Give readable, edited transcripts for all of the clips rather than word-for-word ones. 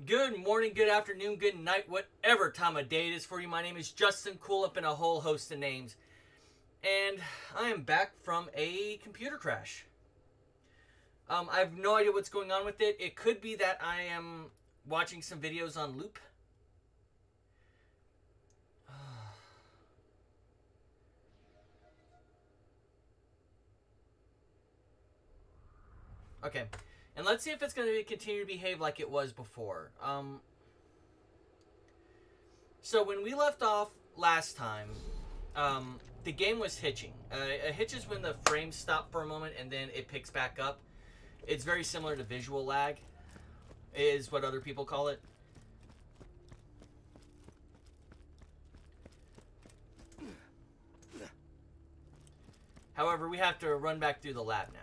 Good morning, good afternoon, good night, whatever time of day it is for you. My name is Justin Coolup and a whole host of names. And I am back from a computer crash. I have no idea what's going on with it. It could be that I am watching some videos on loop. Okay. And let's see if it's going to continue to behave like it was before. So when we left off last time, the game was hitching. It hitches when the frames stop for a moment and then it picks back up. It's very similar to visual lag, is what other people call it. However, we have to run back through the lab now.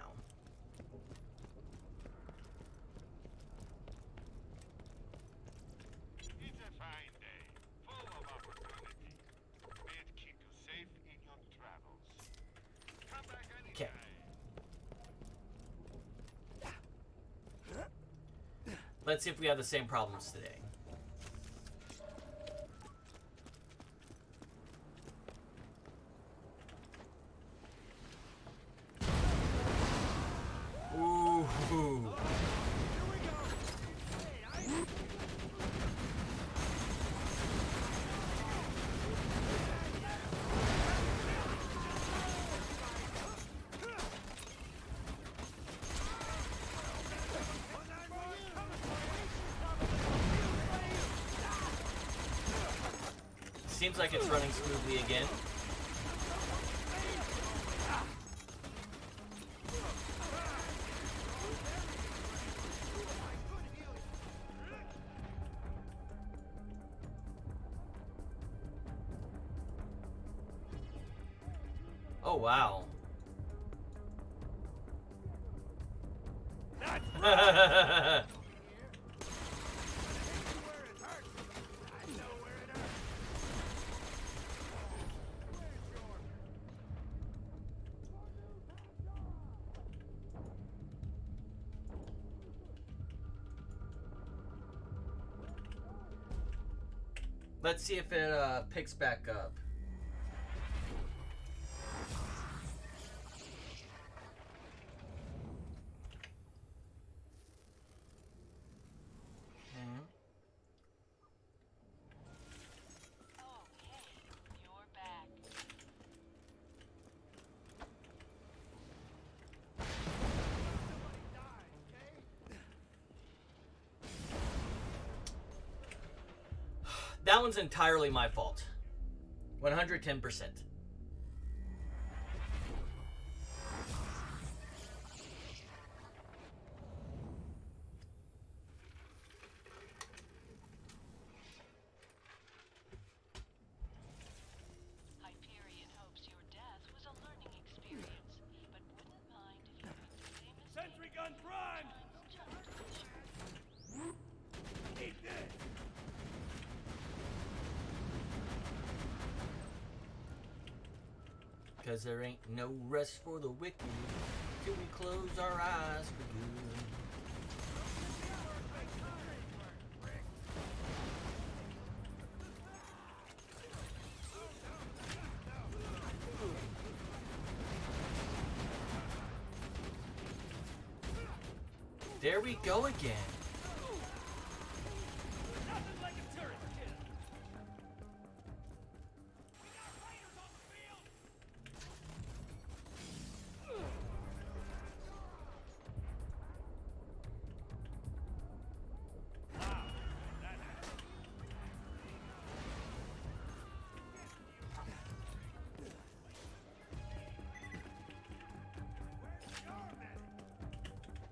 Okay. Let's see if we have the same problems today. Ooh. Seems like it's running smoothly again. Oh, wow. Let's see if it picks back up. That one's entirely my fault. 110%. Hyperion hopes your death was a learning experience, but wouldn't mind if you could famously... Sentry gun prime! Eat this! Cause there ain't no rest for the wicked till we close our eyes for good. There we go again. Nothing like a turret kill!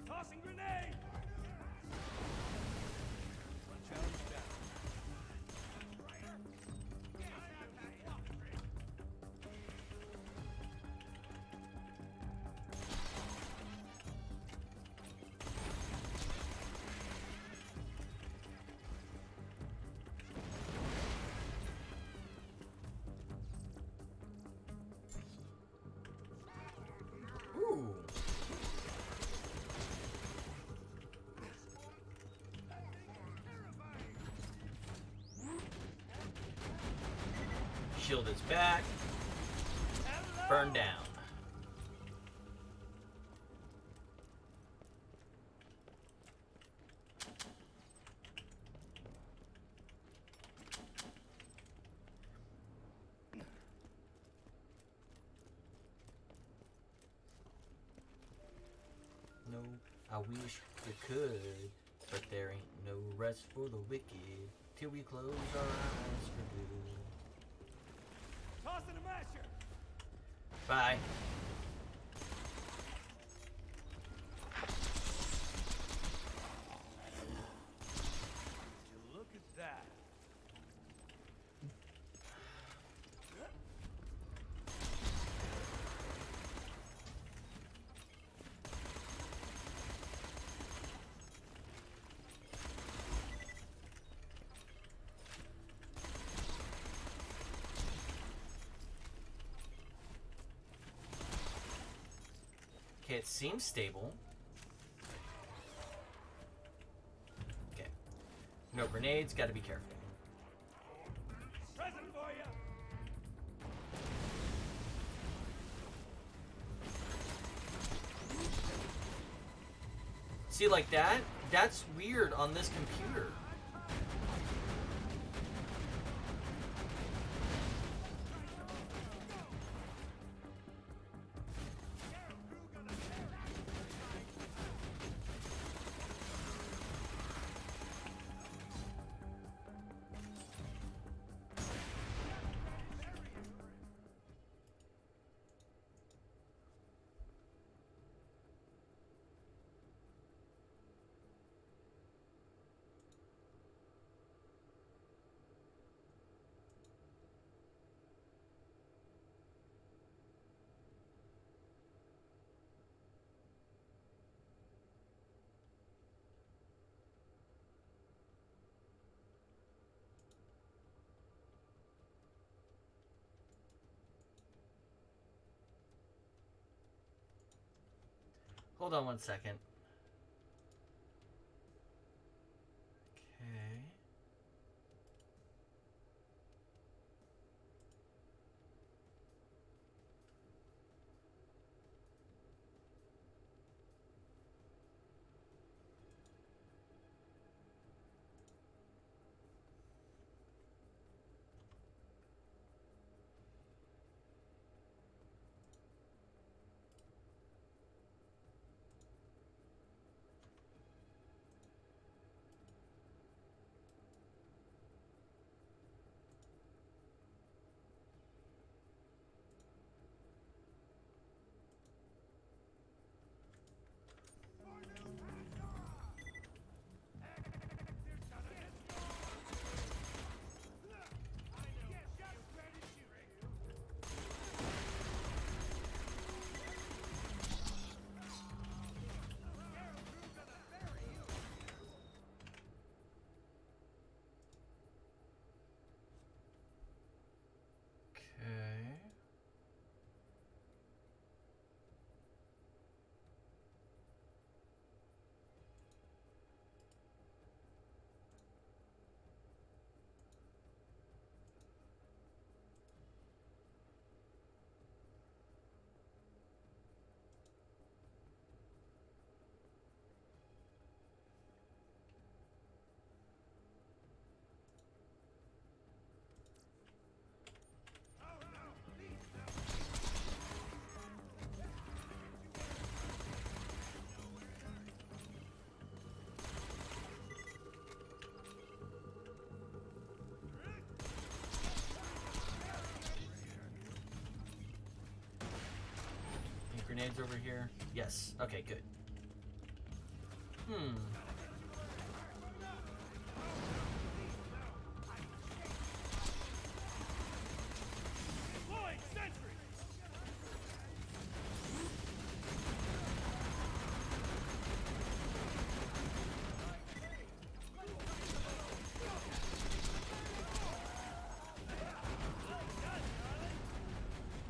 Tossing grenade! shield is back. Burn down. No, I wish you could, but there ain't no rest for the wicked till we close our eyes for good. Tossing a masher. Bye. You look at that. Okay, it seems stable. Okay. No grenades, gotta be careful. Present for you. See, like that? That's weird on this computer. Hold on one second. Okay. Okay. Any grenades over here? Yes. Okay, good. Deploying sentry.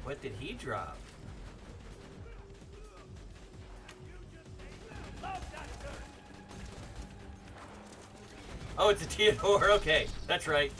What did he drop? Love that dirt. Oh, it's a Theodore. Okay, that's right.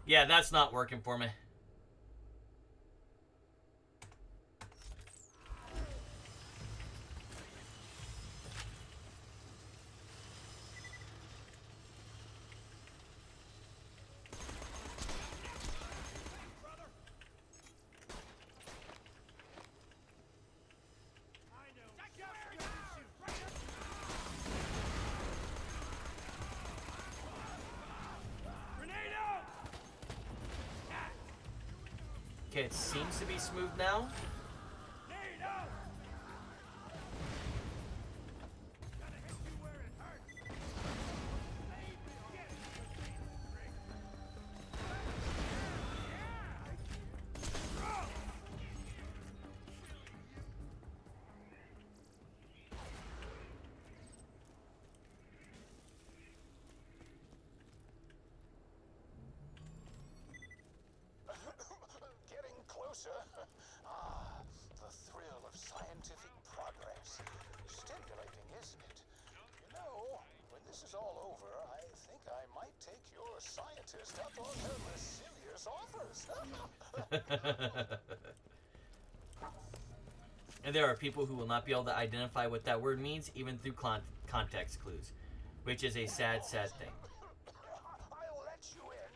Yeah, that's not working for me. I know just where to shoot. Right up. Grenade out! Okay, it seems to be smooth now. Grenade out! Gotta hit you where it hurts. Get it, you prick. Getting closer. Ah, the thrill of scientific progress. Stimulating, isn't it? You know, when this is all over, I think I might take your scientist up on her lascivious offers. And there are people who will not be able to identify what that word means, even through context clues, which is a sad, sad thing. I'll let you in.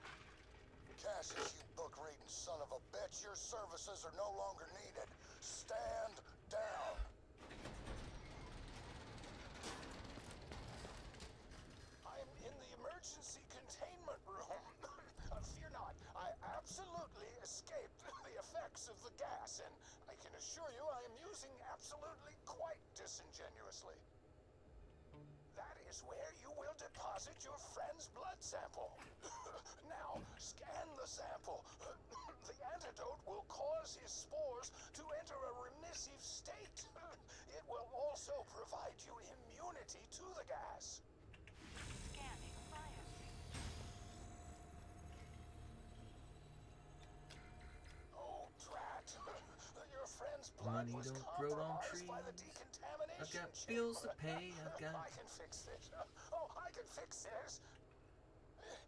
Cassius, you book-reading son of a bitch, your services are no longer needed. Stand down. I'm in the emergency containment room. Fear not, I absolutely escaped the effects of the gas, and I can assure you I am using absolutely quite disingenuously. That is where you will deposit your friend's blood sample. Now, scan the sample. The antidote will cause his spores to enter a remissive state. It will also provide you immunity to the gas. Scanning biopsy. Oh, drat. Your friend's blood Money was don't grow on compromised by the trees. decontamination I've got bills to chamber. pay. I've got. I can fix this. Oh, I can fix this.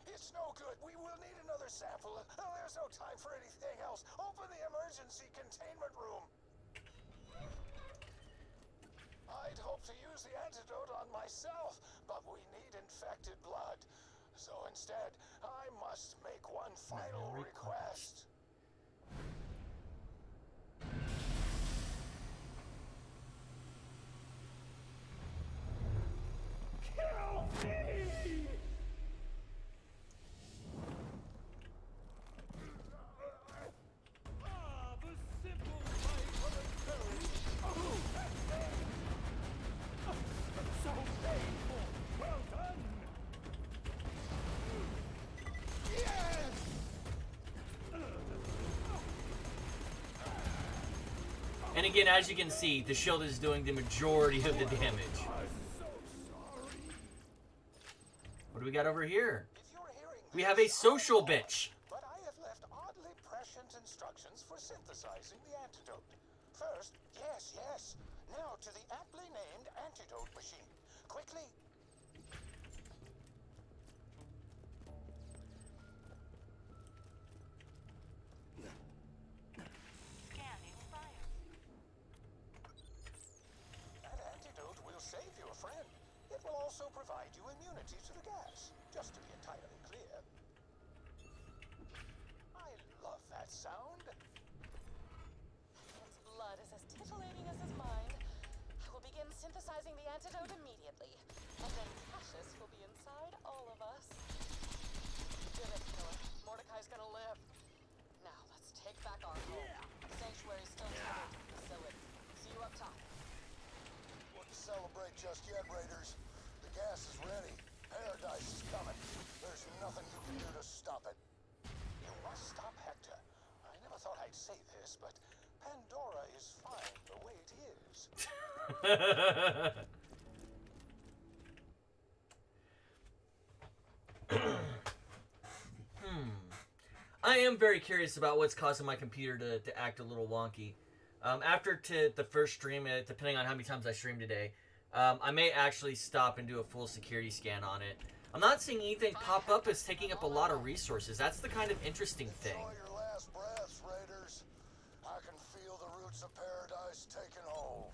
It's no good. We will need another sample. There's no time for anything else. Open the emergency containment room. I'd hoped to use the antidote on myself, but we need infected blood. So instead, I must make one final request. Kill me! Ah, the simple life of a courage. So painful. Well done. Yes! And again, as you can see, the shield is doing the majority of the damage. I'm so sorry. What do we got over here? If you're hearing We have a this, social I'm bitch. But I have left oddly prescient instructions for synthesizing the antidote. First, yes. Now to the aptly named antidote machine. Quickly. Scanning biopsy. That antidote will save your friend. It will also provide you immunity to the gas. Just to be entirely clear. I love that sound. Its blood is as titillating as his mind. I will begin synthesizing the antidote immediately, and then Cassius will be inside all of us. Do this, killer. Mordecai's gonna live. Now, let's take back our home. The sanctuary's still tethered, so see you up top. Wouldn't celebrate just yet, Raiders. The gas is ready. Paradise is coming. There's nothing you can do to stop it. You must stop Hector. I never thought I'd say this, but Pandora is fine the way it is. I am very curious about what's causing my computer to act a little wonky. After the first stream, depending on how many times I stream today, I may actually stop and do a full security scan on it. I'm not seeing anything pop up as taking up a lot of resources. That's the kind of interesting thing. Enjoy your last breaths, Raiders. I can feel the roots of paradise taking hold.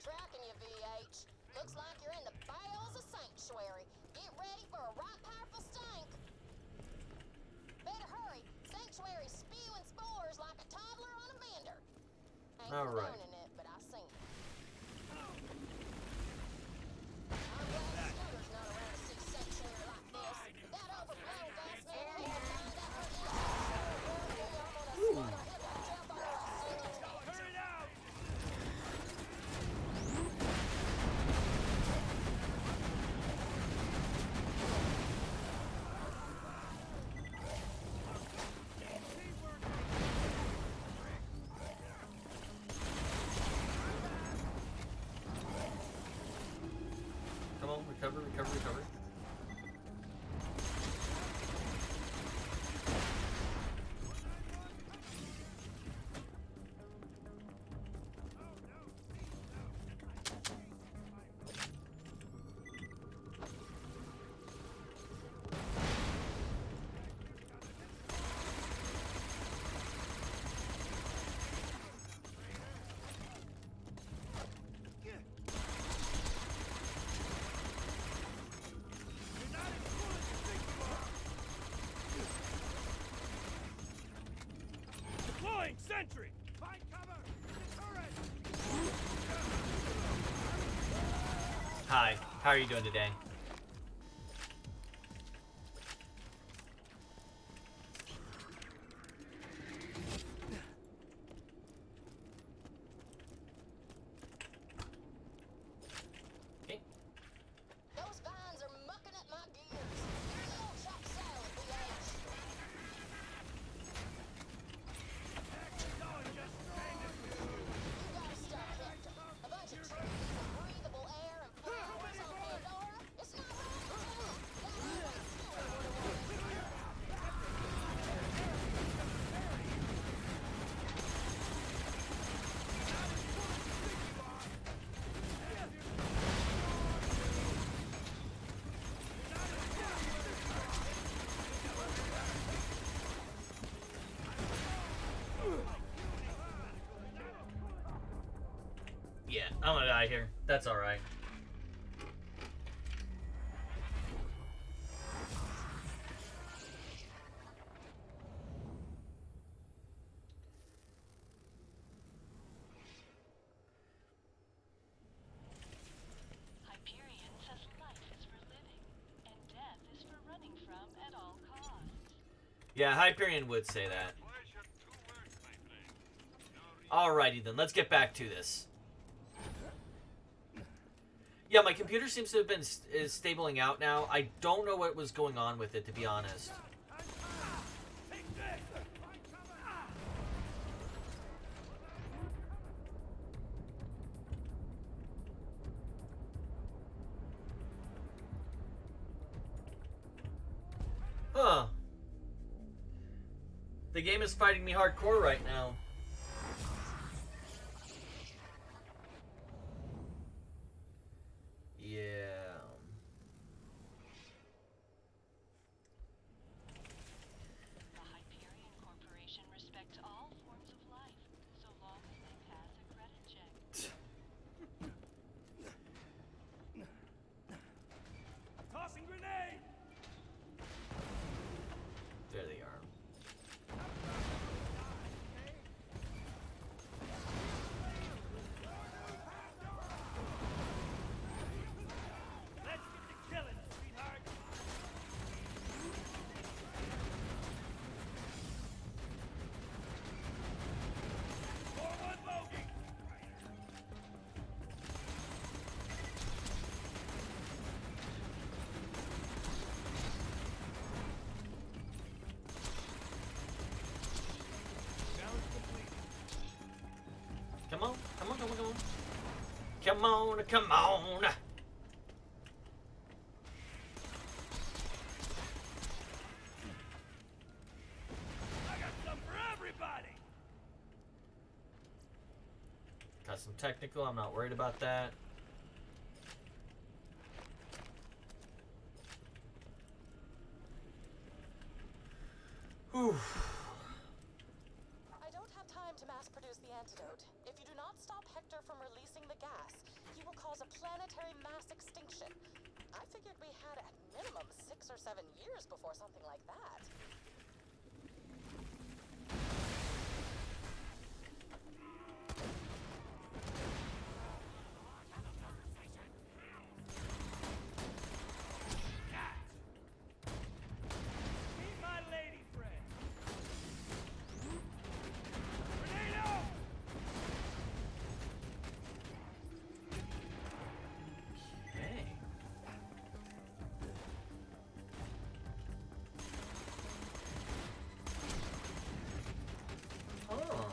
Tracking you, VH. Looks like you're in the bowels of Sanctuary. Get ready for a right powerful stink. Better hurry. Sanctuary's spewing spores like a toddler on a bender. Ain't All right. condoning it, but I seen it. I'm glad Scooter's not around to see Sanctuary like this. That overblown gas man ain't the kind that hurt you. I'm gonna slaughter him like jump over a single torch. Turn it out! Come on, recover, recover, recover. Deploying sentry! Find cover! Turret! Hi, how are you doing today? Okay. Those vines are mucking up my gears. Here's a little chopped salad, VH. You gotta stop Hector. A bunch of trees and breathable air and flowers on Pandora. It's not wrong for them. That always Stewart would've wanted. Yeah, I'm gonna die here. That's alright. Hyperion says life is for living, and death is for running from at all costs. Yeah, Hyperion would say that. Alrighty then, let's get back to this. Yeah, my computer seems to have been is stabling out now. I don't know what was going on with it, to be honest. Take this! Find cover! Huh. The game is fighting me hardcore right now. Yeah. The Hyperion Corporation respects all forms of life, so long as they pass a credit check. Tossing grenade! There they are. Let's get to killing, sweetheart! Forward bogey! Balance complete. Come on, come on, come on, come on. Come on, come on. I got some for everybody! Got some technical, I'm not worried about that. Whew. I don't have time to mass produce the antidote. If you do not stop Hector from releasing the gas, he will cause a planetary mass extinction. I figured we had at minimum 6 or 7 years before something like that. Meet my lady friend. Grenade out! Okay. Oh.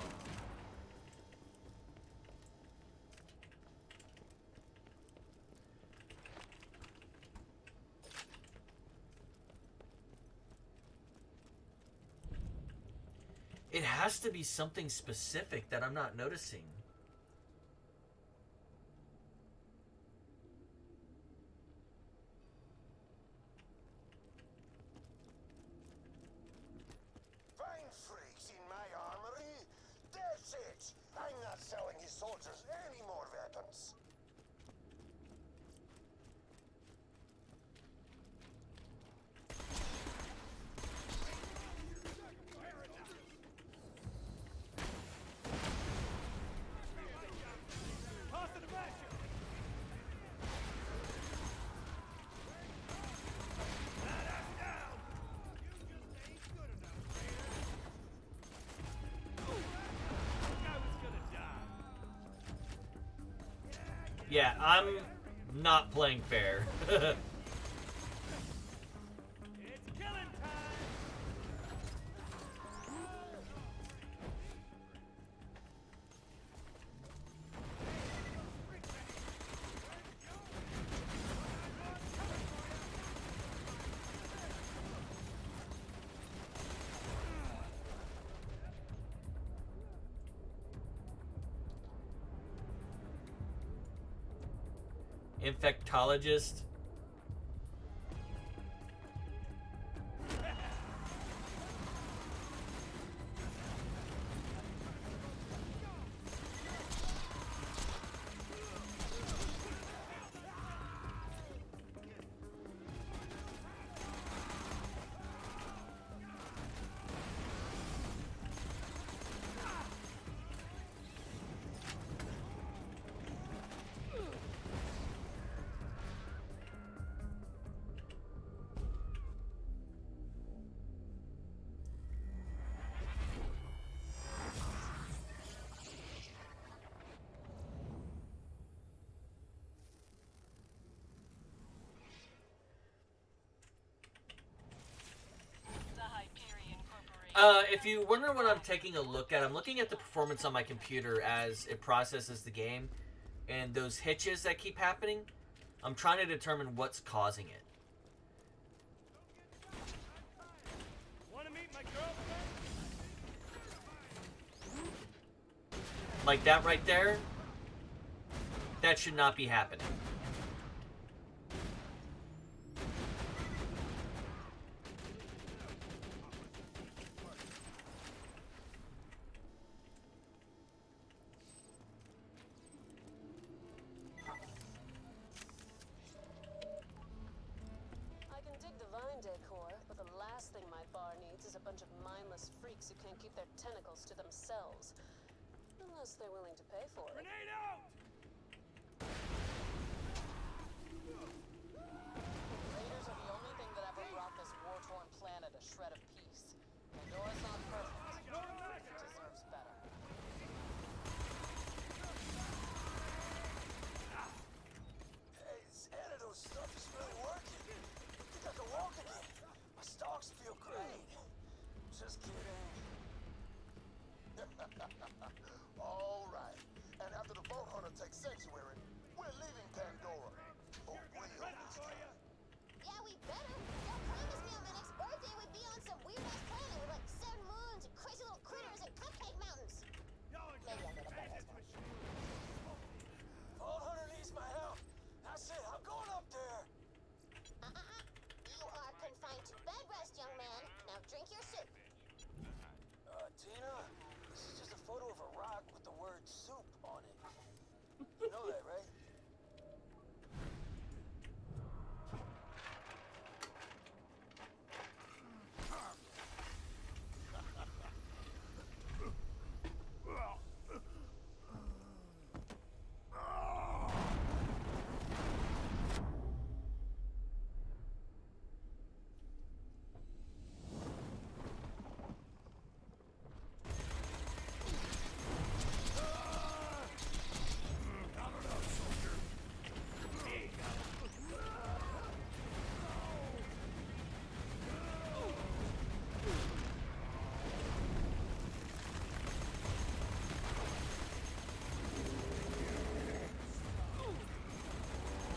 It has to be something specific that I'm not noticing. Fine freaks in my armory. That's it. I'm not selling his soldiers any more weapons. Toss to the bastion! That's down! You just ain't good enough, Raider. I was gonna die. Yeah, I'm not playing fair. It's killing time! Infectologist. The Hyperion Corporation. If you wonder what I'm taking a look at, I'm looking at the performance on my computer as it processes the game, and those hitches that keep happening, I'm trying to determine what's causing it. Wanna meet my girlfriend? Like that right there, that should not be happening. I can dig divine decor, but the last thing my bar needs is a bunch of mindless freaks who can't keep their tentacles to themselves. Unless they're willing to pay for it. Grenade out! Raiders are the only thing that ever brought this war-torn planet a shred of peace. Pandora's not perfect. It deserves better. Hey, this antidote stuff is really working. I think I can walk again. My stalks feel great. Just kidding. All right. And after the boat hunter takes sanctuary, we're leaving Pandora. Oh, real this time. Yeah, we better. Y'all promised me on my next birthday we'd be on some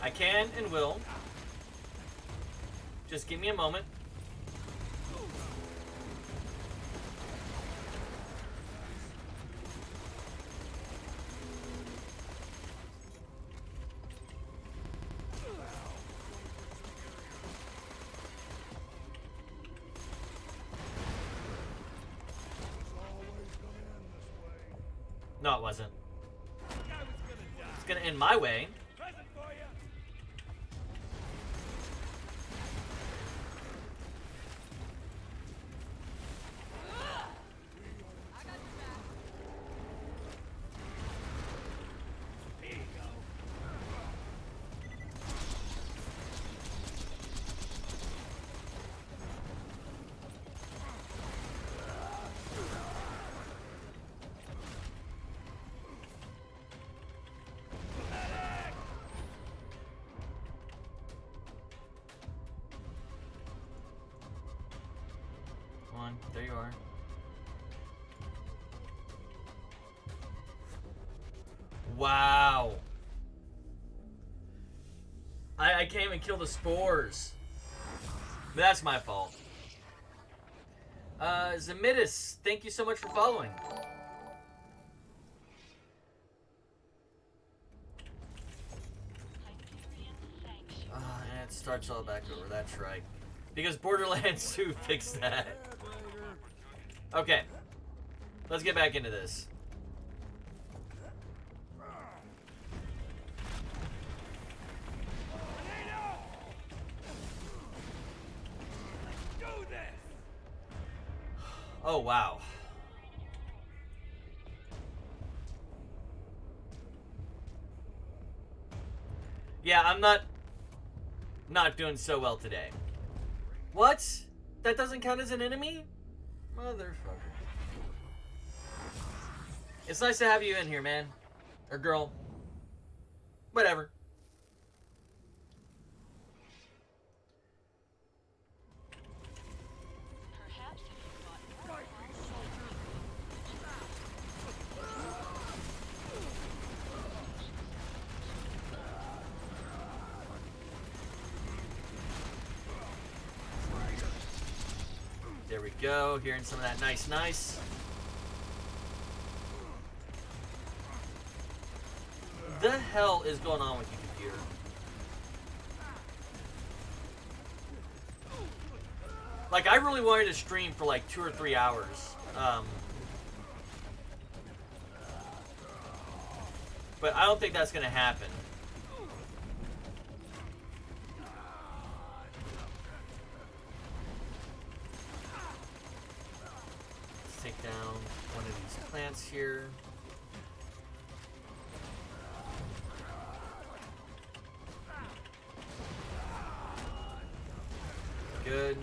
I can and will. Just give me a moment. No, it wasn't. It's gonna end my way. Present for you. Here you go. Come on, there you are. Wow. I can't even kill the spores. That's my fault. Zamidis, thank you so much for following. Hyperion Sanctuary. And it starts all back over, that's right. Because Borderlands 2 fixed that. Okay. Let's get back into this. Do this. Oh, wow. Yeah, I'm not doing so well today. What? That doesn't count as an enemy? Motherfucker. It's nice to have you in here, man. Or girl. Whatever. Perhaps if you bought more There we go. Hearing some of that nice. The hell is going on with you, computer? Like, I really wanted to stream for like 2 or 3 hours. But I don't think that's going to happen. Let's take down one of these plants here. Good.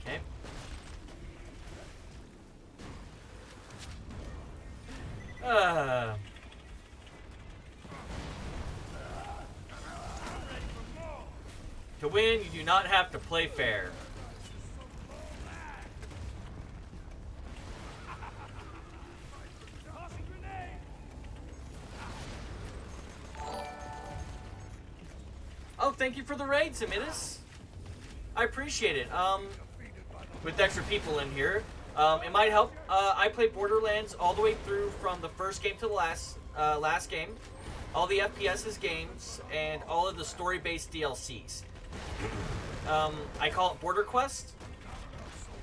Okay. To win, you do not have to play fair. Tossing grenade. Oh, thank you for the raid, Samidus. I appreciate it. With extra people in here, it might help. I played Borderlands all the way through from the first game to the last game, all the FPS's games, and all of the story-based DLCs. I call it BorderQuest,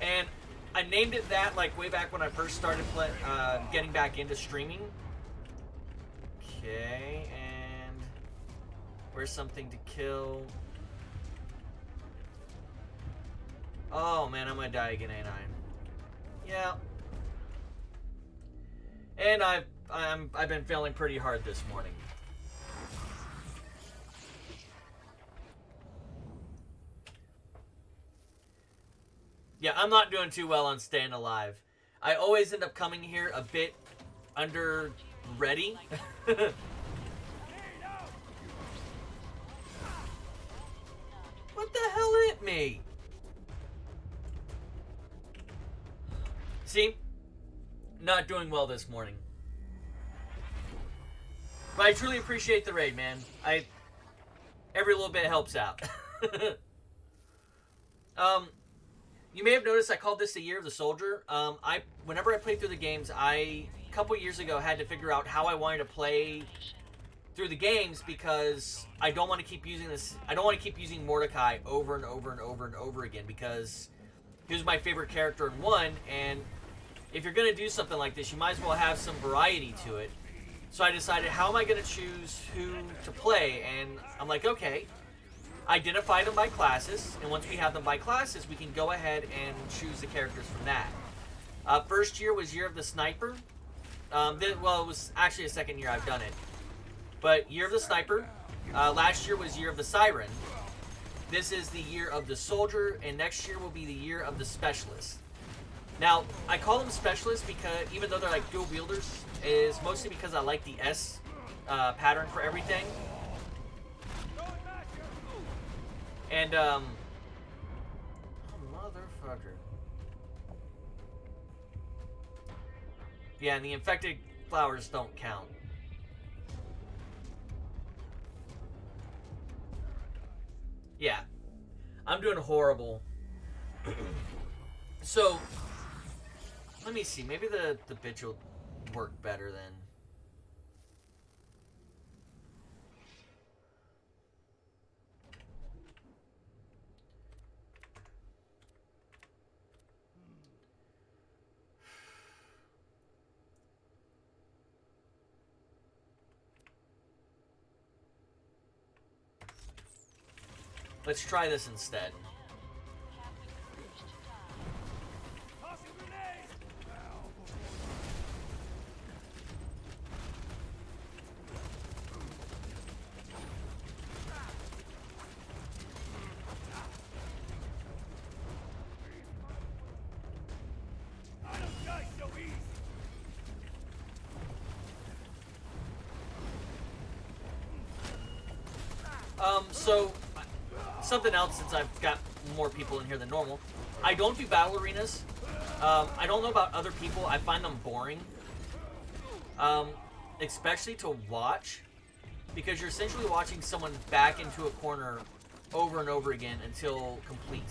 and I named it that like way back when I first started getting back into streaming. Okay, and where's something to kill? Oh man, I'm gonna die again, ain't I? Yeah. And I've been failing pretty hard this morning. Yeah, I'm not doing too well on staying alive. I always end up coming here a bit under ready. What the hell hit me? See? Not doing well this morning. But I truly appreciate the raid, man. Every little bit helps out. You may have noticed I called this the Year of the Soldier. Whenever I played through the games, a couple years ago had to figure out how I wanted to play through the games because I don't want to keep using this. I don't want to keep using Mordecai over and over and over and over again because he was my favorite character in 1, and if you're going to do something like this, you might as well have some variety to it. So I decided, how am I going to choose who to play? And I'm like, okay, identify them by classes, and once we have them by classes, we can go ahead and choose the characters from that. First year was Year of the Sniper. Well, it was actually the second year I've done it. But Year of the Sniper. Last year was Year of the Siren. This is the Year of the Soldier, and next year will be the Year of the Specialist. Now, I call them Specialists because, even though they're like dual wielders, is mostly because I like the S pattern for everything. And, oh, motherfucker. Yeah, and the infected flowers don't count. Yeah. I'm doing horrible. So, let me see. Maybe the bitch will work better then. Let's try this instead. Tossing grenades! I don't die so easy! So, something else since I've got more people in here than normal. I don't do battle arenas. I don't know about other people. I find them boring. Especially to watch. Because you're essentially watching someone back into a corner over and over again until complete.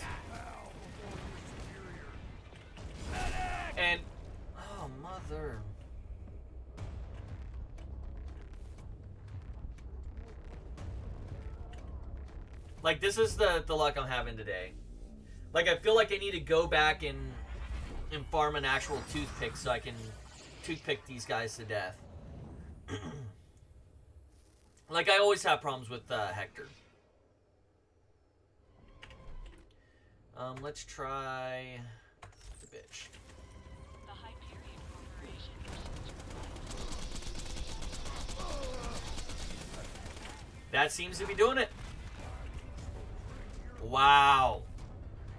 And, oh, mother. Like, this is the luck I'm having today. Like, I feel like I need to go back and farm an actual toothpick so I can toothpick these guys to death. Like, I always have problems with Hector. Let's try the bitch. The Hyperion Corporation That seems to be doing it. Wow.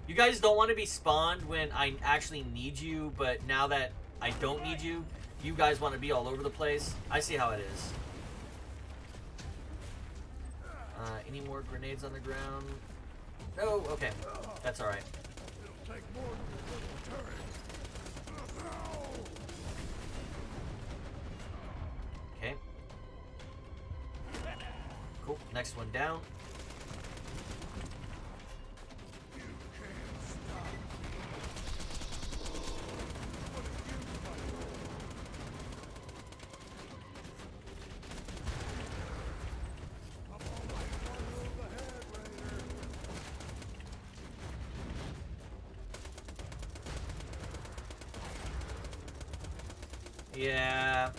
You guys don't want to be spawned when I actually need you, but now that I don't need you, you guys want to be all over the place. I see how it is. Any more grenades on the ground? No? Okay. That's alright. It'll take more than a little turret. Okay. Cool. Next one down. Yeah.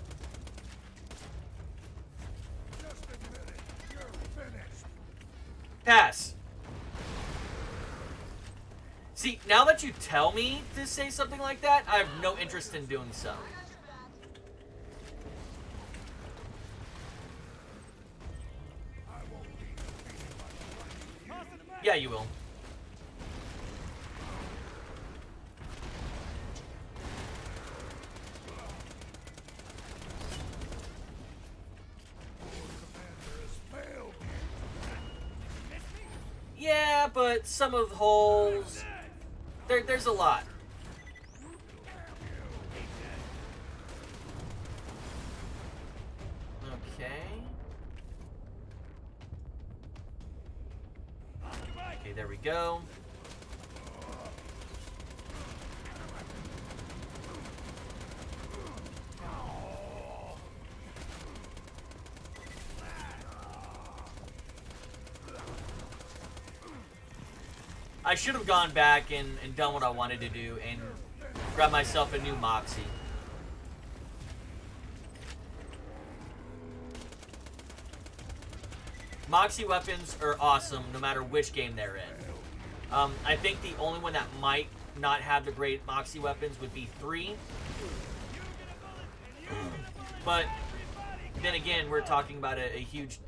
Just admit it. You're finished. Pass. See, now that you tell me to say something like that, I have no interest in doing so. Tossing them back. Yeah, you will. Yeah, but some of the holes... There's a lot. Okay. Okay, there we go. I should have gone back and done what I wanted to do and grab myself a new Moxie. Moxie weapons are awesome no matter which game they're in. I think the only one that might not have the great Moxie weapons would be 3. But then again, we're talking about a huge...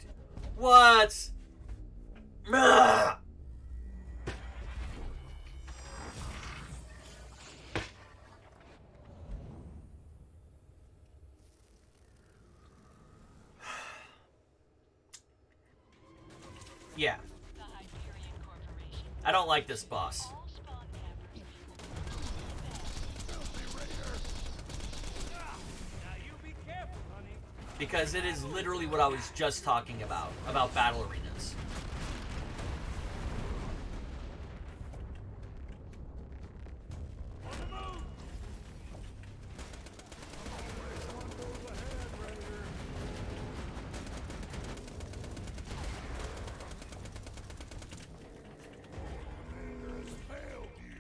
What? Ugh! Yeah. The Hyperion Corporation. I don't like this boss. All spawn campers Now you be careful, honey. Because it is literally what I was just talking about battle arenas. On the move. One move ahead, Raider. Commander has failed you.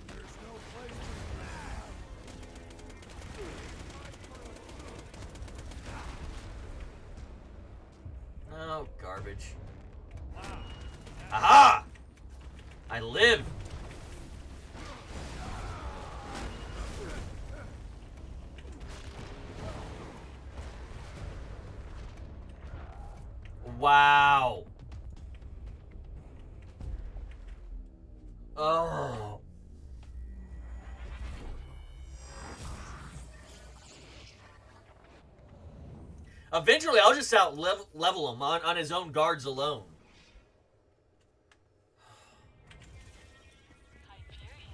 There's no place to laugh. Oh, garbage. Aha! I live! Wow. Oh. Eventually, I'll just out level him on his own guards alone. Hyperion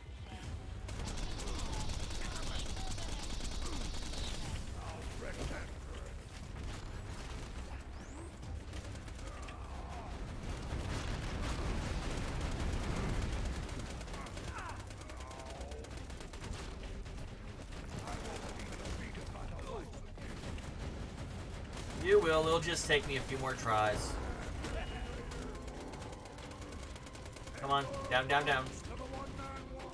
You will. It'll just take me a few more tries. Come on. Down, down, down. Number 191.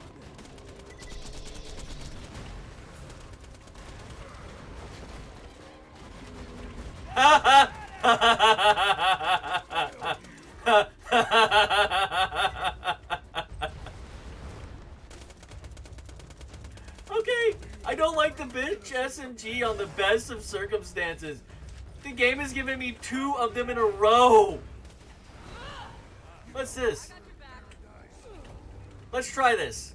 Okay, I don't like the bitch SMG on the best of circumstances. The game has given me 2 of them in a row. What's this? Let's try this.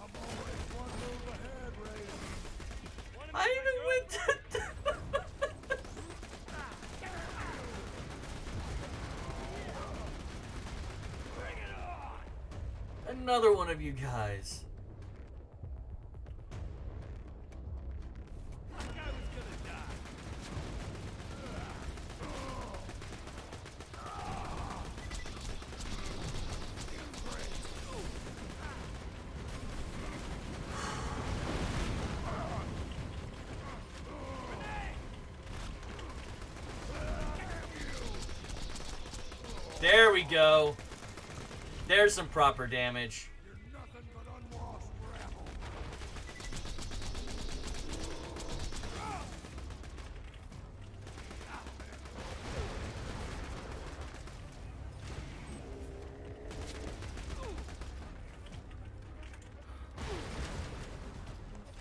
I'm always one move ahead, Raider. I even went to... Bring it on. Another one of you guys. That guy was gonna die. There we go. There's some proper damage. You're nothing but unwashed rabble.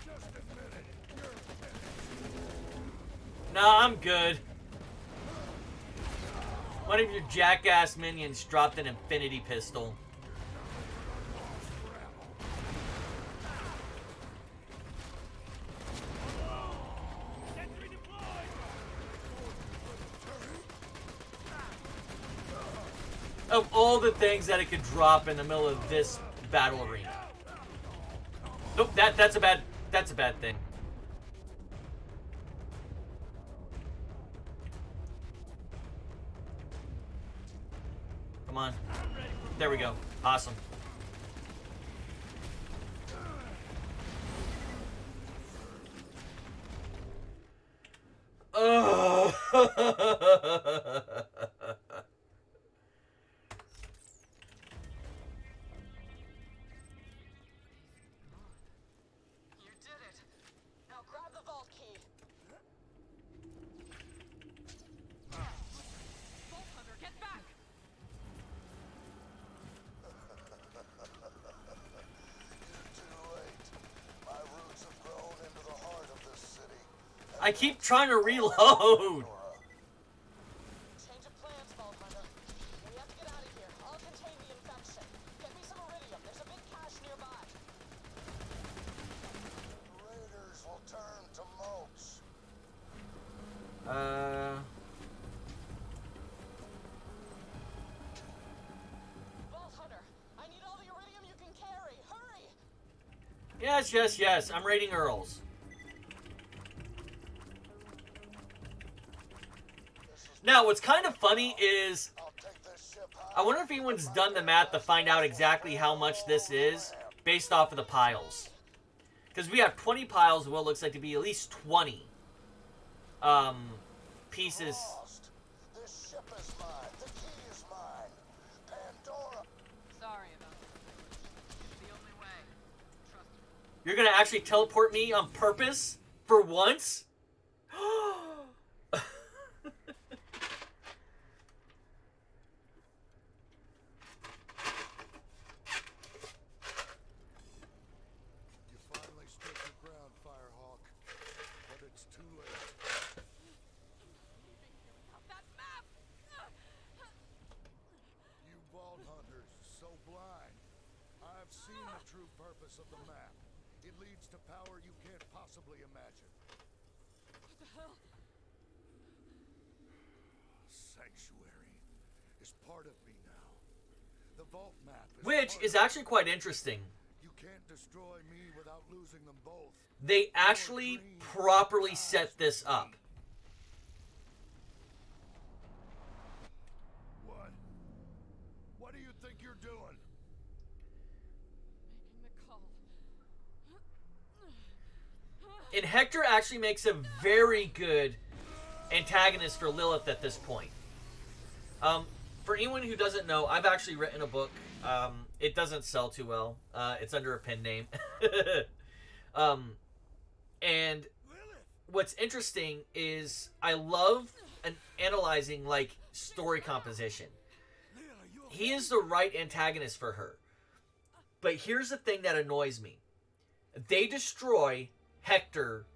Just admit it. You're Nah, I'm good. One of your jackass minions dropped an infinity pistol. Sentry deployed! Of all the things that it could drop in the middle of this battle arena. Nope, that's a bad thing. Come on. There we go. Awesome. Oh. You did it. Now grab the vault key. Vault Hunter, get back! Too late. My roots have grown into the heart of this city. I keep trying to reload. Change of plans, Vault Hunter. We have to get out of here. I'll contain the infection. Get me some iridium. There's a big cache nearby. Raiders will turn to moats. Vault Hunter, I need all the iridium you can carry. Hurry! Yes. I'm raiding Earls. Now, what's kind of funny is, I'll take this ship I wonder if anyone's done the math to find out exactly how much this is based off of the piles. Because we have 20 piles, well, it looks like to be at least 20 pieces. lost. This ship is mine. The key is mine. Pandora. Sorry about that. The only way. Trust me. You're gonna actually teleport me on purpose? For once? You finally stood your ground, Firehawk. But it's too late. That map! You vault hunters, so blind. I've seen the true purpose of the map. It leads to power you can't possibly imagine. What the hell? Sanctuary is part of me now. The vault map is Which part is of actually quite interesting. You can't destroy me without losing them both. They actually properly set this up. What? What do you think you're doing? Making the call. And Hector actually makes a very good antagonist for Lilith at this point. For anyone who doesn't know, I've actually written a book. It doesn't sell too well. It's under a pen name. And what's interesting is I love analyzing like story composition. He is the right antagonist for her. But here's the thing that annoys me. They destroy Hector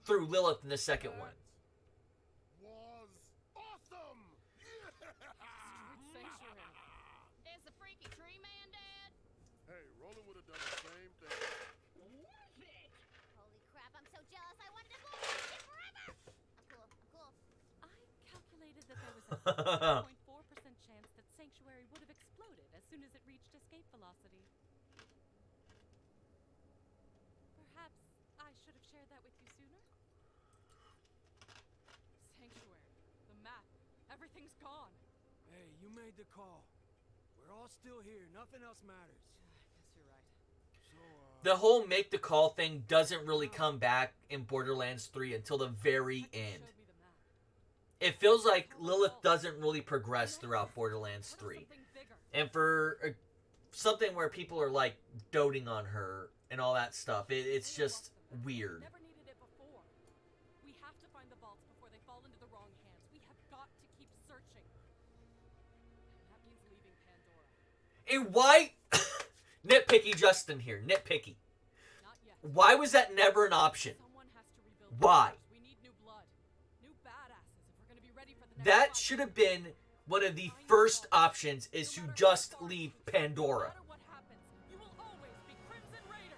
through Lilith in the second one. Was awesome! Sanctuary. Is the freaky tree man dead? Hey, Roland would have done the same thing. Holy crap, I'm so jealous. I wanted to go on it forever. I'm cool. I calculated that there was a 0.4% chance that Sanctuary would have exploded as soon as it reached escape velocity. Perhaps I should have shared that with you sooner? Sanctuary. The map. Everything's gone. Hey, you made the call. We're all still here. Nothing else matters. I guess you're right. So, The whole make the call thing doesn't really come back in Borderlands 3 until the very Hector end. showed me the map. It feels like Lilith doesn't really progress throughout Borderlands What 3. if something bigger? And for something where people are like doting on her and all that stuff, it's just weird. Never needed it before. We have to find the vaults before they fall into the wrong hands. We have got to keep searching. And that means leaving Pandora. And why? Nitpicky Justin here. Nitpicky. Not yet. Why was that never an option? Someone has to rebuild. Why? We need new blood. That should have been one of the first options, is to just leave Pandora. No matter what happens, you will always be Crimson Raiders.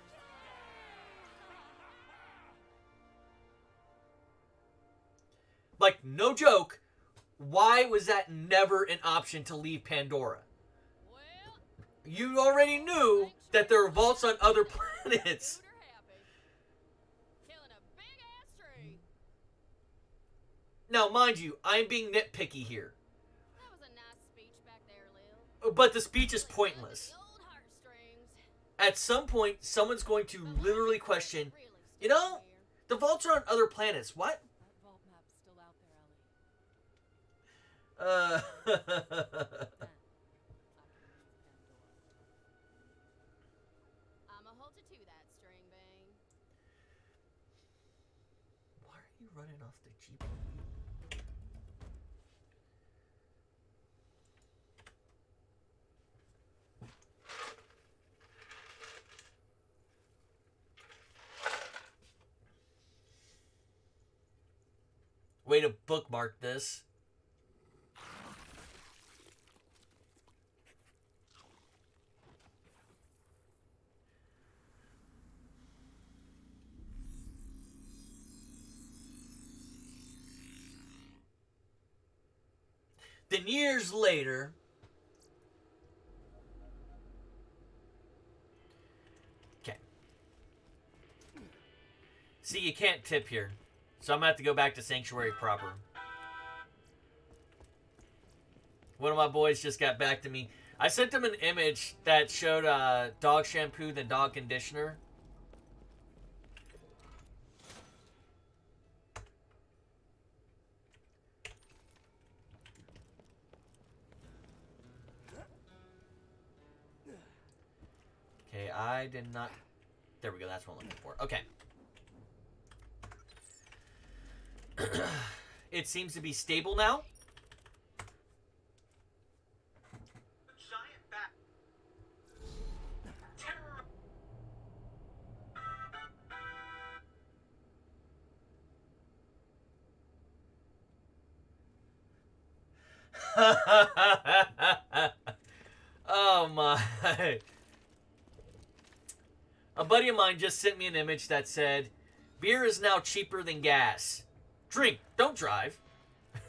Like, no joke, why was that never an option to leave Pandora? Well, You already knew that there are vaults on other planets. Shooter happy. Killing a big ass tree. Now, mind you, I'm being nitpicky here, That was a nice speech back there, Lil. but the speech is pointless. The old heartstrings. At some point, someone's going to literally question, Really you know, sticking here. the vaults are on other planets. What? That vault map's still out there, Ellie. Then, I can reach Pandora. I'ma hold you to that, string bang. Why are you running off the Jeep? Way to bookmark this. Then years later, okay. See, you can't tip here, so I'm gonna have to go back to Sanctuary proper. One of my boys just got back to me. I sent him an image that showed dog shampoo than dog conditioner. Okay, I did not... There we go, that's what I'm looking for. Okay. It seems to be stable now. Giant bat. Terror. Oh my. A buddy of mine just sent me an image that said, beer is now cheaper than gas. Drink, don't drive. I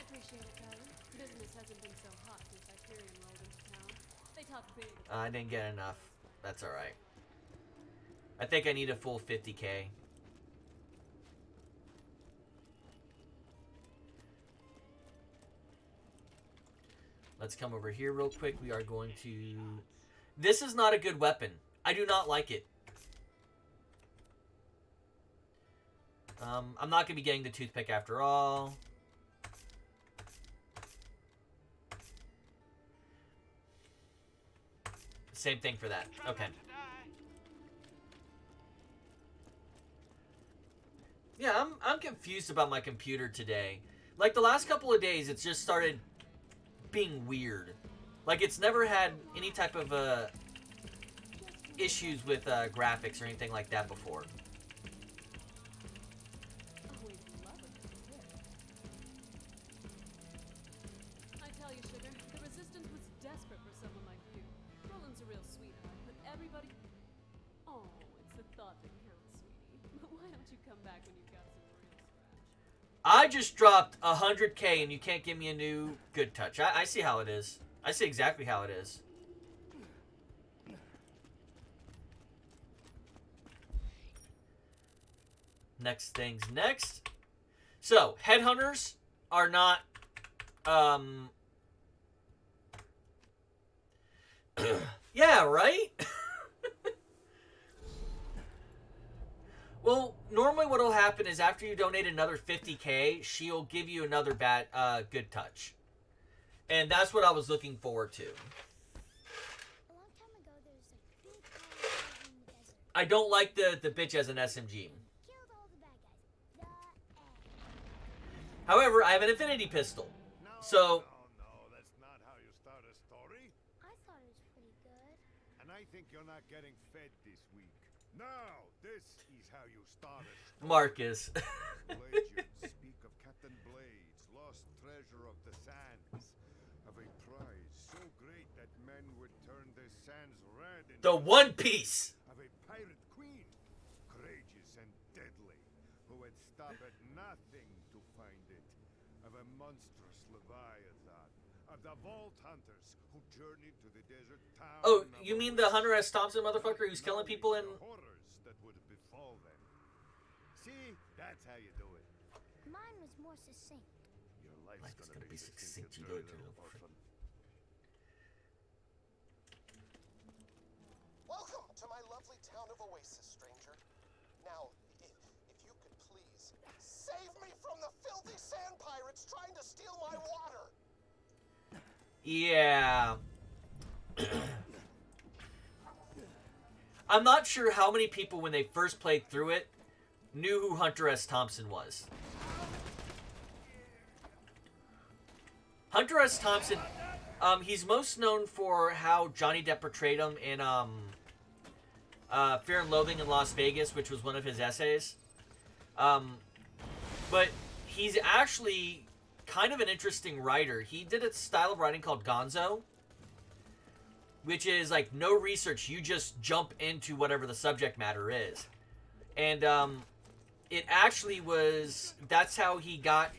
appreciate it, Kylie. Business hasn't been so hot since Hyperion rolled into town. They talk big. I didn't get enough. That's alright. I think I need a full 50k. Let's come over here real quick. We are going to... This is not a good weapon. I do not like it. I'm not going to be getting the toothpick after all. Same thing for that. Okay. Yeah, I'm confused about my computer today. Like, the last couple of days, it's just started being weird. Like, it's never had any type of issues with graphics or anything like that before. Always love a good tip. I tell you, Sugar, the Resistance was desperate for someone like you. Roland's a real sweetheart, but everybody... Oh, it's the thought that counts, sweetie. But why don't you come back when you've got some real scratch? I just dropped 100k and you can't give me a new good touch. I see how it is. I see exactly how it is. Next things next. So, headhunters are not, yeah, right? Well, normally what'll happen is after you donate another 50k, she'll give you another good touch. And that's what I was looking forward to. A long time ago, there was a big island in the desert. I don't like the bitch as an SMG. Killed all the bad guys. The end. However, I have an infinity pistol. So, No, that's not how you start a story. I thought it was pretty good. And I think you're not getting fed this week. Now, this is how you start a story. Marcus. Play The One Piece. Of a pirate queen, courageous and deadly, who would stop at nothing to find it. Of a monstrous leviathan, of the vault hunters who journeyed to the desert town. Oh, you mean the Hunter S. Thompson motherfucker who's killing people in... The horrors that would befall them. See, that's how you do it. Mine was more succinct. Your life's Life's gonna be succinct, you dirty dirty little little orphan. Welcome to my lovely town of Oasis, stranger. Now, if you could please save me from the filthy sand pirates trying to steal my water. Yeah. I'm not sure how many people, when they first played through it, knew who Hunter S. Thompson was. Hunter S. Thompson, he's most known for how Johnny Depp portrayed him in Fear and Loathing in Las Vegas, which was one of his essays. But he's actually kind of an interesting writer. He did a style of writing called gonzo, which is like no research. You just jump into whatever the subject matter is. And it actually was... That's how he got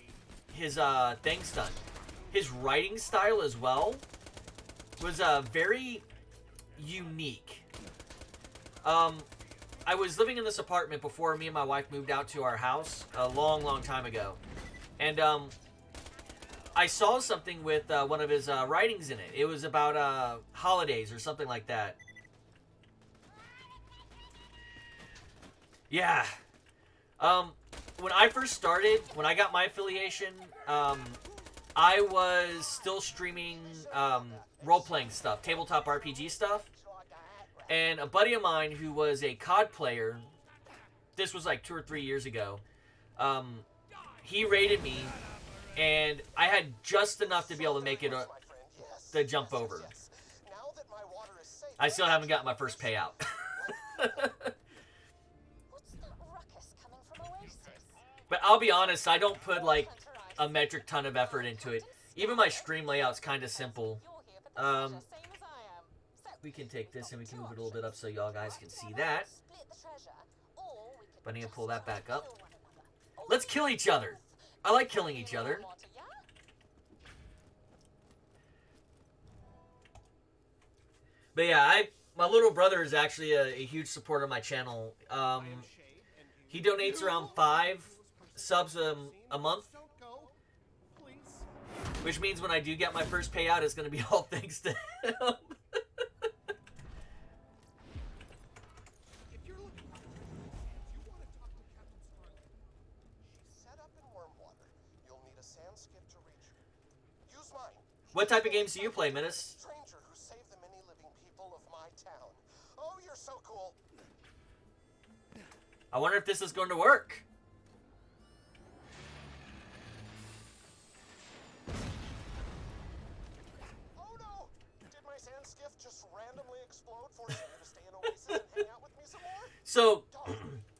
his things done. His writing style as well was very unique. I was living in this apartment before me and my wife moved out to our house a long, long time ago. And I saw something with one of his writings in it. It was about holidays or something like that. Yeah. When I first started, when I got my affiliation, I was still streaming role-playing stuff, tabletop RPG stuff. And a buddy of mine who was a COD player, this was like 2 or 3 years ago, he raided me, and I had just enough to be able to make it the jump over. I still haven't gotten my first payout. But I'll be honest, I don't put like a metric ton of effort into it. Even my stream layout's kind of simple. We can take this and we can move it a little bit up so y'all guys can see that. But I need to pull that back up. Let's kill each other. I like killing each other. But yeah, my little brother is actually a huge supporter of my channel. He donates around 5 subs a month. Which means when I do get my first payout, it's going to be all thanks to him. What type of games do you play, Menace? Stranger who saved the many living people of my town. Oh, you're so cool. I wonder if this is going to work. Oh no! Did my sand skiff just randomly explode, forcing you to stay in Oasis and hang out with me some more? So,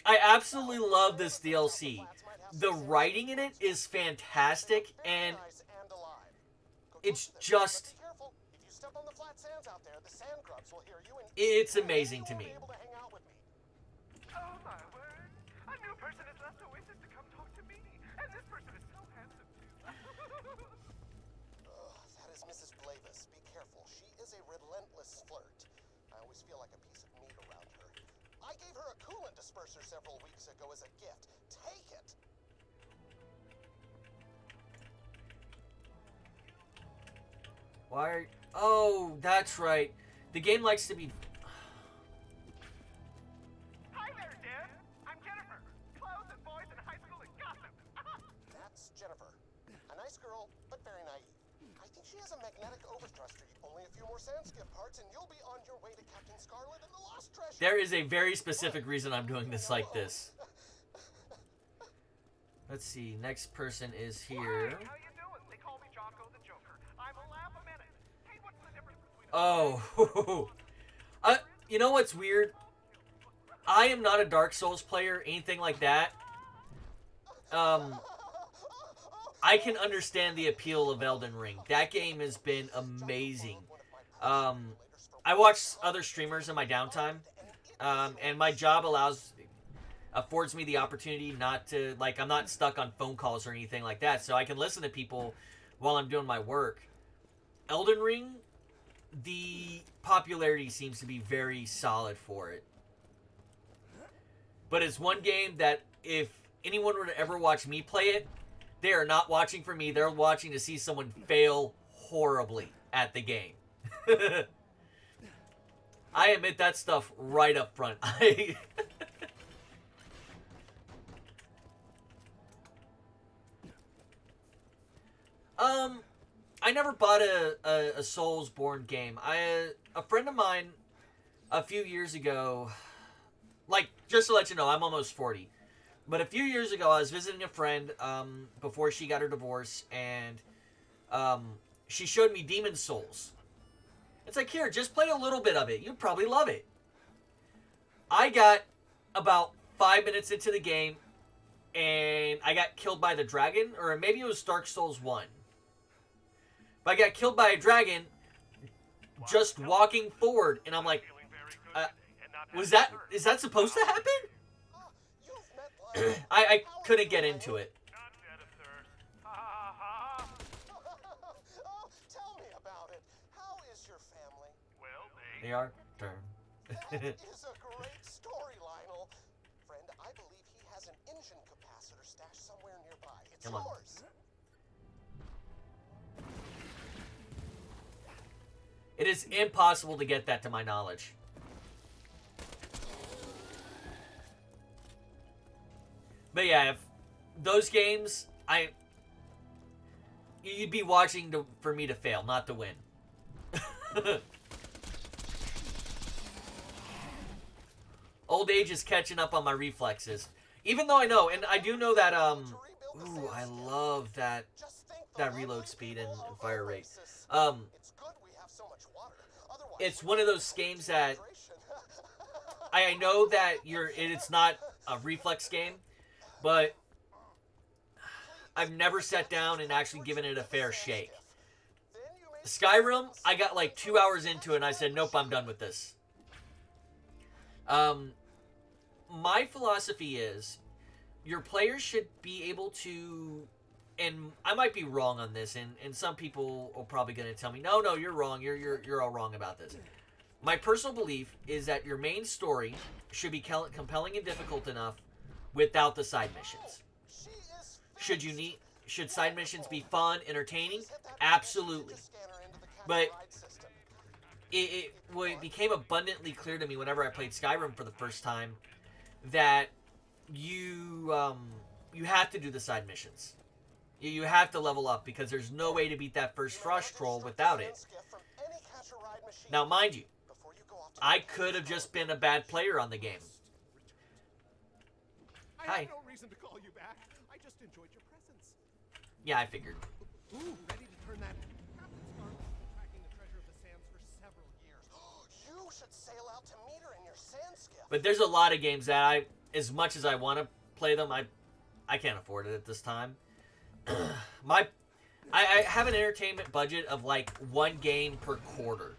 I absolutely love this DLC. The writing in it is fantastic, and it's just... It's amazing to me. Oh my word! A new person has left Oasis to come talk to me, and this person is so handsome too. That is Mrs. Blavis. Be careful. She is a relentless flirt. I always feel like a piece of meat around her. I gave her a coolant disperser several weeks ago as a gift. Take it. Why are... Oh, that's right. The game likes to be... Hi there, Dad. I'm Jennifer. Clothes and boys in high school and gossip. That's Jennifer. A nice girl, but very naive. I think she has a magnetic overthruster. Only a few more sand skip parts, and you'll be on your way to Captain Scarlet and the Lost Treasure. There is a very specific reason I'm doing this like this. Let's see. Next person is here. Hi, how you doing? They call me Jocko the Joker. I'm a laugh a minute. Hey, what's the difference between Oh. You know what's weird? I am not a Dark Souls player, anything like that. I can understand the appeal of Elden Ring. That game has been amazing. I watch other streamers in my downtime, and my job affords me the opportunity not to, like, I'm not stuck on phone calls or anything like that, so I can listen to people while I'm doing my work. Elden Ring, the popularity seems to be very solid for it. But it's one game that if anyone were to ever watch me play it, they are not watching for me. They're watching to see someone fail horribly at the game. I admit that stuff right up front. I never bought a Soulsborne game. A friend of mine a few years ago, like, just to let you know, I'm almost 40. But a few years ago, I was visiting a friend before she got her divorce, and she showed me Demon's Souls. It's like, here, just play a little bit of it. You'll probably love it. I got about 5 minutes into the game, and I got killed by the dragon, or maybe it was Dark Souls 1. But I got killed by a dragon just walking forward, and I'm like, is that supposed to happen? I couldn't get into it. Tell me about it. How is your family? Well, They are. That is a great story, Lionel. Friend, I believe he has an engine capacitor stashed somewhere nearby. It's Come on. yours. It is impossible to get that to my knowledge. But yeah, if those games, you'd be watching for me to fail, not to win. Old age is catching up on my reflexes. Even though I know, and I do know that, ooh, I love that reload speed and fire rate. It's one of those games that I know that it's not a reflex game, but I've never sat down and actually given it a fair shake. Skyrim, I got like 2 hours into it and I said, nope, I'm done with this. My philosophy is your players should be able to, and I might be wrong on this, and some people are probably going to tell me, no, you're wrong. You're all wrong about this. My personal belief is that your main story should be compelling and difficult enough without the side missions. Should side missions be fun, entertaining? Absolutely. But it became abundantly clear to me whenever I played Skyrim for the first time that you have to do the side missions. You have to level up because there's no way to beat that first frost troll without it. Now, mind you, I could have just been a bad player on the game. I Hi. have no reason to call you back. I just enjoyed your presence. Yeah, I figured. Ooh, ready to turn that. Captain Scarlet has been tracking the treasure of the sands for several years. You should sail out to meet her in your sand skiff. But there's a lot of games that as much as I want to play them, I can't afford it at this time. I have an entertainment budget of like one game per quarter.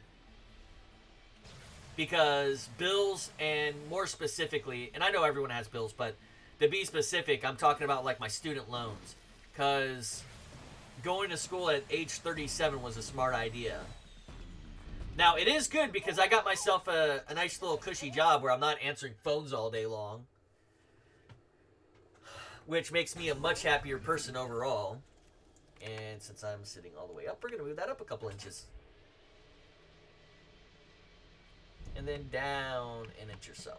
Because bills, and more specifically, and I know everyone has bills, but to be specific, I'm talking about like my student loans. Because going to school at age 37 was a smart idea. Now, it is good because I got myself a nice little cushy job where I'm not answering phones all day long. Which makes me a much happier person overall. And since I'm sitting all the way up, we're going to move that up a couple inches. And then down an inch or so.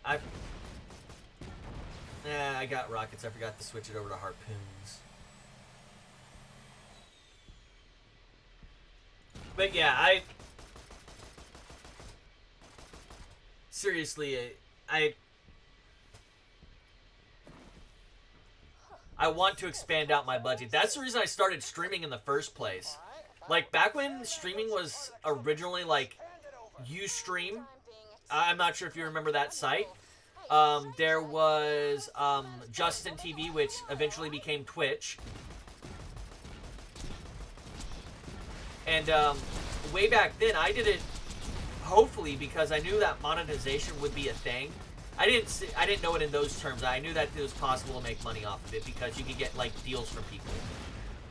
I got rockets. I forgot to switch it over to harpoons. But yeah, seriously, I want to expand out my budget. That's the reason I started streaming in the first place. Like, back when streaming was originally, like, Ustream. I'm not sure if you remember that site. There was Justin TV, which eventually became Twitch. And way back then, I did it hopefully because I knew that monetization would be a thing. I didn't know it in those terms. I knew that it was possible to make money off of it because you could get like deals from people.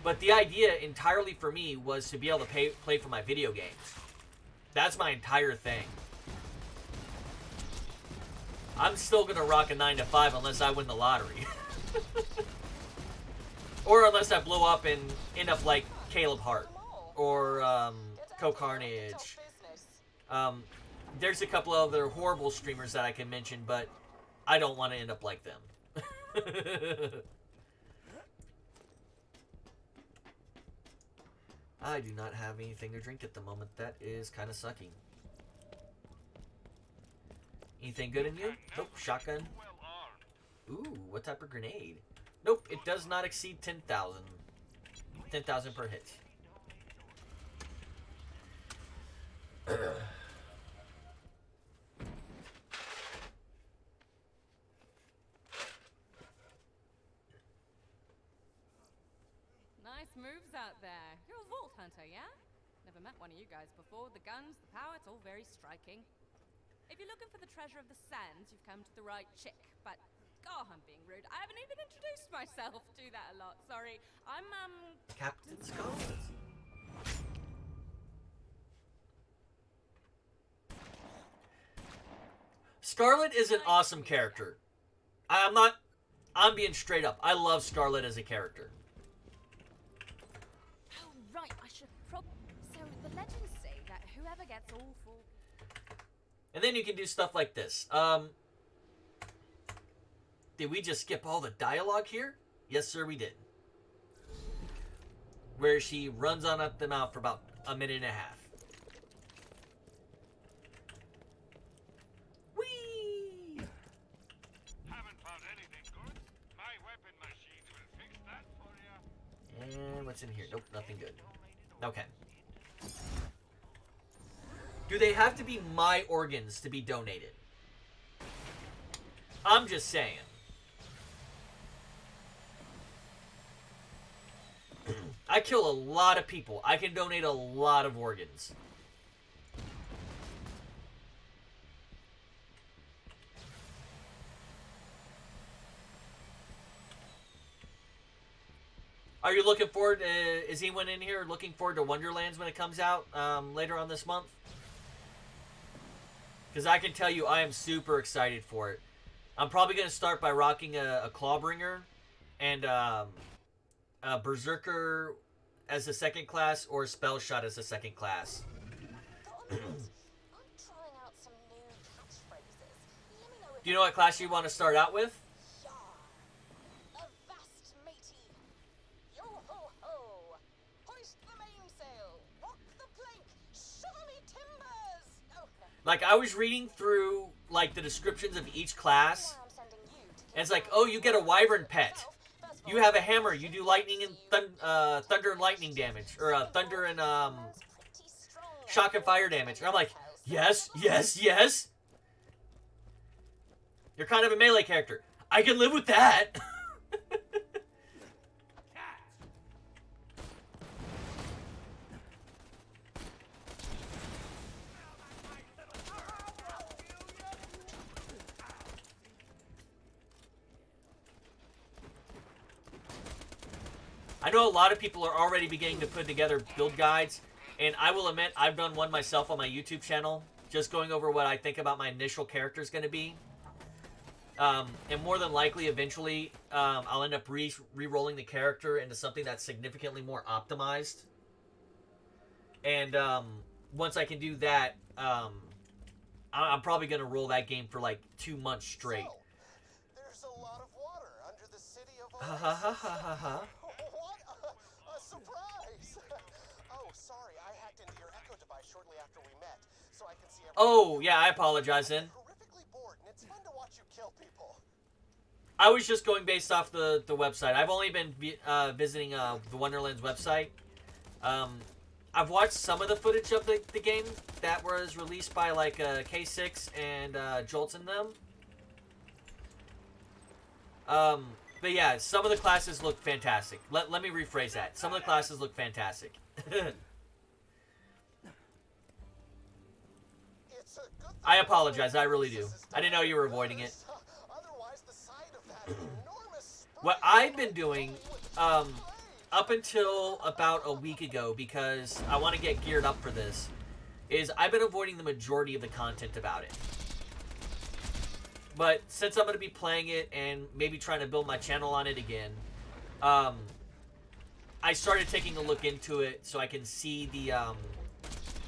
But the idea entirely for me was to be able to play for my video games. That's my entire thing. I'm still gonna rock a 9 to 5 unless I win the lottery. Or unless I blow up and end up like Caleb Hart or Co Carnage. There's a couple other horrible streamers that I can mention, but I don't want to end up like them. I do not have anything to drink at the moment. That is kind of sucking. Anything good in you? Nope. Shotgun. Ooh, what type of grenade? Nope, it does not exceed 10,000. 10,000 per hit. Nice moves out there. You're a vault hunter, yeah? Never met one of you guys before. The guns, the power, it's all very striking. If you're looking for the treasure of the sands, you've come to the right chick. But, God, I'm being rude. I haven't even introduced myself. Do that a lot. Sorry. I'm, Captain Scarlet. Scarlet is an awesome character. I'm being straight up. I love Scarlet as a character. Oh, right. I should So, the legends say that whoever gets all four... And then you can do stuff like this. Did we just skip all the dialogue here? Yes, sir, we did. Where she runs on up the mouth for about a minute and a half. Whee! Haven't found anything good. My weapon machine will fix that for you. And what's in here? Nope, nothing good. Okay. Do they have to be my organs to be donated? I'm just saying. I kill a lot of people. I can donate a lot of organs. Are you looking forward to, is anyone in here looking forward to Wonderlands when it comes out later on this month? Because I can tell you I am super excited for it. I'm probably going to start by rocking a Clawbringer and a Berserker as a second class or a Spell Shot as a second class. I'm trying out some new catchphrases. Let me know if Do you know what class you want to start out with? Yar. Avast, matey. Yo ho ho. Hoist the mainsail. Rock the plank. Shiver me timbers. Oh, no. Like, I was reading through, like, the descriptions of each class, I'm sending you to and it's like, oh, you get a Wyvern pet. You have a hammer. You do lightning and thunder and lightning damage, or thunder and shock and fire damage. And I'm like, yes, yes, yes. You're kind of a melee character. I can live with that. I know a lot of people are already beginning to put together build guides, and I will admit I've done one myself on my YouTube channel, just going over what I think about my initial character is going to be. And more than likely, eventually, I'll end up re-rolling the character into something that's significantly more optimized. And once I can do that, I'm probably going to roll that game for like 2 months straight. So, there's a lot of water under the city of Ha ha ha ha ha ha. What a surprise! Oh, sorry, I hacked into your echo device shortly after we met, so I can see everything. Oh, yeah, I apologize then. I'm horrifically bored, and it's fun to watch you kill people. I was just going based off the website. I've only been visiting the Wonderlands website. I've watched some of the footage of the game that was released by like K6 and Jolts in them. But yeah, some of the classes look fantastic. Let me rephrase that. Some of the classes look fantastic. I apologize. I really do. I didn't know you were avoiding it. Otherwise, the sight of that enormous What I've been doing, up until about a week ago, because I want to get geared up for this, is I've been avoiding the majority of the content about it. But since I'm going to be playing it and maybe trying to build my channel on it again, I started taking a look into it so I can see the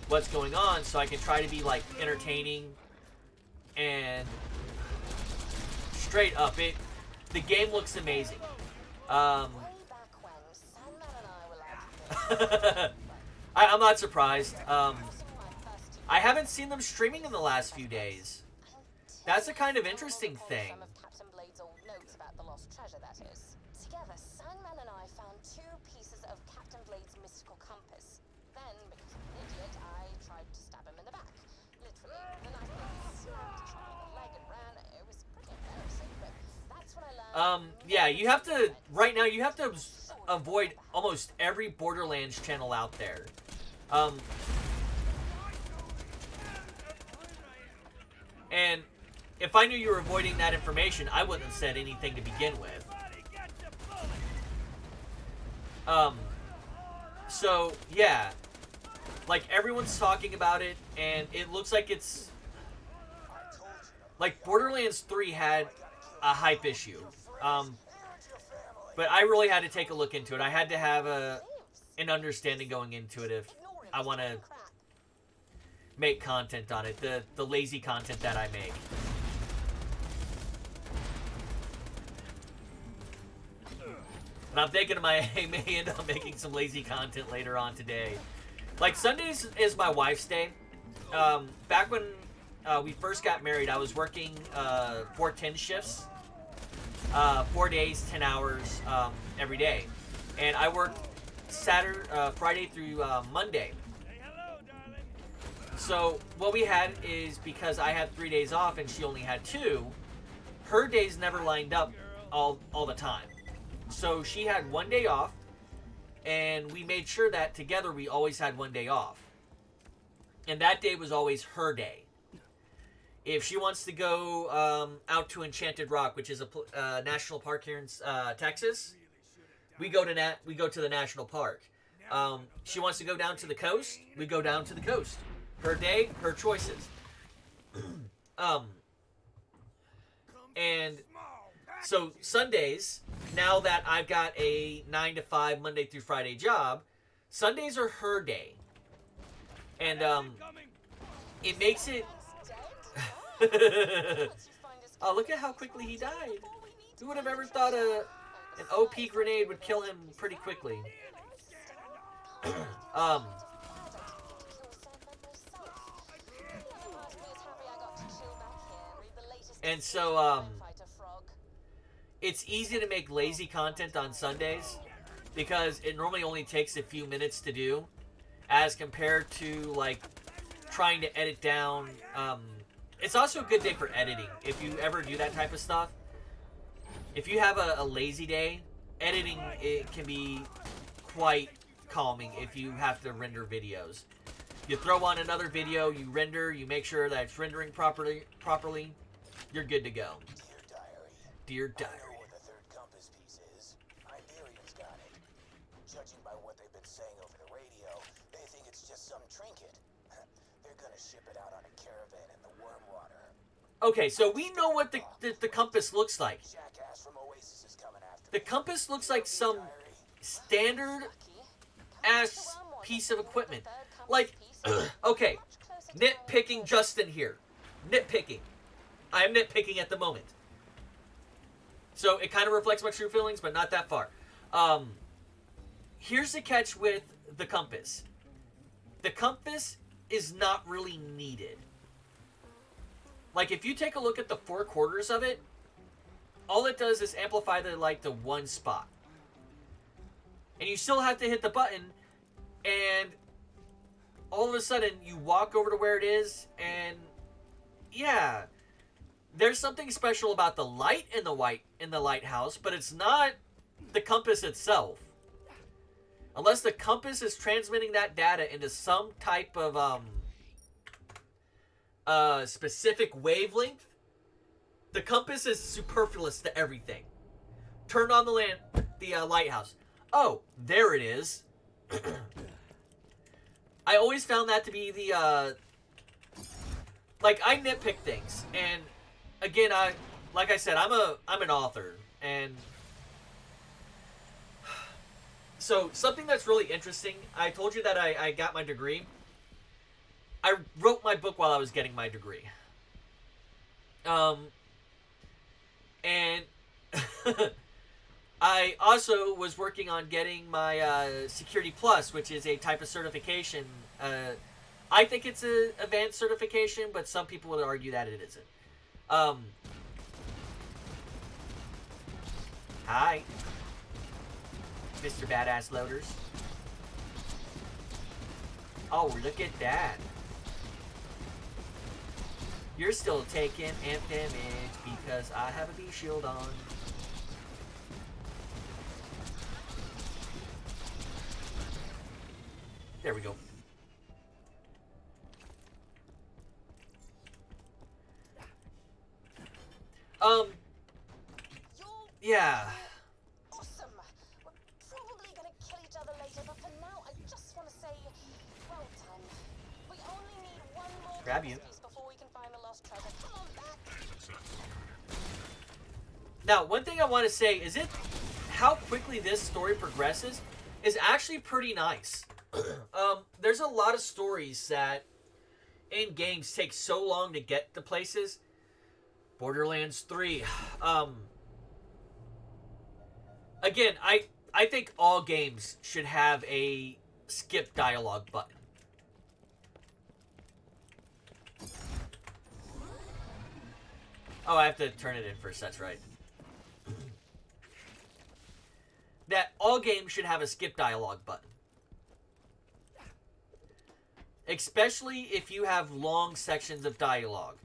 what's going on, so I can try to be like entertaining and straight up. The game looks amazing. Way back when Sandman and I were like I'm not surprised. some of my first two I haven't seen them streaming in the last few days. That's a kind of interesting thing. Some of Captain Blade's old notes about the lost treasure, that is. Together, Sandman and I found 2 pieces of Captain Blade's mystical compass. Then, because I'm an idiot, I tried to stab him in the back. Literally, the knife blade snapped, shot me in the leg and ran. It was pretty embarrassing, but that's when I learned. Yeah, you have to, right now, you have to avoid almost every Borderlands channel out there. And if I knew you were avoiding that information, I wouldn't have said anything to begin with. So, yeah. Like, everyone's talking about it, and it looks like it's... Like, Borderlands 3 had a hype issue. But I really had to take a look into it. I had to have an understanding going into it if I want to make content on it. The lazy content that I make. And I'm thinking I may end up making some lazy content later on today. Like, Sundays is my wife's day. Back when we first got married, I was working 4-10 shifts. 4 days, 10 hours every day. And I worked Friday through Monday. So what we had is, because I had 3 days off and she only had 2, her days never lined up all the time. So she had 1 day off, and we made sure that together we always had 1 day off. And that day was always her day. If she wants to go out to Enchanted Rock, which is a national park here in Texas, we go to the national park. She wants to go down to the coast, we go down to the coast. Her day, her choices. And so Sundays, now that I've got a 9 to 5 Monday through Friday job, Sundays are her day. And it makes it... Oh, look at how quickly he died. Who would have ever thought an OP grenade would kill him pretty quickly? And so, it's easy to make lazy content on Sundays because it normally only takes a few minutes to do, as compared to, like, trying to edit down. It's also a good day for editing, if you ever do that type of stuff. If you have a lazy day, editing, it can be quite calming if you have to render videos. You throw on another video, you render, you make sure that it's rendering properly, you're good to go. Dear Dear Diary. Diary. I know where the third compass piece is. Iberian's got it. Judging by what they've been saying over the radio, they think it's just some trinket. They're gonna ship it out on a caravan in the Wormwater. Okay, so we know what the compass looks like. Jackass from Oasis is coming after The me. compass looks like some standard ass piece of equipment. Like, okay, nitpicking Justin here. Nitpicking. I am nitpicking at the moment. So it kind of reflects my true feelings, but not that far. Here's the catch with the compass. The compass is not really needed. Like, if you take a look at the 4 quarters of it, all it does is amplify the light to one spot. And you still have to hit the button, and all of a sudden you walk over to where it is, and yeah, there's something special about the light in the lighthouse, but it's not the compass itself. Unless the compass is transmitting that data into some type of a specific wavelength, the compass is superfluous to everything. Turn on the lighthouse. Oh, there it is. I always found that to be the like, I nitpick things, and again, like I said, I'm an author, and so something that's really interesting. I told you that I got my degree. I wrote my book while I was getting my degree. And I also was working on getting my Security Plus, which is a type of certification. I think it's an advanced certification, but some people would argue that it isn't. Hi, Mr. Badass Loaders. Oh, look at that. You're still taking amp damage because I have a B shield on. There we go. Yeah. Awesome. We're probably gonna kill each other later, but for now, I just want to say, well done. We only need one more Grab you. piece before we can find the lost treasure. Come on back. Now, one thing I want to say is how quickly this story progresses is actually pretty nice. There's a lot of stories that in games take so long to get to places. Borderlands 3. Again, I think all games should have a skip dialogue button. Oh, I have to turn it in first, that's right. That all games should have a skip dialogue button. Especially if you have long sections of dialogue.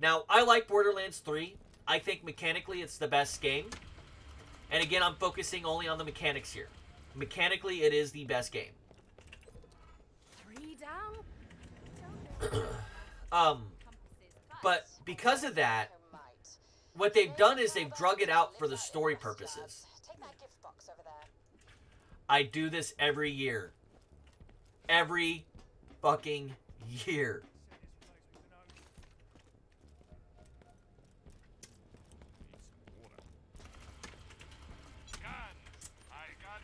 Now, I like Borderlands 3. I think mechanically it's the best game. And again, I'm focusing only on the mechanics here. Mechanically, it is the best game. 3 down? But because of that, what they've done is they've drug it out for the story purposes. Take that gift box over there. I do this every year. Every fucking year.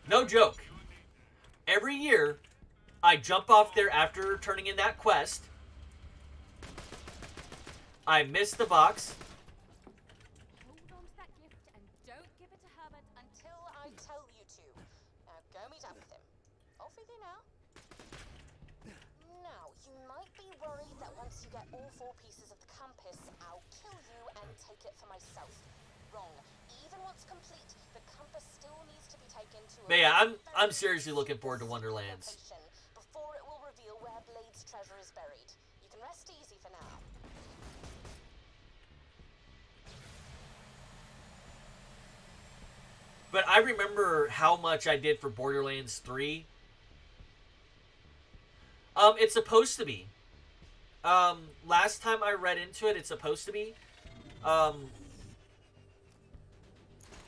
No joke. Every year, I jump off there after turning in that quest. I miss the box. Hold on to that gift and don't give it to Herbert Until I tell you to. Now go meet up with him. Off with you now. Now, you might be worried that once you get all 4 pieces of the compass, I'll kill you and take it for myself. Wrong. Even once complete, the compass still needs to be taken to But yeah, I'm seriously looking forward to Wonderlands. Before it will reveal where Blade's treasure is buried. You can rest easy for now. But I remember how much I did for Borderlands 3. It's supposed to be. Last time I read into it, it's supposed to be.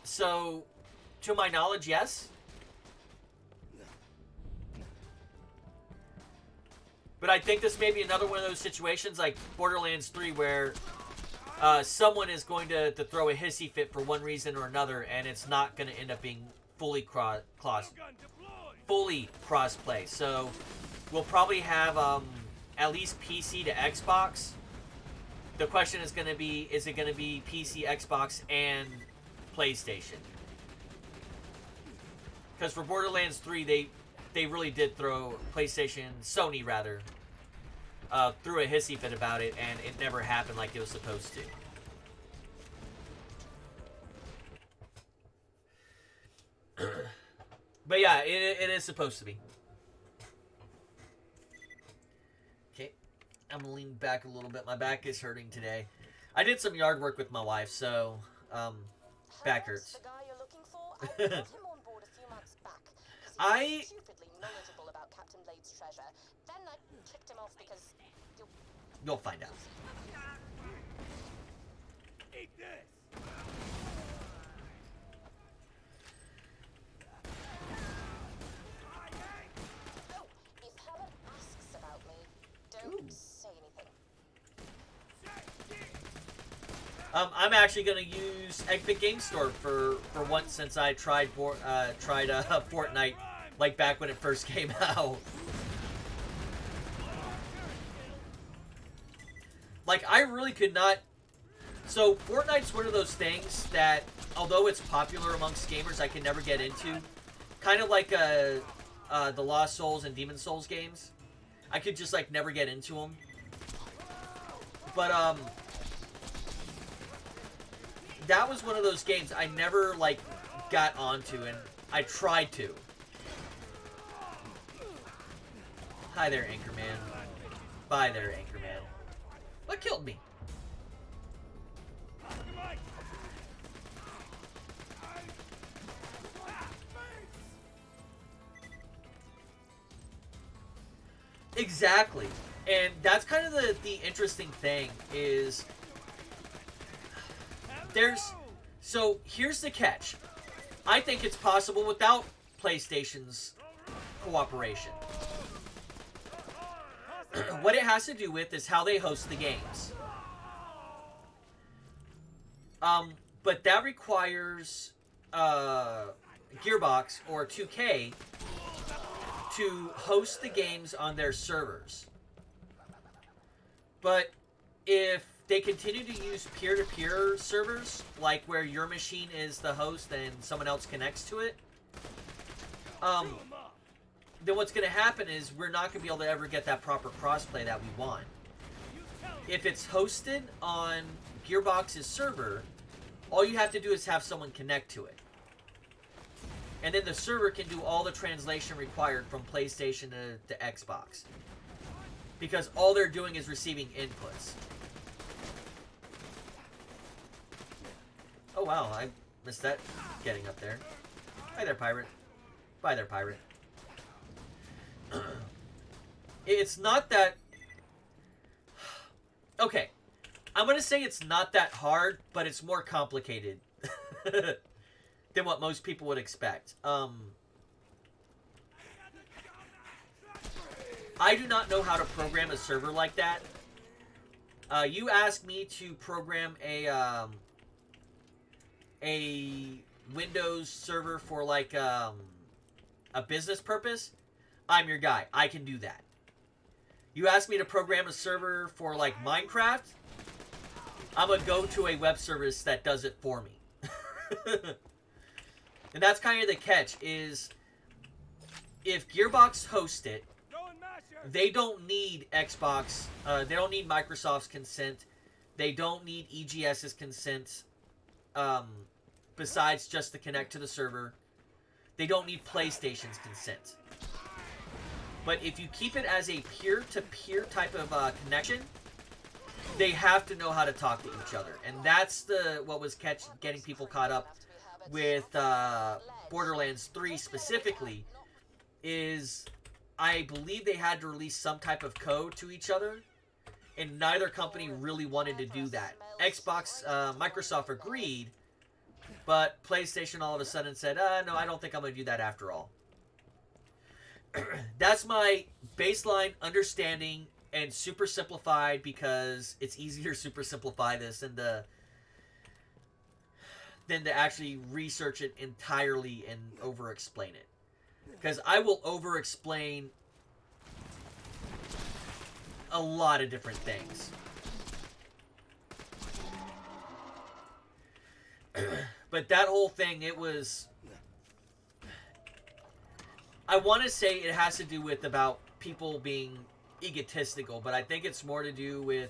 So, to my knowledge, yes. But I think this may be another one of those situations like Borderlands 3 where someone is going to throw a hissy fit for one reason or another, and it's not going to end up being fully cross-play. So, we'll probably have at least PC to Xbox. The question is going to be, is it going to be PC, Xbox, and PlayStation? Because for Borderlands 3, they really did throw Sony rather, threw a hissy fit about it, and it never happened like it was supposed to. But yeah, it is supposed to be. Okay, I'm gonna lean back a little bit. My back is hurting today. I did some yard work with my wife, so back hurts. The guy you're looking for, I brought him on board a few months back because I- stupidly knowledgeable about Captain Blade's treasure. Then I kicked him off because You'll find out. Eat this! Oh, if Helen asks about me, don't say anything. I'm actually gonna use Epic Game Store for once since I tried Fortnite like back when it first came out. Like I really could not. So Fortnite's one of those things that, although it's popular amongst gamers, I can never get into. Kind of like the Lost Souls and Demon Souls games. I could just like never get into them. But that was one of those games I never like got onto, and I tried to. Hi there, Anchorman. Bye there, Anchorman. What killed me? Exactly. And that's kind of the interesting thing is so here's the catch. I think it's possible without PlayStation's cooperation. What it has to do with is how they host the games. But that requires Gearbox or 2K to host the games on their servers. But if they continue to use peer-to-peer servers, like where your machine is the host and someone else connects to it, then what's going to happen is we're not going to be able to ever get that proper crossplay that we want. If it's hosted on Gearbox's server, all you have to do is have someone connect to it. And then the server can do all the translation required from PlayStation to Xbox. Because all they're doing is receiving inputs. Oh wow, I missed that getting up there. Hi there, pirate. Bye there, pirate. It's not that... Okay. I'm going to say it's not that hard, but it's more complicated than what most people would expect. I do not know how to program a server like that. You asked me to program a Windows server for like a business purpose. I'm your guy. I can do that. You asked me to program a server for like Minecraft. I'm gonna go to a web service that does it for me. And that's kind of the catch is if Gearbox hosts it, they don't need Xbox, they don't need Microsoft's consent, they don't need EGS's consent, besides just to connect to the server. They don't need PlayStation's consent. But if you keep it as a peer-to-peer type of connection, they have to know how to talk to each other. And that's what was getting people caught up with Borderlands 3 specifically, is I believe they had to release some type of code to each other, and neither company really wanted to do that. Microsoft agreed, but PlayStation all of a sudden said, no, I don't think I'm going to do that after all. That's my baseline understanding, and super simplified because it's easier to super simplify this than to actually research it entirely and over-explain it. Because I will over-explain a lot of different things. But that whole thing, it was... I want to say it has to do with about people being egotistical, but I think it's more to do with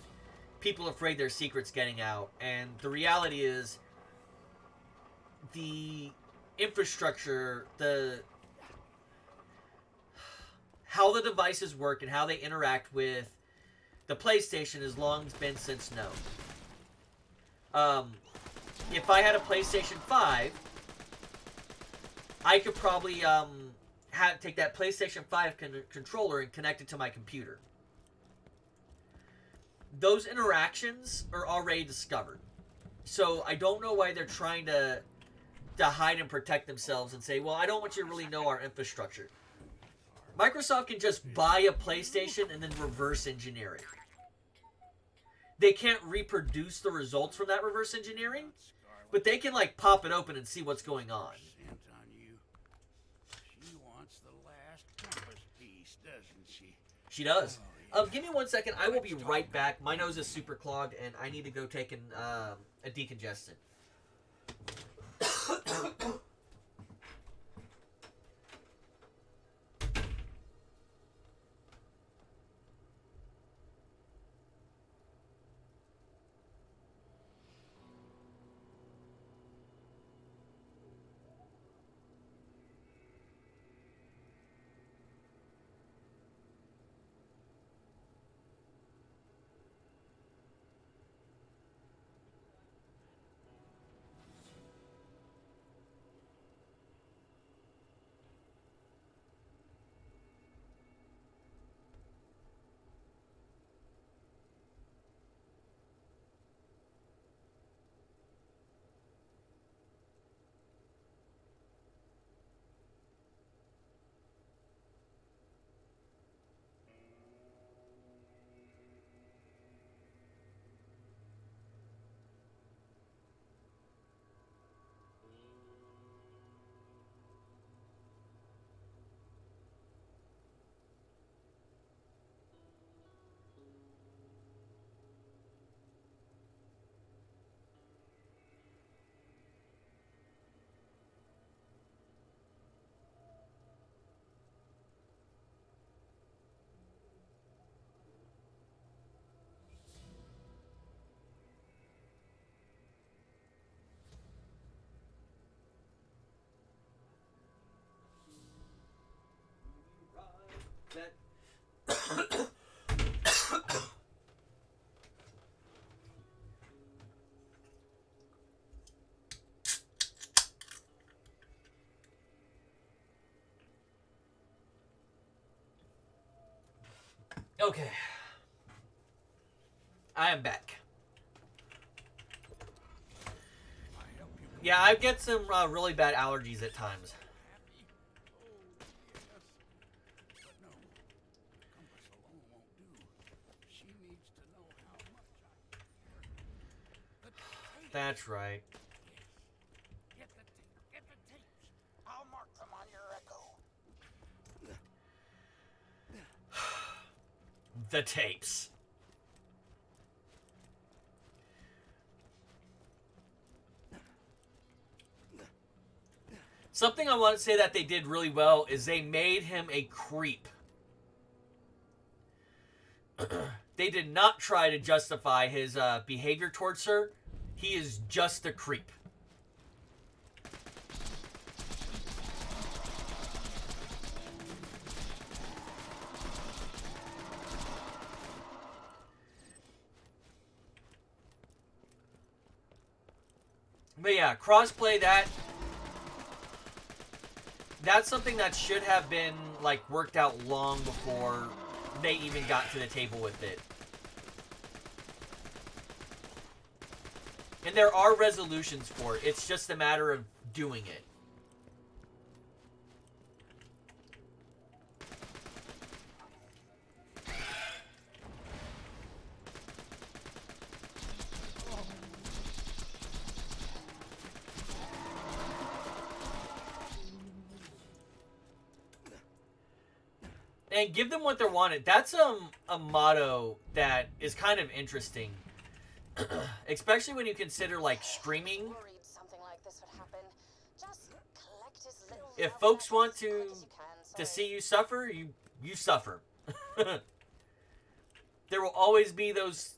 people afraid their secret's getting out. And the reality is, the infrastructure, how the devices work and how they interact with the PlayStation has long been since known. If I had a PlayStation 5, I could probably take that PlayStation 5 controller and connect it to my computer. Those interactions are already discovered. So I don't know why they're trying to hide and protect themselves and say, well, I don't want you to really know our infrastructure. Microsoft can just buy a PlayStation and then reverse engineer it. They can't reproduce the results from that reverse engineering, but they can like pop it open and see what's going on. She wants the last compass piece, doesn't she? She does. Give me 1 second. I will be right back. My nose is super clogged, and I need to go take a decongestant. Okay. I am back. Yeah, I get some really bad allergies at times. That's right. Get the tapes. I'll mark them on your echo. The tapes. Something I want to say that they did really well is they made him a creep. They did not try to justify his behavior towards her. He is just a creep. But yeah, crossplay, that's something that should have been like worked out long before they even got to the table with it. And there are resolutions for it. It's just a matter of doing it. And give them what they wanted. That's a motto that is kind of interesting. Especially when you consider like streaming. If folks want to see you suffer, you suffer. There will always be those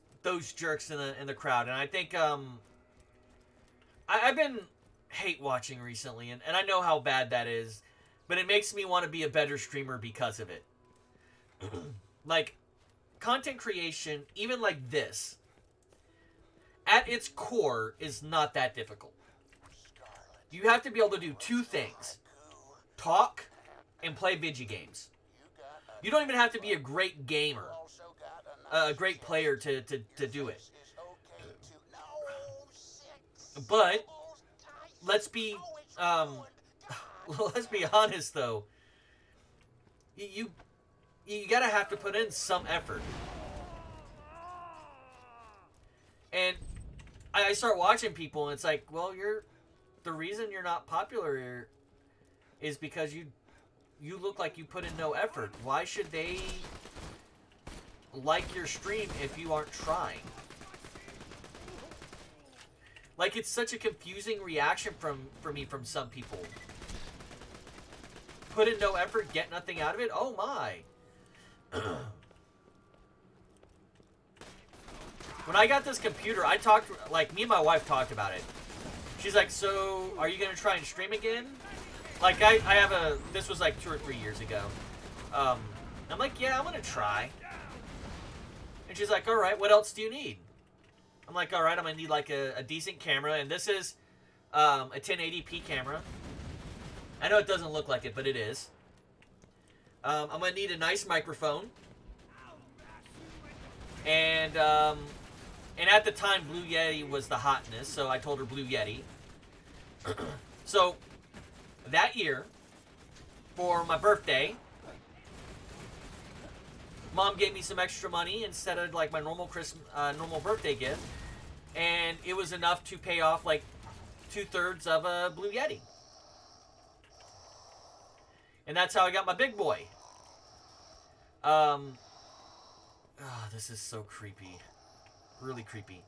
jerks in the crowd, and I think I've been hate watching recently, and I know how bad that is, but it makes me want to be a better streamer because of it. Like, content creation, even like this, at its core, is not that difficult. You have to be able to do two things. Talk and play video games. You don't even have to be a great gamer, a great player to do it. But let's be let's be honest though. You gotta have to put in some effort. And I start watching people, and it's like, well, the reason you're not popular is because you look like you put in no effort. Why should they like your stream if you aren't trying? Like, it's such a confusing reaction for me from some people. Put in no effort, get nothing out of it? Oh my. When I got this computer, me and my wife talked about it. She's like, so, are you going to try and stream again? Like, I have this was like 2 or 3 years ago. I'm like, yeah, I'm going to try. And she's like, alright, what else do you need? I'm like, alright, I'm going to need like a decent camera. And this is a 1080p camera. I know it doesn't look like it, but it is. I'm going to need a nice microphone. And at the time, Blue Yeti was the hotness, so I told her Blue Yeti. So, that year, for my birthday, Mom gave me some extra money instead of like my normal birthday gift, and it was enough to pay off like 2/3 of a Blue Yeti. And that's how I got my big boy. This is so creepy. Really creepy.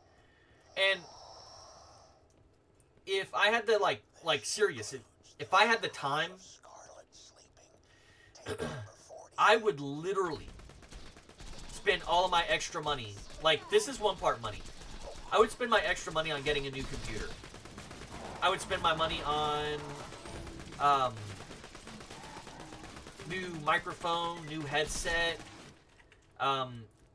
And if I had the serious, if I had the time, I would literally spend all of my extra money. Like, this is one part money. I would spend my extra money on getting a new computer. I would spend my money on new microphone, new headset,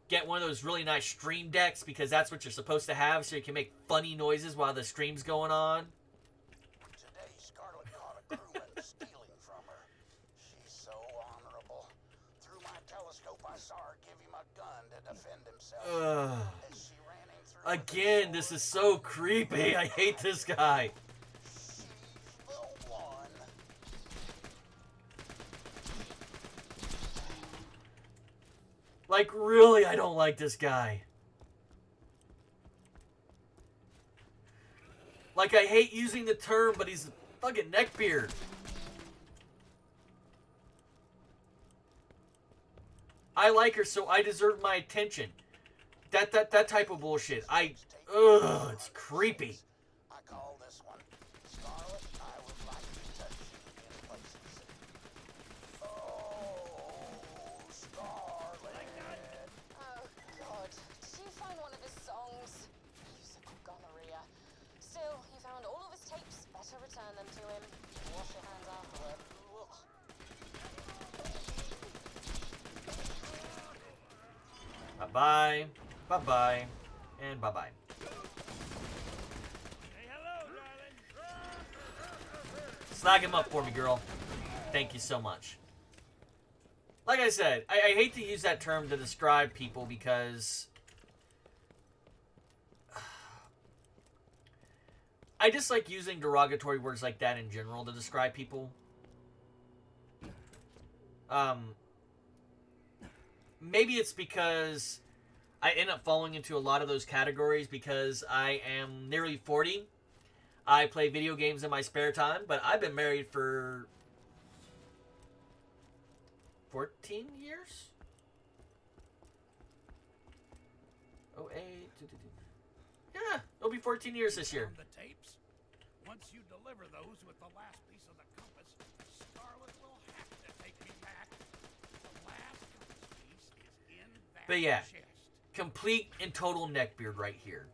get one of those really nice stream decks, because that's what you're supposed to have, so you can make funny noises while the stream's going on. Today, Scarlet caught a crewman stealing from her. She's so honorable. Through my telescope, I saw her give him a gun to defend himself. As she ran him through Again, this is so creepy. I hate this guy. She's the one. Like, really, I don't like this guy. Like, I hate using the term, but he's a fucking neckbeard. I like her, so I deserve my attention. That type of bullshit. It's creepy. I call this one Scarlet. I would like to touch you in places. Oh, Scarlet. Oh, God. Did you find one of his songs? Musical gonorrhea. Still, you found all of his tapes. Better return them to him. Wash your hands afterward. Ugh. Bye-bye. Bye-bye. And bye-bye. Say hello, darling. Slag him up for me, girl. Thank you so much. Like I said, I hate to use that term to describe people because I just like using derogatory words like that in general to describe people. Maybe it's because I end up falling into a lot of those categories because I am nearly 40. I play video games in my spare time, but I've been married for 14 years? Oh, 8. Yeah, it'll be 14 years this year. The tapes. Once you deliver those with the last piece of the compass, Scarlet will have to take me back. The last compass piece is in that But yeah, chest. complete and total neckbeard right here.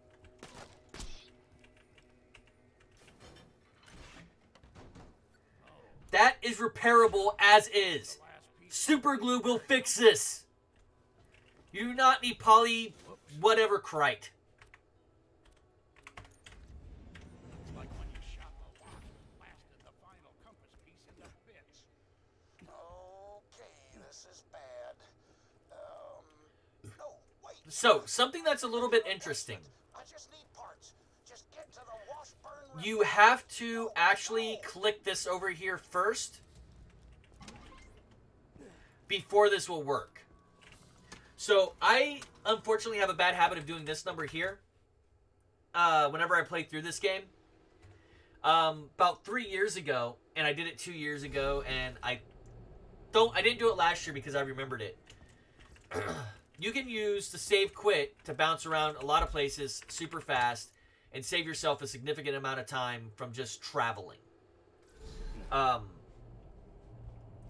That is repairable as is. Super glue will fix this. You do not need poly whatever crite. It's like when you shot the lock and blasted the final compass piece into bits. Oh, So, something that's a little bit interesting. I just need parts. Just get to the Washburn. You have to actually click this over here first before this will work. So, I unfortunately have a bad habit of doing this number here whenever I play through this game. About 3 years ago, and I did it 2 years ago, and I didn't do it last year because I remembered it. You can use the save quit to bounce around a lot of places super fast and save yourself a significant amount of time from just traveling.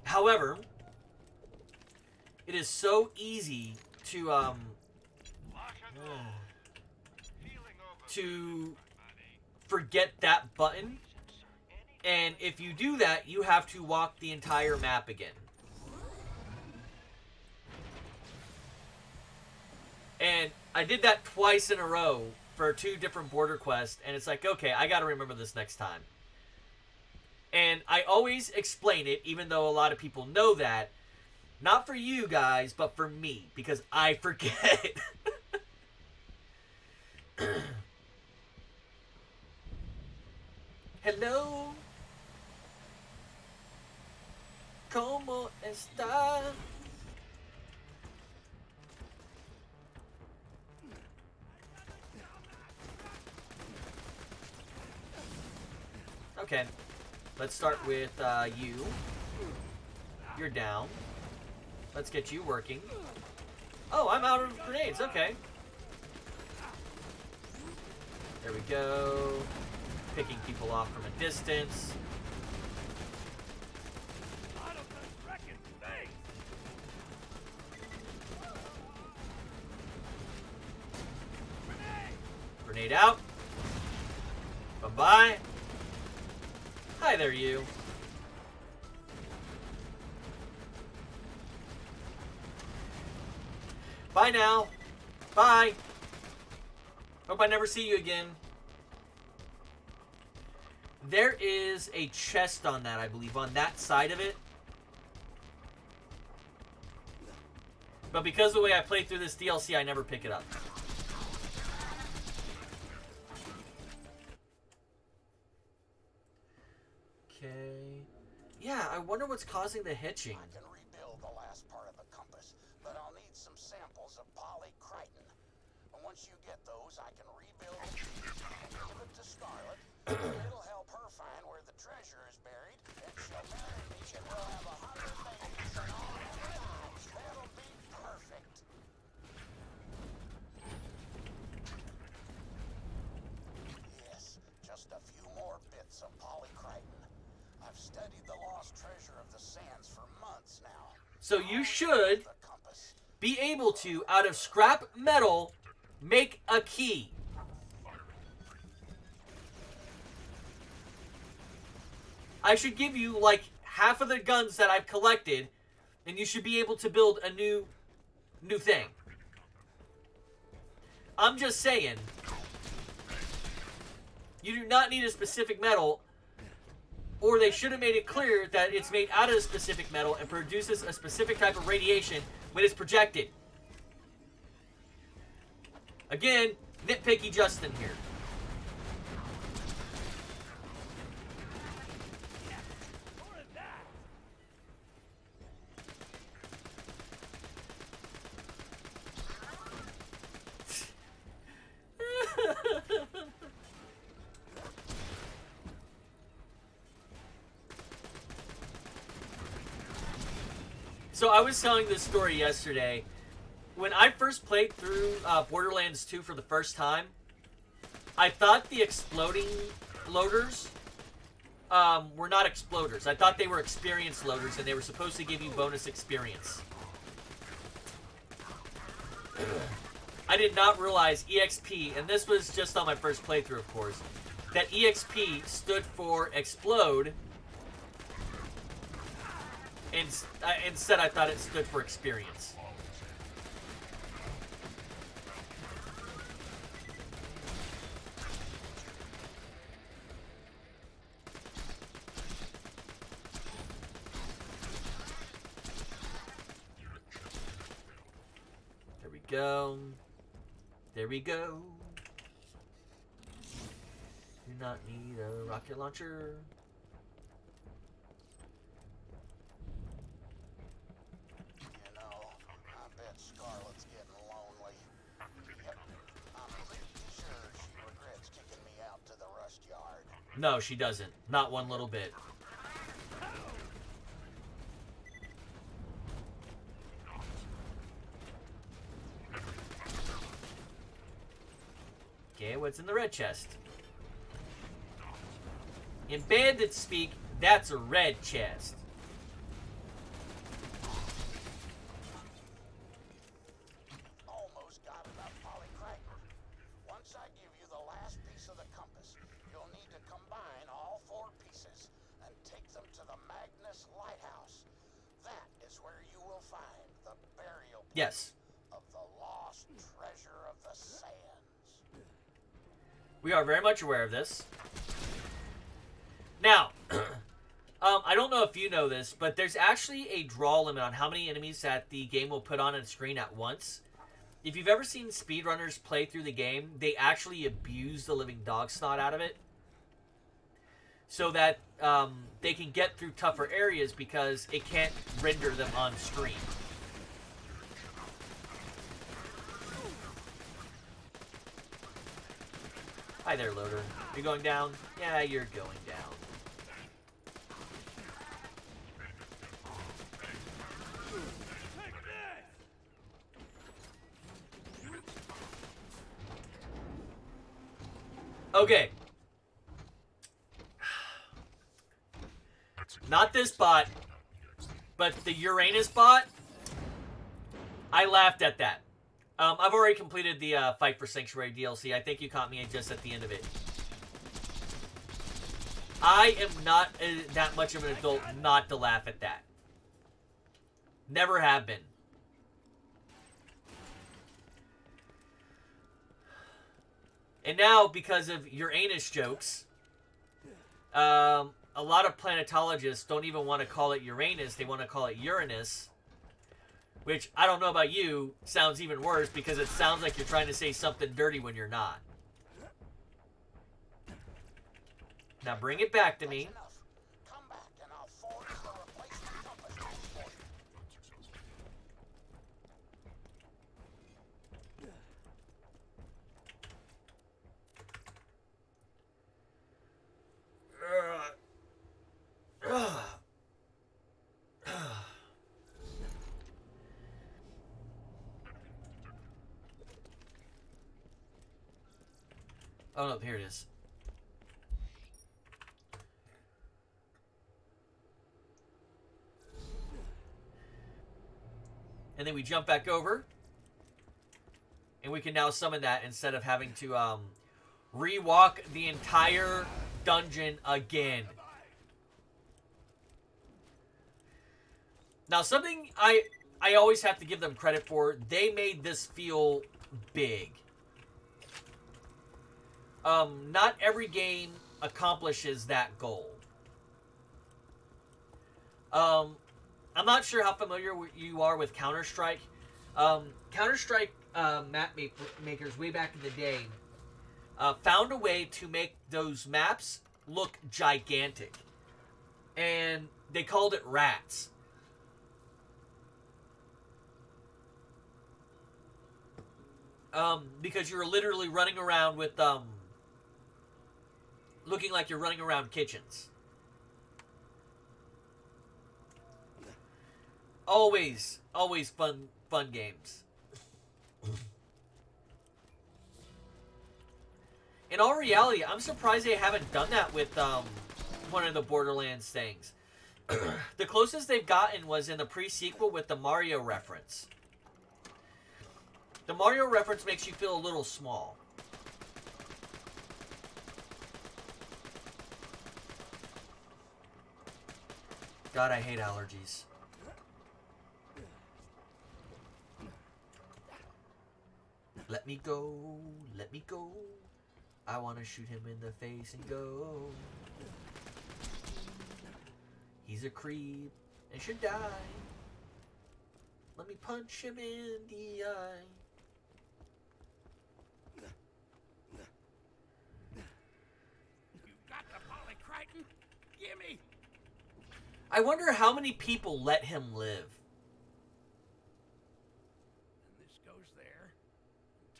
However, it is so easy to forget that button, and if you do that, you have to walk the entire map again. And I did that twice in a row for 2 different border quests, and it's like, okay, I gotta remember this next time. And I always explain it, even though a lot of people know that. Not for you guys, but for me, because I forget. Hello. ¿Cómo está? Okay, let's start with you. You're down. Let's get you working. Oh, I'm out of grenades. Okay. There we go. Picking people off from a distance. Grenade out. Bye-bye. Hi there, you. Bye now. Bye. Hope I never see you again. There is a chest on that, I believe, on that side of it. But because of the way I played through this DLC, I never pick it up. Okay. Yeah, I wonder what's causing the hitching. I can rebuild the last part of the compass, but I'll need some samples of polycritin. And once you get those, I can rebuild the piece, give it to Scarlet. It'll help her find where the treasure is buried, and she'll marry me, and we'll have 100 babies and all our lives. That'll be perfect. Yes, just a few more bits of polycritin. I've studied the lost treasure of the sands for months now. So you should be able to, out of scrap metal, make a key. I should give you, like, half of the guns that I've collected, and you should be able to build a new thing. I'm just saying, you do not need a specific metal, or they should have made it clear that it's made out of a specific metal and produces a specific type of radiation when it's projected. Again, nitpicky Justin here. So I was telling this story yesterday. When I first played through Borderlands 2 for the first time, I thought the exploding loaders were not exploders. I thought they were experience loaders, and they were supposed to give you bonus experience. I did not realize EXP, and this was just on my first playthrough, of course, that EXP stood for explode. And instead, I thought it stood for experience. There we go. There we go. Do not need a rocket launcher. You know, I bet Scarlett's getting lonely. Yep, I'm pretty sure she regrets kicking me out to the rust yard. No, she doesn't. Not one little bit. Okay, what's in the red chest? In bandit speak, that's a red chest. Almost got enough polycracker. Once I give you the last piece of the compass, you'll need to combine all 4 pieces and take them to the Magnus Lighthouse. That is where you will find the burial place of the lost treasure of the sands. We are very much aware of this. Now, I don't know if you know this, but there's actually a draw limit on how many enemies that the game will put on a screen at once. If you've ever seen speedrunners play through the game, they actually abuse the living dog snot out of it so that they can get through tougher areas because it can't render them on screen. Hi there, loader. You're going down? Yeah, you're going down. Okay. Not this bot, but the Uranus bot. I laughed at that. I've already completed the Fight for Sanctuary DLC. I think you caught me just at the end of it. I am not that much of an adult not to laugh at that. Never have been. And now, because of Uranus jokes, a lot of planetologists don't even want to call it Uranus. They want to call it Uranus. Which, I don't know about you, sounds even worse because it sounds like you're trying to say something dirty when you're not. Now bring it back to me. Come back and I'll forge the replacement compass for you. Oh no, here it is. And then we jump back over. And we can now summon that instead of having to re-walk the entire dungeon again. Now, something I always have to give them credit for, they made this feel big. Not every game accomplishes that goal. I'm not sure how familiar you are with Counter-Strike. Counter-Strike map makers way back in the day found a way to make those maps look gigantic. And they called it rats. Because you're literally running around with, looking like you're running around kitchens. Always fun games. In all reality, I'm surprised they haven't done that with one of the Borderlands things. The closest they've gotten was in the pre-sequel with the Mario reference. The Mario reference makes you feel a little small. God, I hate allergies. Let me go, let me go. I want to shoot him in the face and go. He's a creep and should die. Let me punch him in the eye. Gimme! I wonder how many people let him live. And this goes there.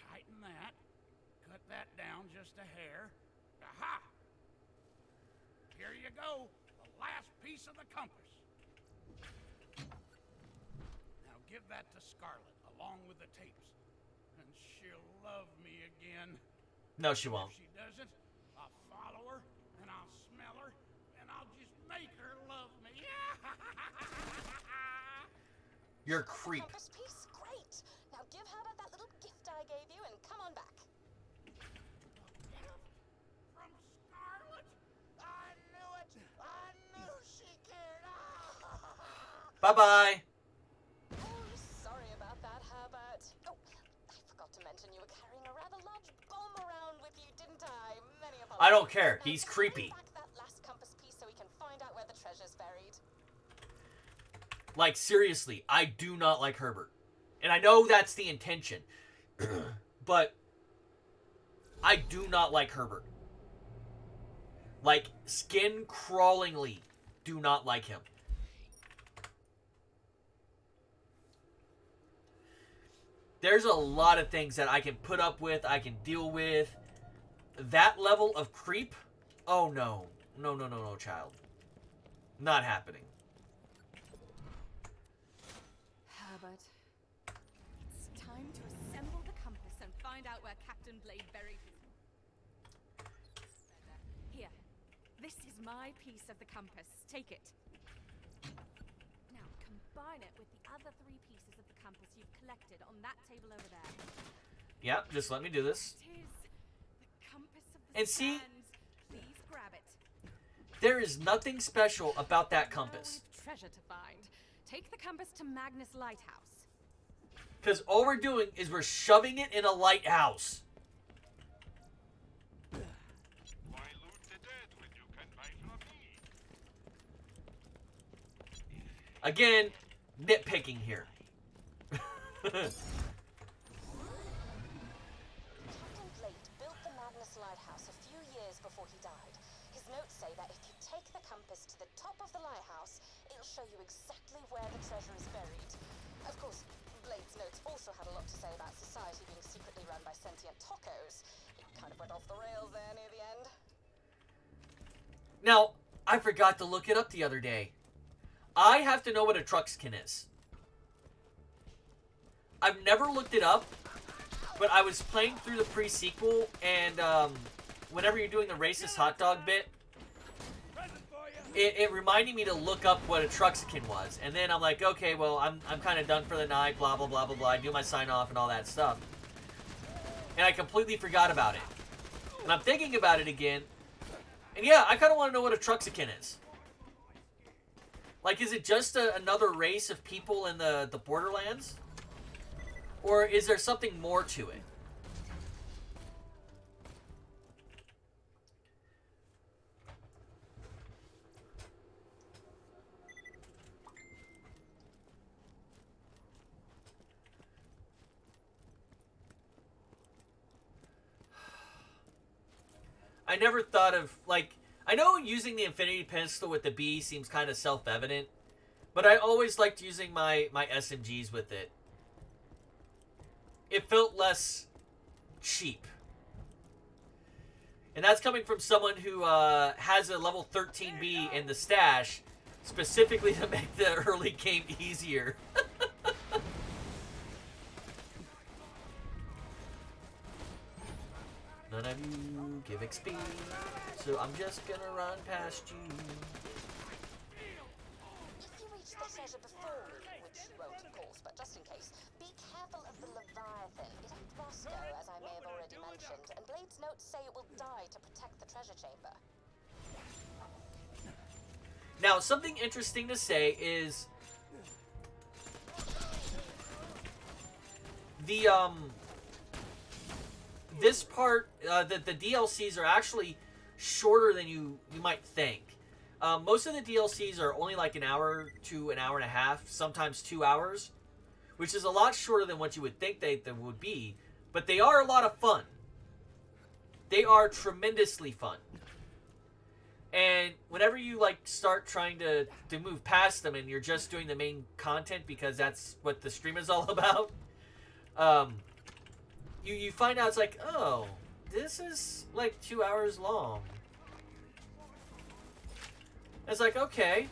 Tighten that. Cut that down just a hair. Aha! Here you go. The last piece of the compass. Now give that to Scarlet, along with the tapes. And she'll love me again. No, she won't. If she doesn't, I'll follow her, and I'll smell her, and I'll just make her love me. You're a creep. Compass piece? Great. Now give Herbert that little gift I gave you and come on back. From Scarlet? I knew it! I knew she cared! Bye-bye. Oh, sorry about that, Herbert. Oh, I forgot to mention you were carrying a rather large bomb around with you, didn't I? Many apologies. I don't care. Now, He's bring creepy. back that last compass piece so we can find out where the treasure's buried. Like, seriously, I do not like Herbert. And I know that's the intention. But I do not like Herbert. Like, skin-crawlingly do not like him. There's a lot of things that I can put up with, I can deal with. That level of creep? Oh, no. No, no, no, no, child. Not happening. Herbert, it's time to assemble the compass and find out where Captain Blade buried his... Here, this is my piece of the compass. Take it. Now, combine it with the other 3 pieces of the compass you've collected on that table over there. Yeah, just let me do this. It is the compass of the And see, sands. Please grab it. there is nothing special about that compass. Now we've treasure to find. Take the compass to Magnus Lighthouse. Because all we're doing is we're shoving it in a lighthouse. Why loot the dead when you can buy from me? Again, nitpicking here. Captain Blade built the Magnus Lighthouse a few years before he died. His notes say that if you take the compass to the top of the lighthouse, it'll show you exactly where the treasure is buried. Of course, Blade's notes also had a lot to say about society being secretly run by sentient tacos. It kind of went off the rails there near the end. Now, I forgot to look it up the other day. I have to know what a truckskin is. I've never looked it up, but I was playing through the pre-sequel, and whenever you're doing the racist hot dog bit, it reminded me to look up what a truckskin was. And then I'm like, okay, well, I'm kind of done for the night, blah, blah, blah, blah, blah. I do my sign-off and all that stuff. And I completely forgot about it. And I'm thinking about it again. And yeah, I kind of want to know what a truckskin is. Like, is it just another race of people in the Borderlands? Or is there something more to it? I never thought of, like, I know using the Infinity Pistol with the B seems kind of self-evident, but I always liked using my SMGs with it. It felt less cheap. And that's coming from someone who has a level 13B in the stash, specifically to make the early game easier. None of you give XP, so I'm just gonna run past you. If you reach the treasure before me, which you won't of course, but just in case, be careful of the Leviathan. It ain't Roscoe, as I may have already mentioned, and Blade's notes say it will die to protect the treasure chamber. Now, something interesting to say is the this part, the DLCs are actually shorter than you might think. Most of the DLCs are only like an hour to an hour and a half, sometimes 2 hours, which is a lot shorter than what you would think they would be, but they are a lot of fun. They are tremendously fun. And whenever you like start trying to move past them and you're just doing the main content because that's what the stream is all about, you find out it's like, oh, this is like 2 hours long. It's like, okay.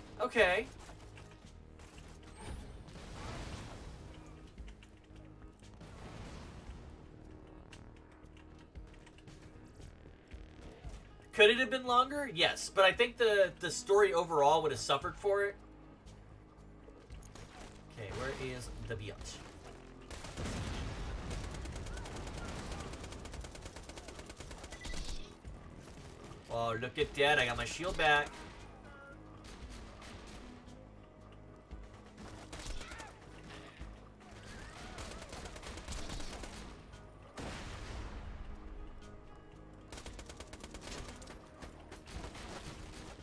Could it have been longer? Yes, but I think the story overall would have suffered for it. Okay, where is the biatch? Oh, look at that. I got my shield back.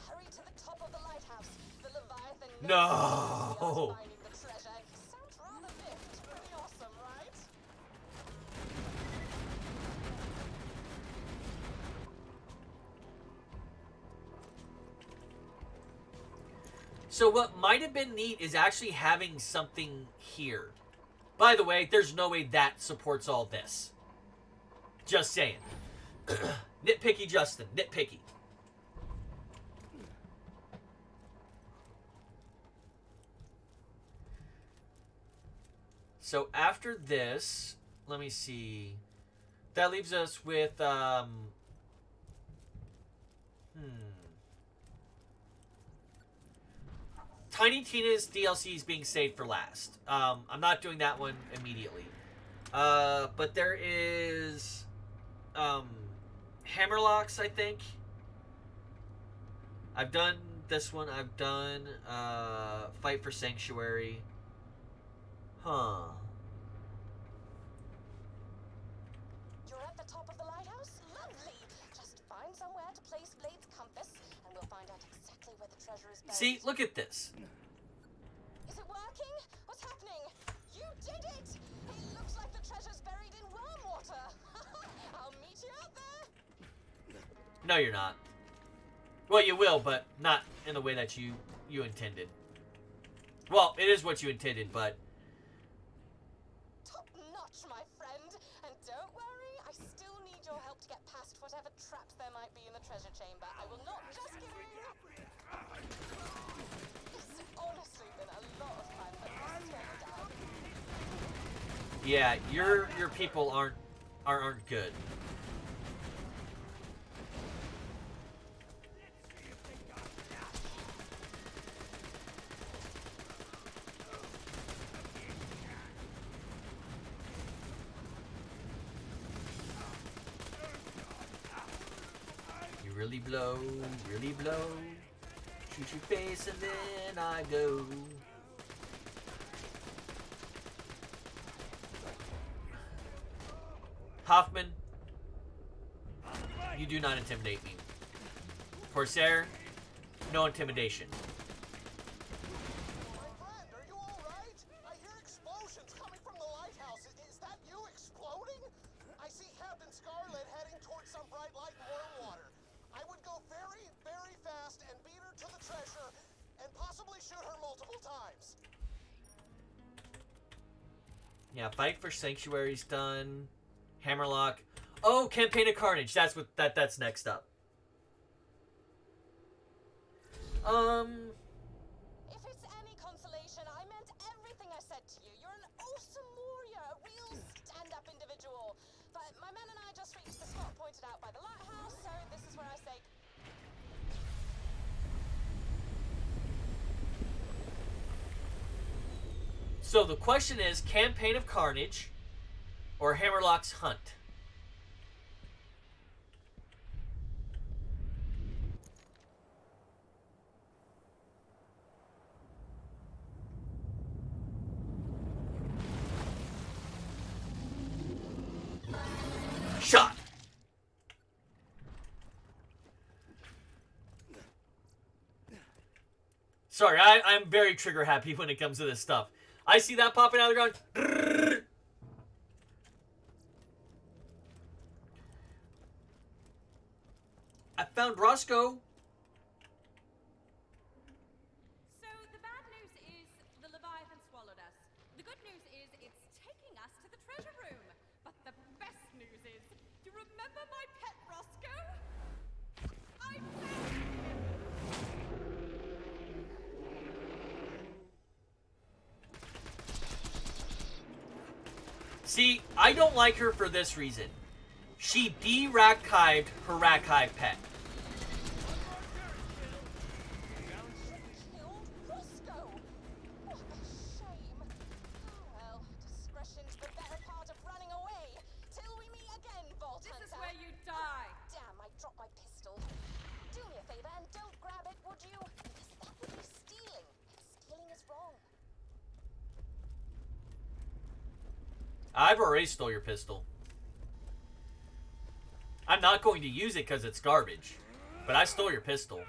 Hurry to the top of the lighthouse. The Leviathan No. finding the treasure. Sounds rather miffed. Pretty awesome, right? So what might have been neat is actually having something here. By the way, there's no way that supports all this. Just saying. Nitpicky Justin. Nitpicky. So after this, let me see. That leaves us with Tiny Tina's DLC is being saved for last. I'm not doing that one immediately. But there is Hammerlocks, I think. I've done this one. I've done Fight for Sanctuary. Huh. You're at the top of the lighthouse? Lovely! Just find somewhere to place Blade's compass, and we'll find out exactly where the treasure is buried. See, look at this. Is it working? What's happening? You did it! It looks like the treasure's buried in worm water. I'll meet you out there. No, you're not. Well, you will, but not in the way that you intended. Well, it is what you intended, but... Top notch, my friend. And don't worry, I still need your help to get past whatever traps there might be in the treasure chamber. I will not just kidding. It's honestly been a lot of fun, but this is where we die. Yeah, your people aren't good. You really blow, really blow. Shoot your face and then I go. Hoffman, you do not intimidate me. Corsair, no intimidation. My friend, are you all right? I hear explosions coming from the lighthouse. Is that you exploding? I see Captain Scarlet heading towards some bright light in warm water. I would go very, very fast and beat her to the treasure and possibly shoot her multiple times. Yeah, Fight for Sanctuary's done. Hammerlock. Oh, Campaign of Carnage. That's what that's next up. If it's any consolation, I meant everything I said to you. You're an awesome warrior, a real stand-up individual. But my men and I just reached the spot pointed out by the lighthouse, so this is where I say... So the question is, Campaign of Carnage or Hammerlock's Hunt? Shot! Sorry, I'm very trigger happy when it comes to this stuff. I see that popping out of the ground. I found Roscoe. news is it's taking us to the treasure room. But the best news is, you remember my pet Roscoe? I found him! See, I don't like her for this reason. She de-archived her archive pet. Killed Roscoe! What a shame. Oh well, discretion's the better part of running away. Till we meet again, Vault This is Hunter. where you die. Damn, I dropped my pistol. Do me a favor and don't grab it, would you? Because that would be stealing. And stealing is wrong. I've already stole your pistol. I'm not going to use it because it's garbage. But I stole your pistol.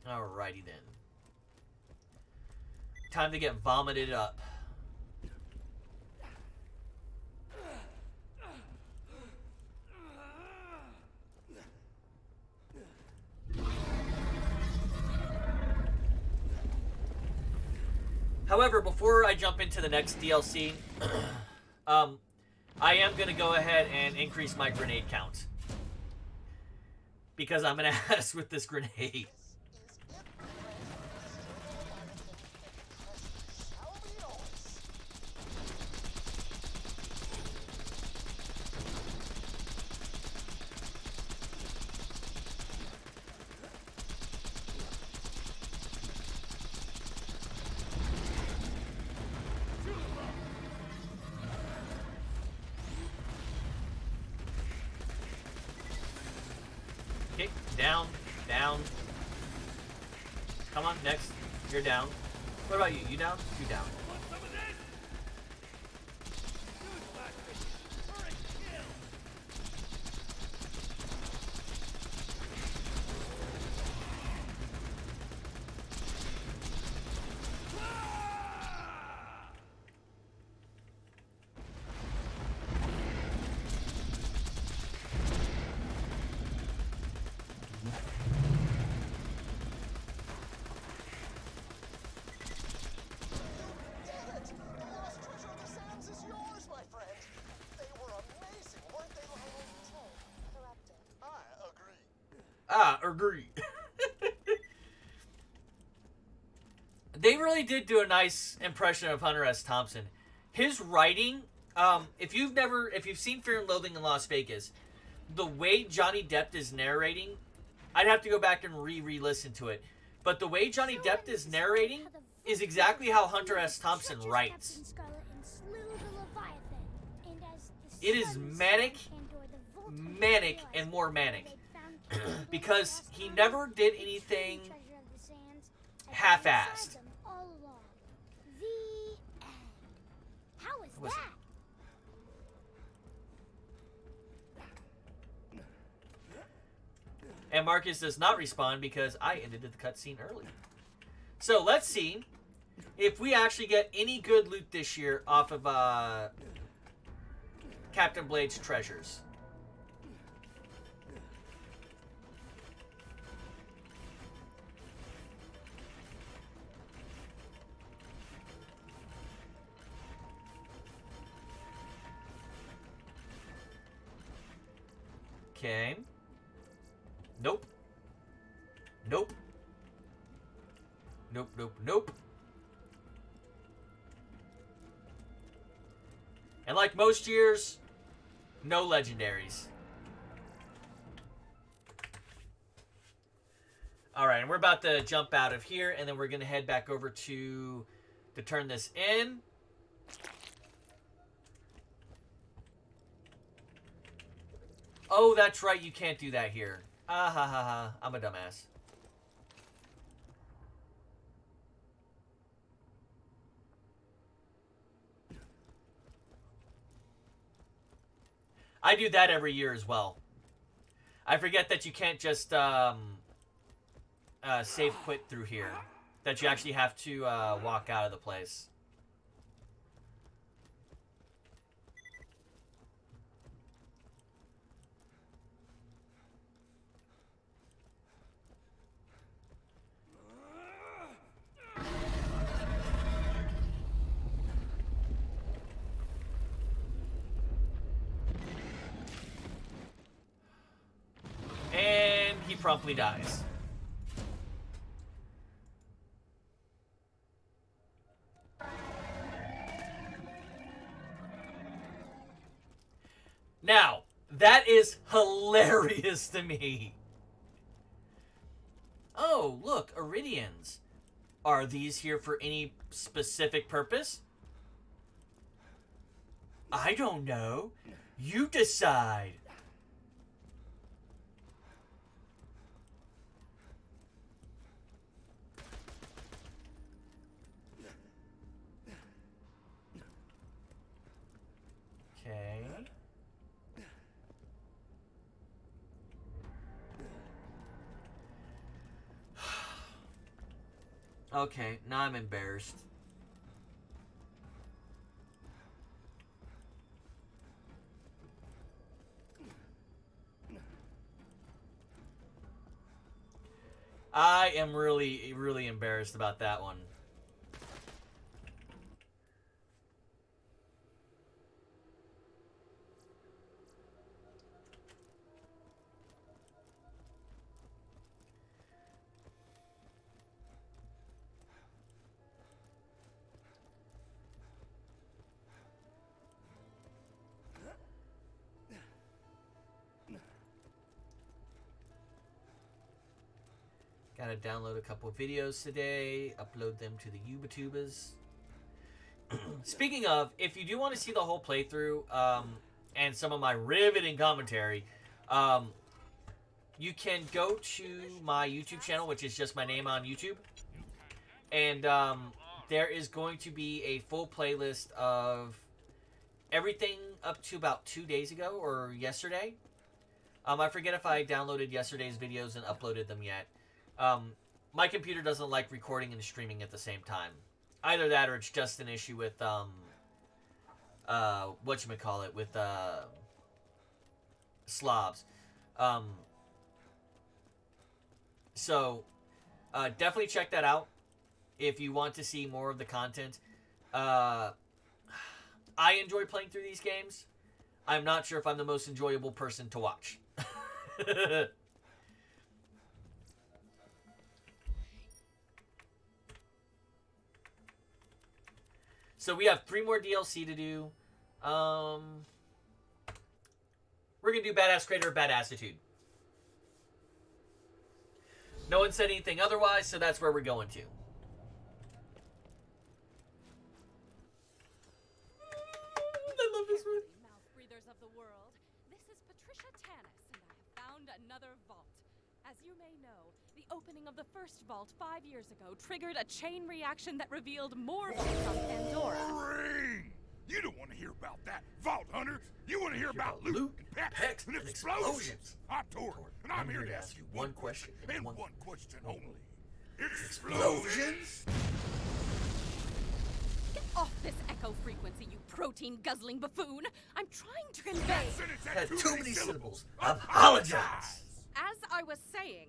Alrighty then. Time to get vomited up. However, before I jump into the next DLC, I am going to go ahead and increase my grenade count. Because I'm an ass with this grenade. Okay, down, down. Come on, next. You're down. What about you? You down? You down. Agree. They really did do a nice impression of Hunter S. Thompson. His writing, if you've seen Fear and Loathing in Las Vegas, the way Johnny Depp is narrating, I'd have to go back and re-listen to it. But the way Johnny Depp is narrating is exactly how Hunter S. Thompson writes. It is manic, and more manic. Because he never did anything half-assed. How is Was that? And Marcus does not respond because I ended the cutscene early. So let's see if we actually get any good loot this year off of Captain Blade's treasures. Okay. Nope. Nope. Nope, nope, nope. And like most years, no legendaries. Alright, and we're about to jump out of here, and then we're going to head back over to turn this in. Oh, that's right, you can't do that here. Ah ha ha ha, I'm a dumbass. I do that every year as well. I forget that you can't just save quit through here. That you actually have to walk out of the place. promptly dies. Now, that is hilarious to me. Oh, look, Iridians. Are these here for any specific purpose? I don't know. You decide. Okay. Okay, now I'm embarrassed. I am really, really embarrassed about that one. Gotta download a couple of videos today, upload them to the YouTubers. Speaking of, if you do want to see the whole playthrough and some of my riveting commentary, you can go to my YouTube channel, which is just my name on YouTube. And there is going to be a full playlist of everything up to about 2 days ago or yesterday. I forget if I downloaded yesterday's videos and uploaded them yet. My computer doesn't like recording and streaming at the same time. Either that or it's just an issue with, whatchamacallit, with, slobs. So, definitely check that out if you want to see more of the content. I enjoy playing through these games. I'm not sure if I'm the most enjoyable person to watch. So we have 3 more DLC to do. We're going to do Badass Crater or Bad Attitude. No one said anything otherwise, so that's where we're going to. I love this one. Mouth breathers of the world. This is Patricia Tanis, and I have found another vault. As you may know, the opening of the first vault 5 years ago triggered a chain reaction that revealed more vaults on Pandora. Ring! You don't want to hear about that, Vault Hunter. You want to hear about loot and packs and explosions. I'm Tor, and I'm here to ask you one question, and one question only. Explosions? Get off this echo frequency, you protein-guzzling buffoon! I'm trying to convey... Had too many syllables. Apologize! As I was saying,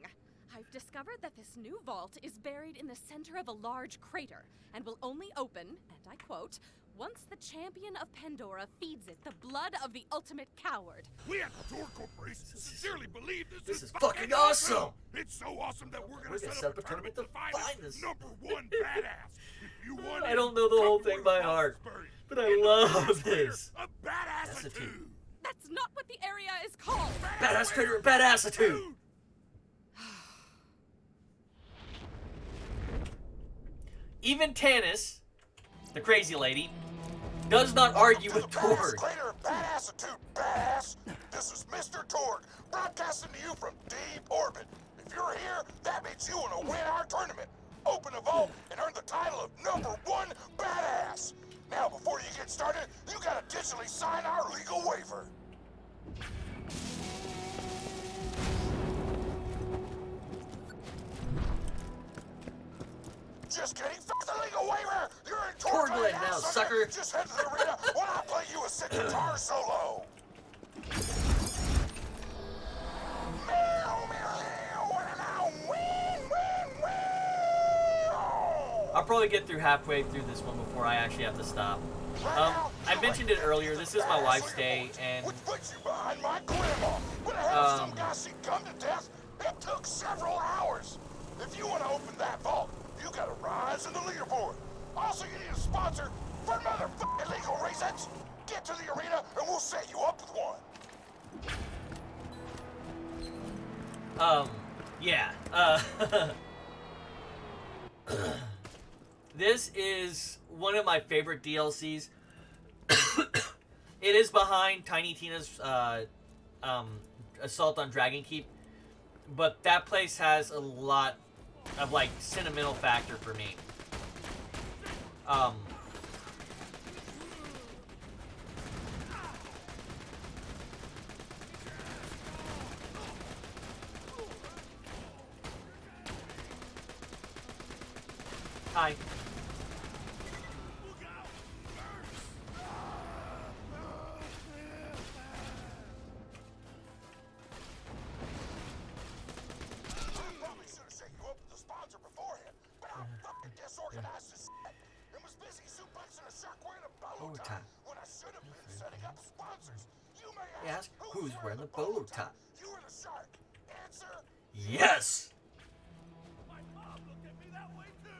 I've discovered that this new vault is buried in the center of a large crater and will only open, and I quote, once the champion of Pandora feeds it the blood of the ultimate coward. We at the Tor Corporation sincerely believe this is fucking awesome! It's so awesome that we're gonna set set up a tournament to find this #1 badass. If you want I don't know the whole thing by heart, but I love this. A badass attitude. That's not what the area is called! Badass Crater or Bad Attitude! Even Tanis, the crazy lady, does not argue with Torg. Crater Badassitude, badass. This is Mr. Torg, broadcasting to you from deep orbit. If you're here, that means you want to win our tournament. Open a vault and earn the title of #1 badass. Now, before you get started, you gotta digitally sign our legal waiver. Just kidding. Fuck the legal waiver. You're in Torgland now, sucker. Just head to the arena while I play you a sick guitar solo. I'll probably get through halfway through this one before I actually have to stop. I mentioned it earlier. This is my wife's day, and which puts you behind my grandma. When I had some guy see come to death, it took Yeah. This is one of my favorite DLCs. It is behind Tiny Tina's Assault on Dragon Keep, but that place has a lot of like sentimental factor for me. Hi. Probably should have set you up with the sponsor beforehand, but I'm fucking disorganized as shit. And was busy suplexing a shark wearing a bolo tie when I should have been setting up sponsors. You may Ask who's wearing the bolo tie. You were the shark. Answer. Yes. My mom looked at me that way too.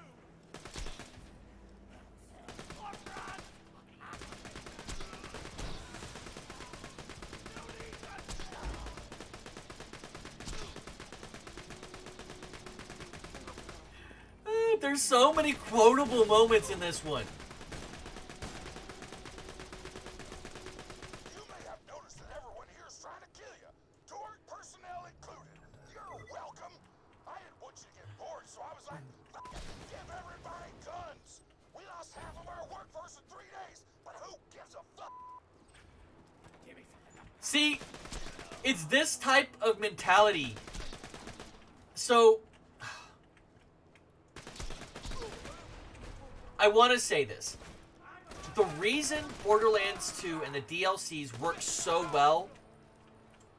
There's so many quotable moments in this one. You may have noticed that everyone here is trying to kill you. Torque personnel included. You're welcome. I didn't want you to get bored, so I was like, fuck it, give everybody guns. We lost half of our workforce in 3 days, but who gives a fuck? See, it's this type of mentality. So, I want to say this. The reason Borderlands 2 and the DLCs work so well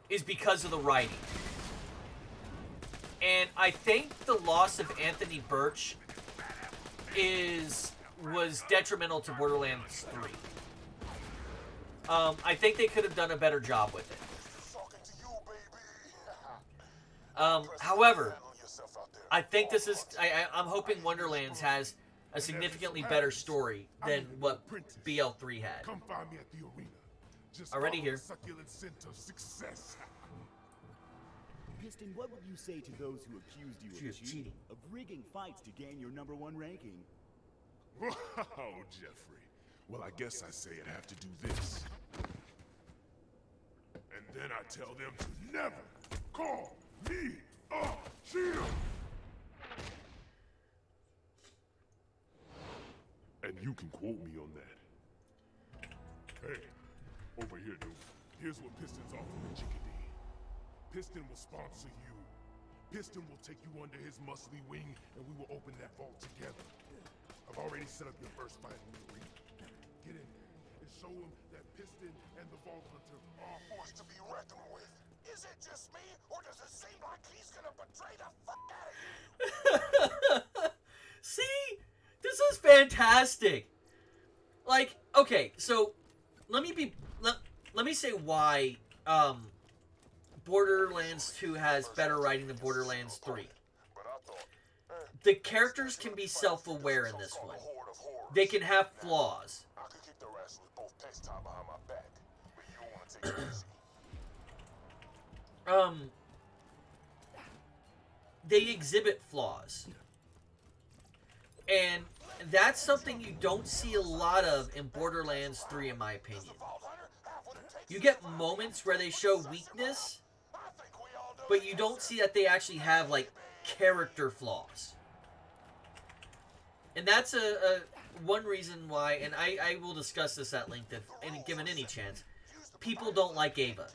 is because of the writing. And I think the loss of Anthony Birch was detrimental to Borderlands 3. I think they could have done a better job with it. However, I think this is... I'm hoping Wonderlands has a significantly better story than what BL3 had. Come find me at the arena. Just Already follow here. the succulent scent of success. Piston, what would you say to those who accused you of cheating, of rigging fights to gain your #1 ranking? Wow, Jeffrey. Well, I guess I say I'd have to do this. And then I tell them to never call me a cheater. And you can quote me on that. Hey, over here, dude. Here's what Piston's offering Chickadee. Piston will sponsor you. Piston will take you under his muscly wing, and we will open that vault together. I've already set up your first fight in the arena. Get in there and show him that Piston and the Vault Hunter are a force to be reckoned with. Is it just me, or does it seem like he's gonna betray the fuck out of you? See? This is fantastic. Like, okay, so let me say why Borderlands 2 has better writing than Borderlands 3. The characters can be self-aware in this one. They can have flaws. I could kick their ass with both pants tied behind my back, but you don't want to take it easy. They exhibit flaws. And that's something you don't see a lot of in Borderlands 3, in my opinion. You get moments where they show weakness, but you don't see that they actually have, like, character flaws. And that's one reason why, and I will discuss this at length if given any chance, people don't like Ava.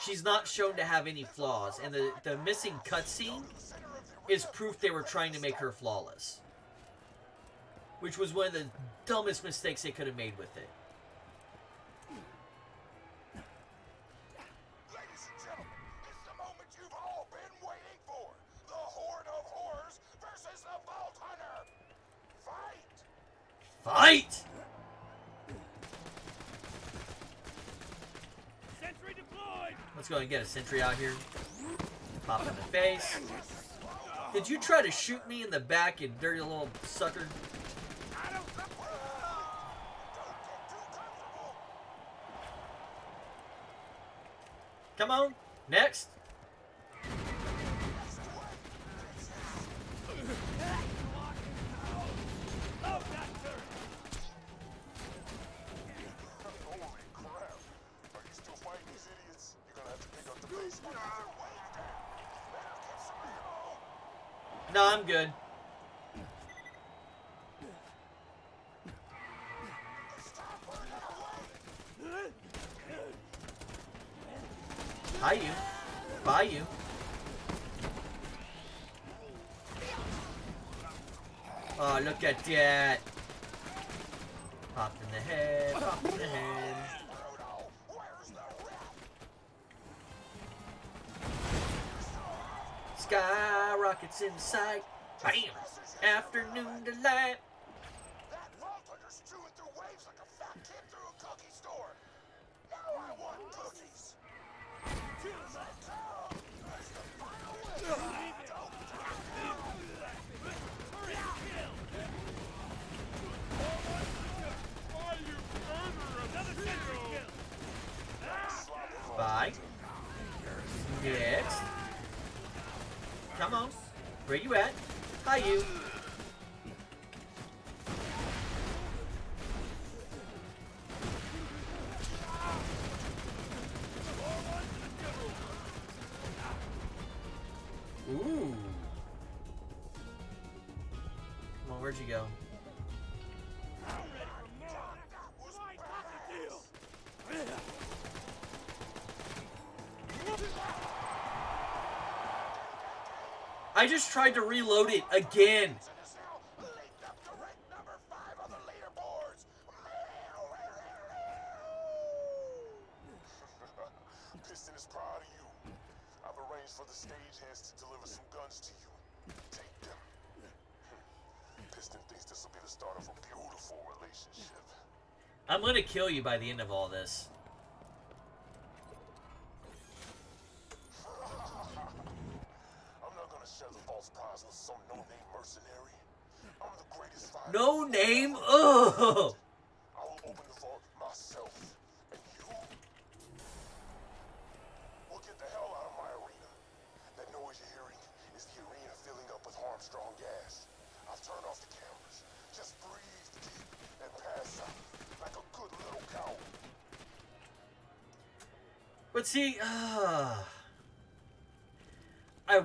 She's not shown to have any flaws, and the missing cutscene is proof they were trying to make her flawless. Which was one of the dumbest mistakes they could have made with it. Ladies and gentlemen, it's the moment you've all been waiting for. The Horde of Horrors versus the Vault Hunter. Fight! Fight! Sentry deployed. Let's go and get a sentry out here. Pop in the face. Did you try to shoot me in the back, you dirty little sucker? Come on, next. No, I'm good. Hi, you. Bye, you. Oh, look at that. Popped in the head, popped in the head. Sky rockets in sight. Bam! Afternoon delight. That vault hunter's chewing through waves like a fat kid through a cookie store. Now I want cookies. Bye. Next. Come on. Where you at? Hi, you. Ooh. Come on, where'd you go? I just tried to reload it again. Piston is proud of you. I've arranged for the stagehands to deliver some guns to you. Take them. Piston thinks this will be the start of a beautiful relationship. I'm gonna kill you by the end of all this. I'm not gonna share the false prize with some no-name mercenary. I'm the greatest fighter. No name? Ugh! I will open the vault myself, and you will get the hell out of my arena. That noise you're hearing is the arena filling up with Armstrong gas. I've turned off the cameras. Just breathe deep and pass out like a good little cow. But see, I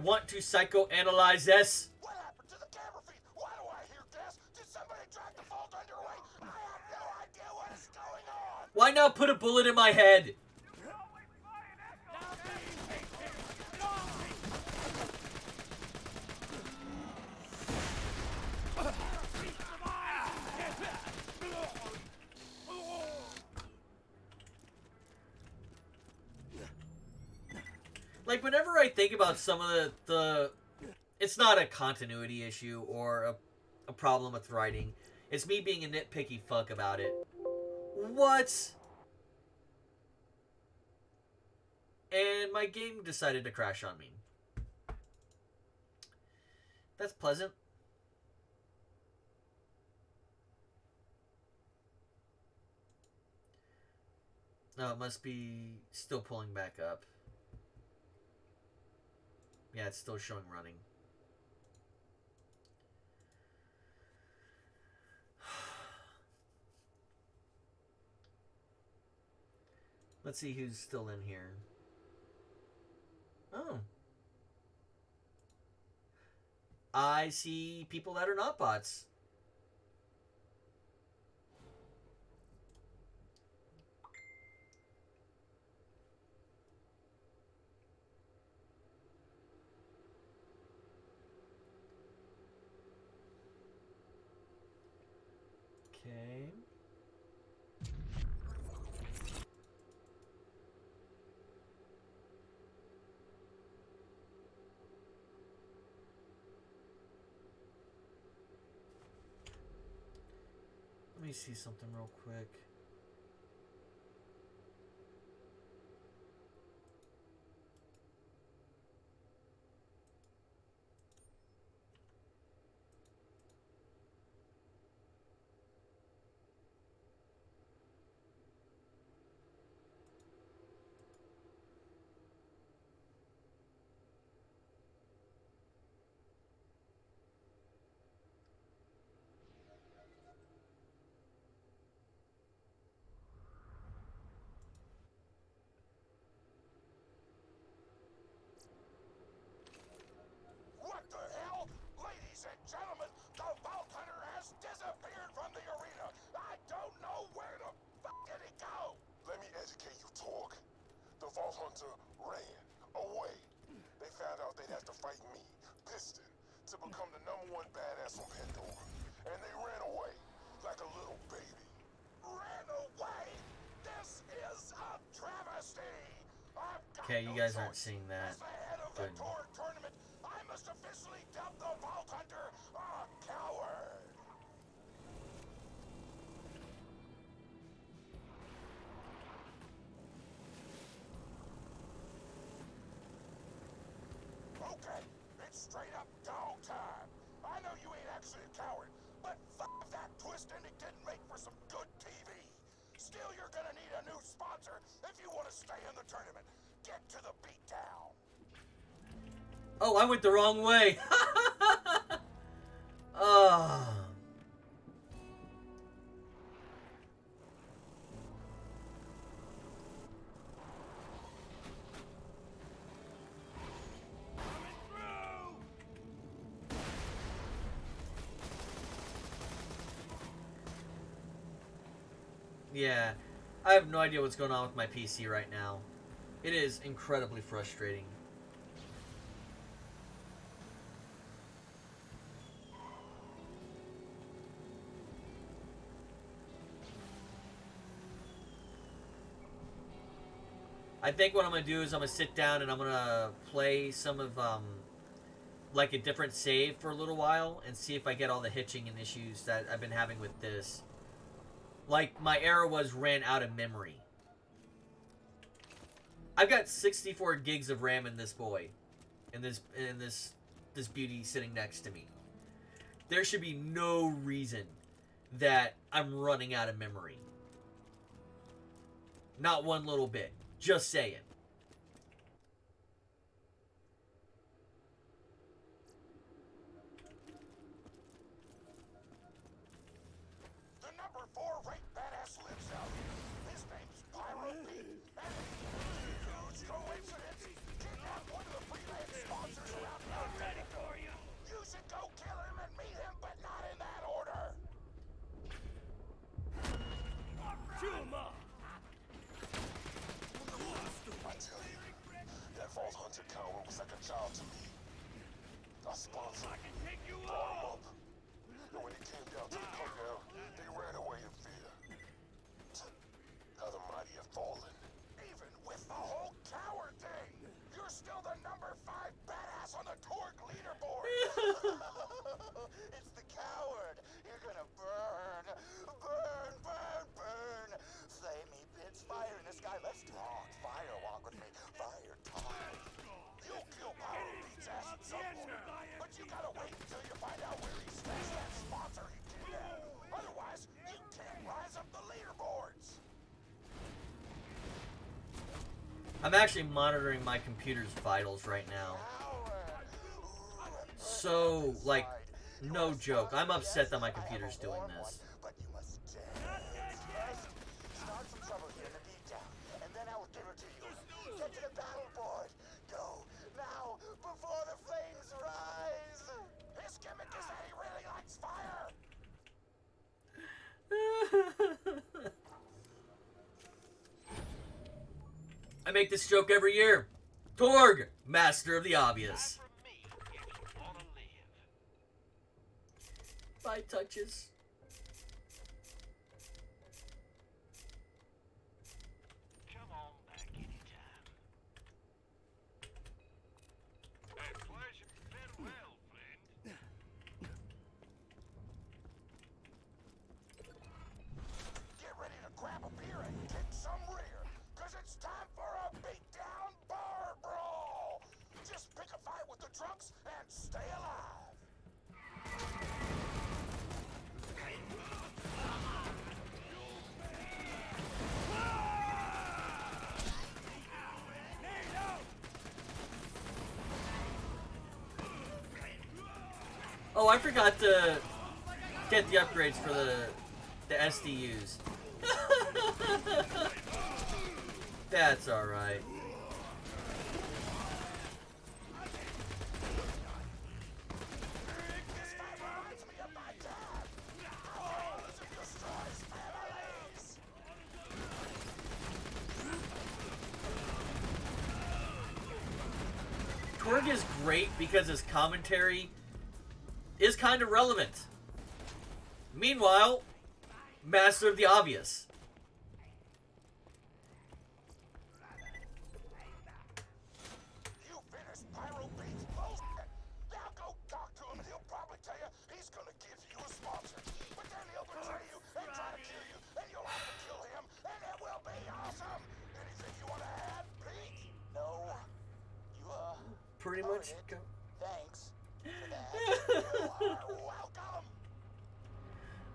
want to psychoanalyze this. What happened to the camera feed? Why do I hear gas? Did somebody drag the vault under away? I have no idea what is going on. Why not put a bullet in my head? Like, whenever I think about some of the it's not a continuity issue or a problem with writing. It's me being a nitpicky fuck about it. What? And my game decided to crash on me. That's pleasant. No, it must be still pulling back up. Yeah, it's still showing running. Let's see who's still in here. Oh. I see people that are not bots. Okay. Let me see something real quick. fight me, Piston, to become the #1 badass on Pandora. And they ran away like a little baby. Ran away? This is a travesty! Okay, you guys aren't seeing that. As the head of the Torg tournament, I must officially dub the Vault Hunter a coward! Okay, it's straight up dog time. I know you ain't actually a coward, but fuck that twist ending didn't make for some good TV. Still, you're gonna need a new sponsor if you want to stay in the tournament. Get to the beatdown. Oh, I went the wrong way. Oh. Yeah, I have no idea what's going on with my PC right now. It is incredibly frustrating. I think what I'm going to do is I'm going to sit down and I'm going to play some of, like a different save for a little while and see if I get all the hitching and issues that I've been having with this. Like, my error was ran out of memory. I've got 64 gigs of RAM in this boy. In this beauty sitting next to me. There should be no reason that I'm running out of memory. Not one little bit. Just saying. The #4 ranked badass lives out here. His name's Pyro Pete, and huge coincidence, kidnapped one of the freelance sponsors around here. You should go kill him and meet him, but not in that order. Chew him up! I tell you, that Vault Hunter coward was like a child to me. I sponsored him, brought him up. And when it came down to the comedown, they ran away in fear. How the mighty have fallen. Even with the whole coward thing, you're still the #5 badass on the Torg leaderboard. It's the coward. You're gonna burn. Burn, burn, burn. Flamey bits, fire in the sky. Let's talk. Fire walk with me. Fire talk. You'll kill Pyro Pete's ass at some point. But you gotta wait until you find out where he stashed that sponsor he kidnapped. Otherwise, you can't rise up the leaderboards. I'm actually monitoring my computer's vitals right now. So, like, no joke. I'm upset that my computer's doing this. But you must dance first. Start some trouble here in the beatdown, and then I will give it to you. Get to the battle board. Go now before the flames rise. His gimmick is that he really likes fire. I make this joke every year. Torg, master of the obvious. Bye, touches. Come on back anytime. A pleasure. Farewell, friend. Get ready to grab a beer and kick some rear, cause it's time for a beatdown bar brawl. Just pick a fight with the drunks and stay alive. Oh, I forgot to get the upgrades for the SDUs. That's alright. This fight reminds me of my dad. How Elizabeth destroys families. Torg Torg is great because his commentary is kind of relevant. Meanwhile, Master of the Obvious. You finished Pyro Beats bullshit. Now go talk to him and he'll probably tell you he's gonna give you a sponsor. But then he'll betray you and try to kill you, and you'll have to kill him, and it will be awesome. Anything you want to add, Pete? No. You, Pretty much. Thanks for that. You are welcome.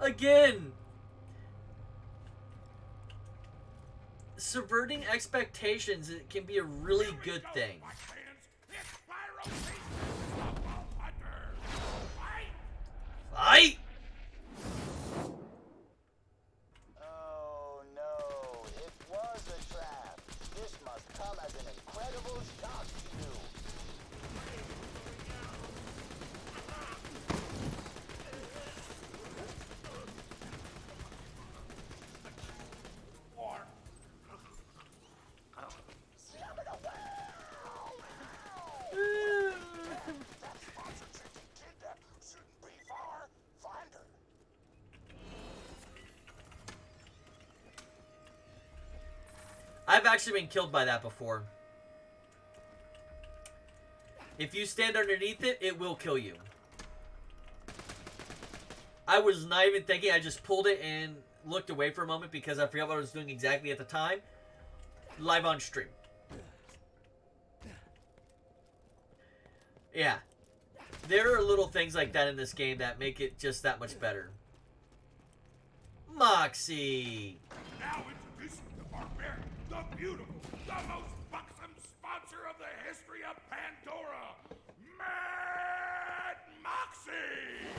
Again, subverting expectations can be a really good thing. Fight! Oh no, it was a trap. This must come as an incredible shock to you. I've actually been killed by that before. If you stand underneath it, it will kill you. I was not even thinking. I just pulled it and looked away for a moment because I forgot what I was doing exactly at the time. Live on stream. Yeah. There are little things like that in this game that make it just that much better. Moxie! Now introducing the barbarian, the beautiful, the most buxom sponsor of the history of Pandora, Mad Moxie!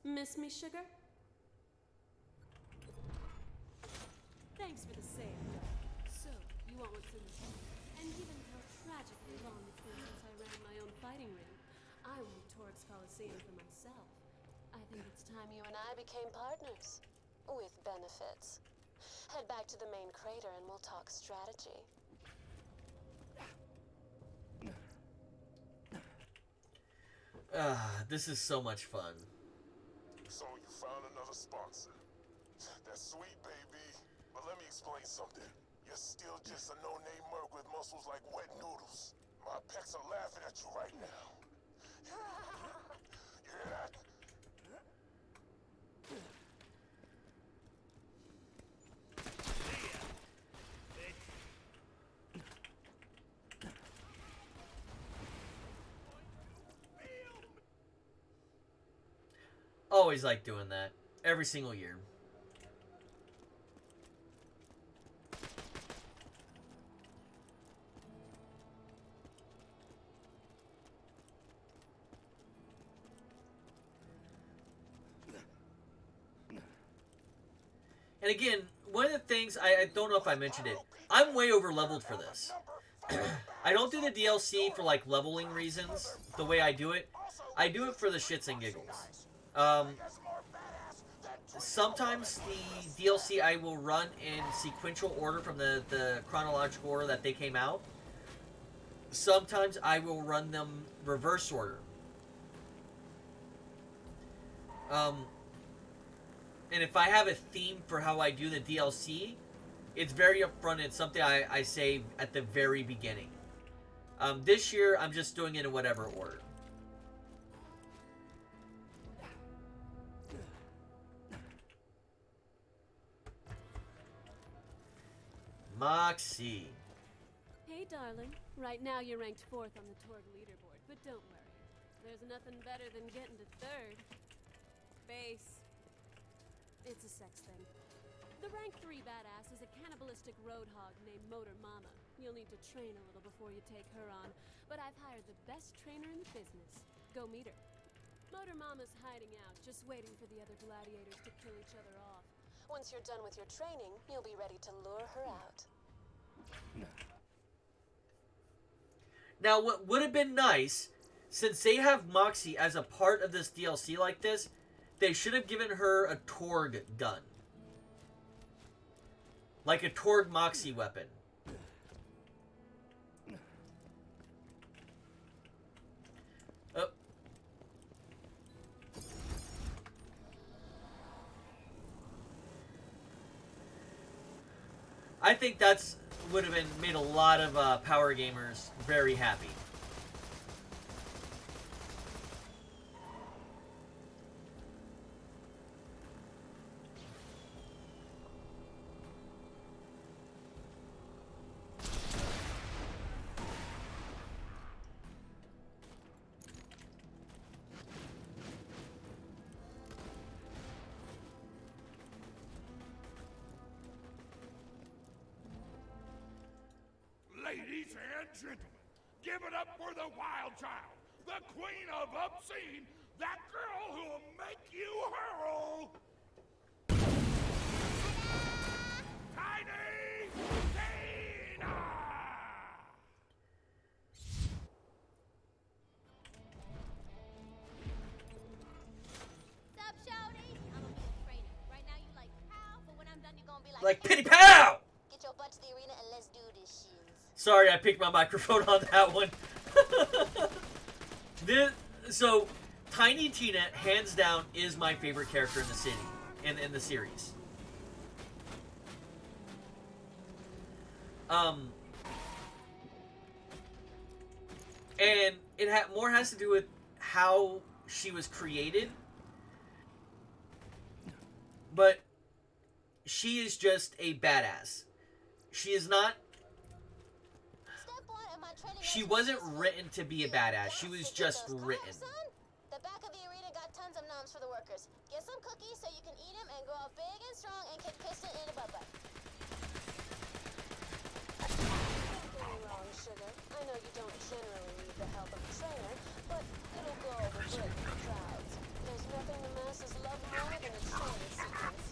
Miss me, sugar? Thanks for the save, Doc. So, you want what's in this? And given how tragically long it's been since I ran my own fighting ring, I want Torg's Coliseum for myself. I think it's time you and I became partners. With benefits. Head back to the main crater and we'll talk strategy. This is so much fun. So you found another sponsor. That's sweet, baby. But let me explain something. You're still just a no-name merc with muscles like wet noodles. My pecs are laughing at you right now. You hear that? Always like doing that. Every single year. And again, one of the things, I don't know if I mentioned it, I'm way over leveled for this. I don't do the DLC for like leveling reasons, the way I do it. I do it for the shits and giggles. Sometimes the DLC I will run in sequential order from the chronological order that they came out. Sometimes I will run them reverse order. And if I have a theme for how I do the DLC, it's very upfront. It's something I say at the very beginning. This year, I'm just doing it in whatever order. Moxie. Hey, darling. Right now you're ranked 4th on the Torg leaderboard, but don't worry. There's nothing better than getting to 3rd. Base. It's a sex thing. The rank 3 badass is a cannibalistic roadhog named Motor Mama. You'll need to train a little before you take her on, but I've hired the best trainer in the business. Go meet her. Motor Mama's hiding out, just waiting for the other gladiators to kill each other off. Once you're done with your training, you'll be ready to lure her out. Now, what would have been nice, since they have Moxie as a part of this DLC like this, they should have given her a Torg gun. Like a Torg Moxie weapon. I think that's would have been made a lot of power gamers very happy. Ladies and gentlemen, give it up for the wild child, the queen of obscene, that girl who'll make you hurl. Tiny Tina! Sup, shorty? I'ma be a trainer. Right now you like pow, but when I'm done you're gonna be Like pity pow! Get your butt to the arena and let's do this shit. Sorry, I picked my microphone on that one. So, Tiny Tina, hands down, is my favorite character in the city, in the series. And it more has to do with how she was created. But she is just a badass. She is not... She wasn't written to be a badass. She was just written. The back of the arena got tons of noms for the workers. Get some cookies so you can eat them and grow up big and strong and kick piston in a butt. Wrong, sugar. I know you don't generally need the help of a trainer, but it'll go over good with the crowds. There's nothing the masses love more than a training sequence.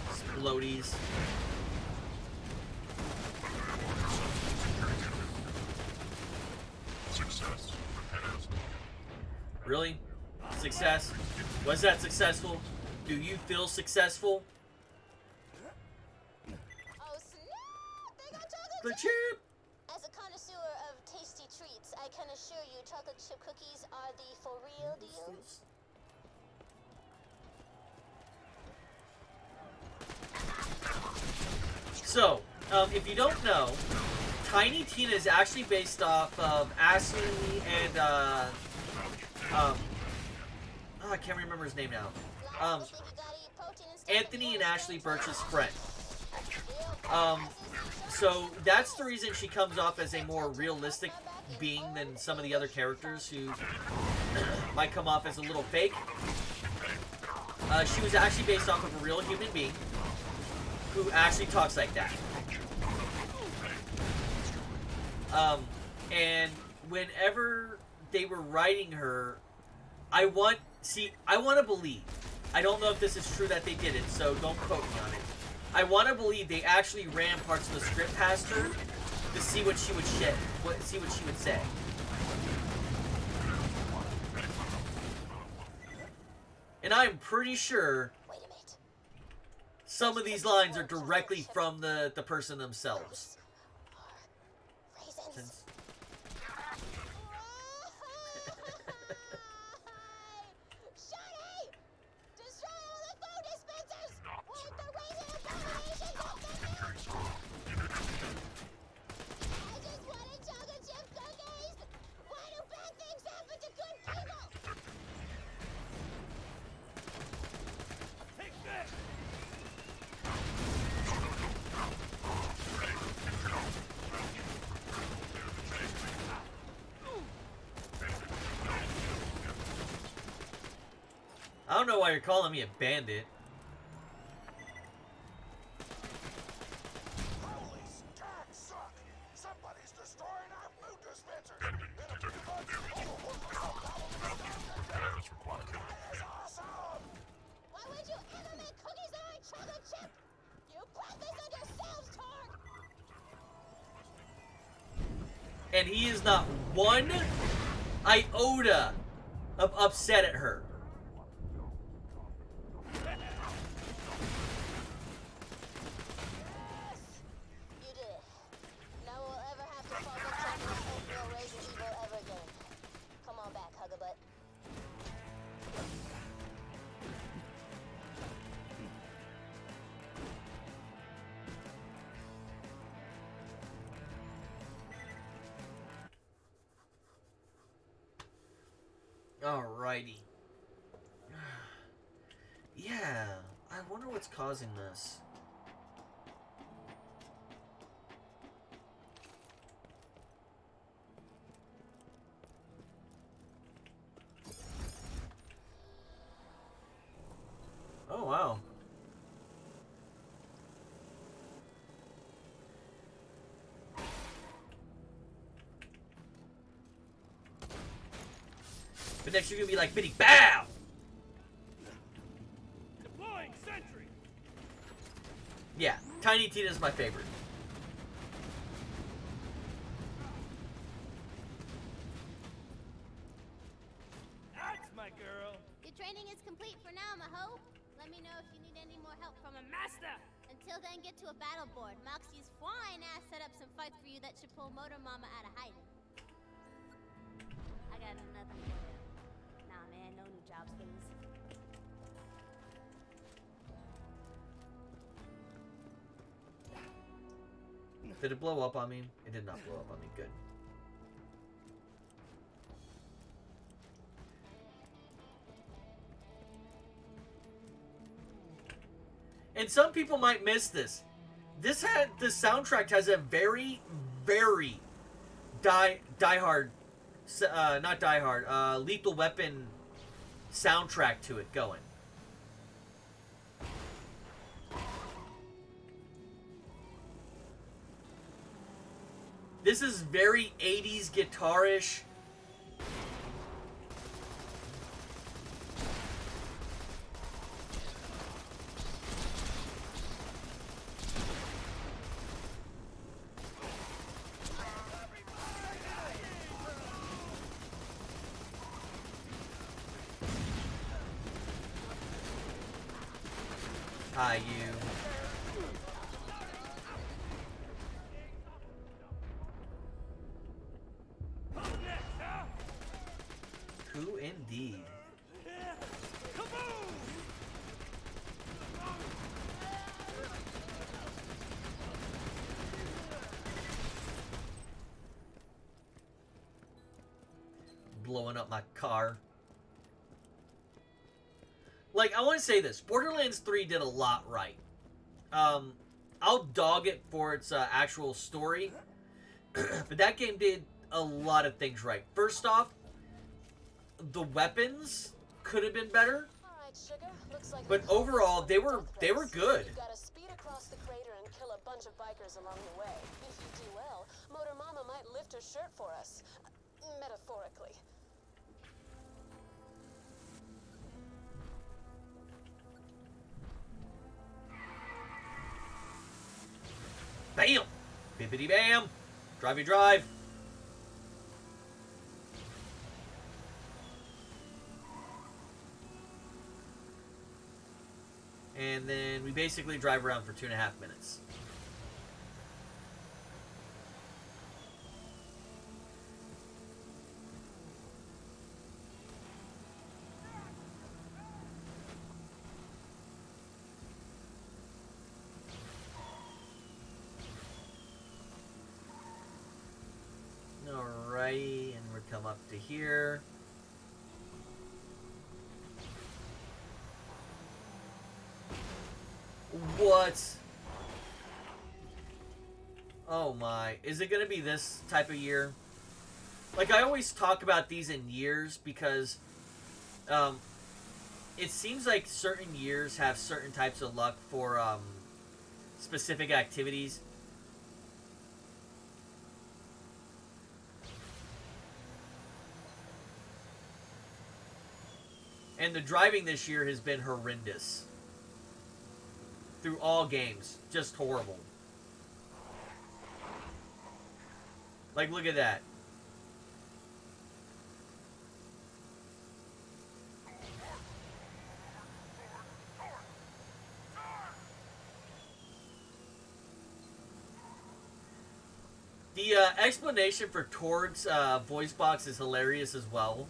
Explodies. Success. Really? Success? Was that successful? Do you feel successful? Oh snap! They got chocolate The chip! chip! As a connoisseur of tasty treats, I can assure you chocolate chip cookies are the for real deal. So, if you don't know, Tiny Tina is actually based off of Ashley and, I can't remember his name now. Anthony and Ashley Birch's friend. So that's the reason she comes off as a more realistic being than some of the other characters who might come off as a little fake. She was actually based off of a real human being who actually talks like that. And whenever they were writing her, I want to believe. I don't know if this is true that they did it, so don't quote me on it. I want to believe they actually ran parts of the script past her to see what she would see what she would say. And I'm pretty sure some of these lines are directly from the person themselves. Since I don't know why you're calling me a bandit. Holy stacks suck! Somebody's destroying our food dispensers! That's awesome! Why would you ever make cookies that aren't chocolate chip? You brought this on yourselves, Tark! And he is not one iota of upset at her. Alrighty. Yeah, I wonder what's causing this. Oh, wow. But next you're gonna be like, Biddy, BOW! Deploying sentry. Yeah, Tiny Tina's my favorite. That's my girl. Your training is complete for now, Maho. Let me know if you need any more help from a master. Until then, get to a battle board. Moxie's fine ass set up some fights for you that should pull Motor Mama out of hiding. I got nothing for you. Nah, man, no new jobs, please. Did it blow up on me? It did not blow up on me. Good. And some people might miss this. The soundtrack has a very, very Lethal Weapon soundtrack to it going. This is very 80s guitarish. Hi, you. Who indeed? Blowing up my car. Like, I want to say this. Borderlands 3 did a lot right. I'll dog it for its actual story. But that game did a lot of things right. First off, the weapons could have been better. Alright, sugar. Looks like But overall, they were good. You gotta speed across the crater and kill a bunch of bikers along the way. If you do well, Motor Mama might lift her shirt for us. Metaphorically. Bam! Bippity bam! Drivey drive! And then we basically drive around for 2.5 minutes. Alrighty, and we're come up to here. What? Oh my. Is it going to be this type of year? Like, I always talk about these in years because it seems like certain years have certain types of luck for specific activities. And the driving this year has been horrendous. Through all games. Just horrible. Like, look at that. The explanation for Tord's voice box is hilarious as well.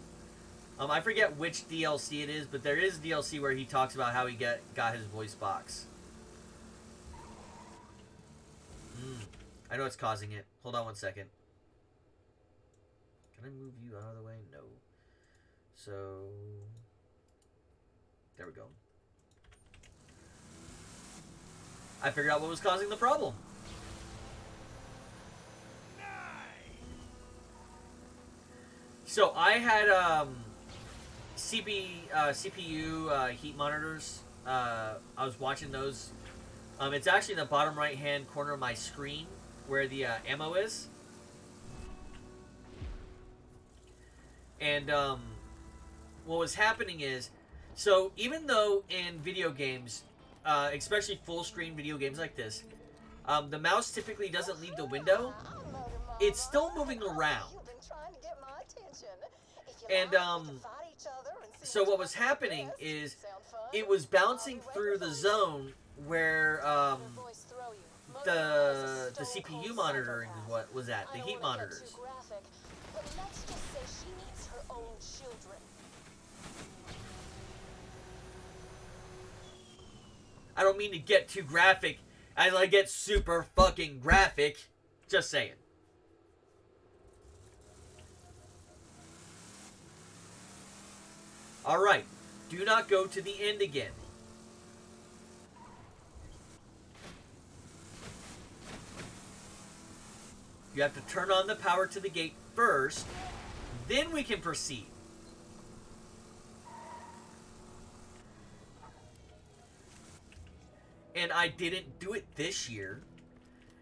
I forget which DLC it is, but there is DLC where he talks about how he got his voice box. I know it's causing it. Hold on one second. Can I move you out of the way? No. So, there we go. I figured out what was causing the problem. So I had CPU heat monitors. I was watching those. It's actually in the bottom right hand corner of my screen where the ammo is. And what was happening is, so even though in video games, especially full screen video games like this, the mouse typically doesn't leave the window, it's still moving around. And so what was happening is it was bouncing through the zone where the CPU monitoring was at, the heat monitors. I don't mean to get too graphic as I get super fucking graphic. Just saying. Alright. Do not go to the end again. You have to turn on the power to the gate first. Then we can proceed. And I didn't do it this year.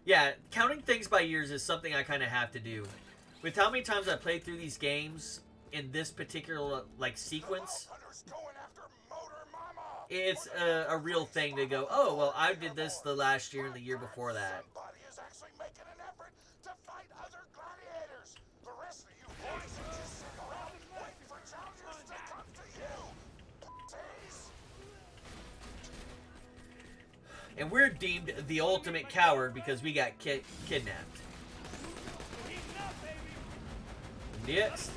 Yeah, counting things by years is something I kind of have to do. With how many times I played through these games in this particular, like, sequence, it's a real thing to go, oh, well, I did this the last year and the year before that. Somebody is actually making an effort to fight other gladiators. The rest of you boys are just sitting around waiting for challengers to come to you. And we're deemed the ultimate coward because we got kidnapped. Yes.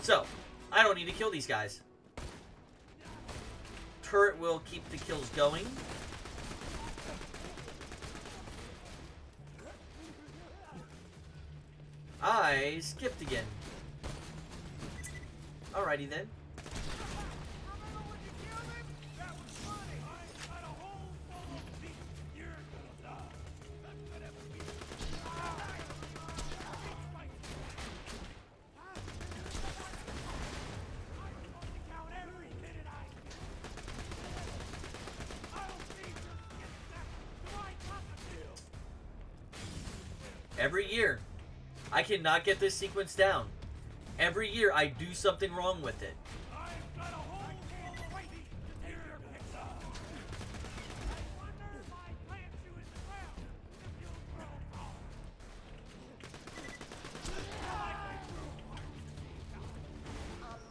So, I don't need to kill these guys. Turret will keep the kills going. I skipped again. Alrighty then. Every year, I cannot get this sequence down. Every year, I do something wrong with it. I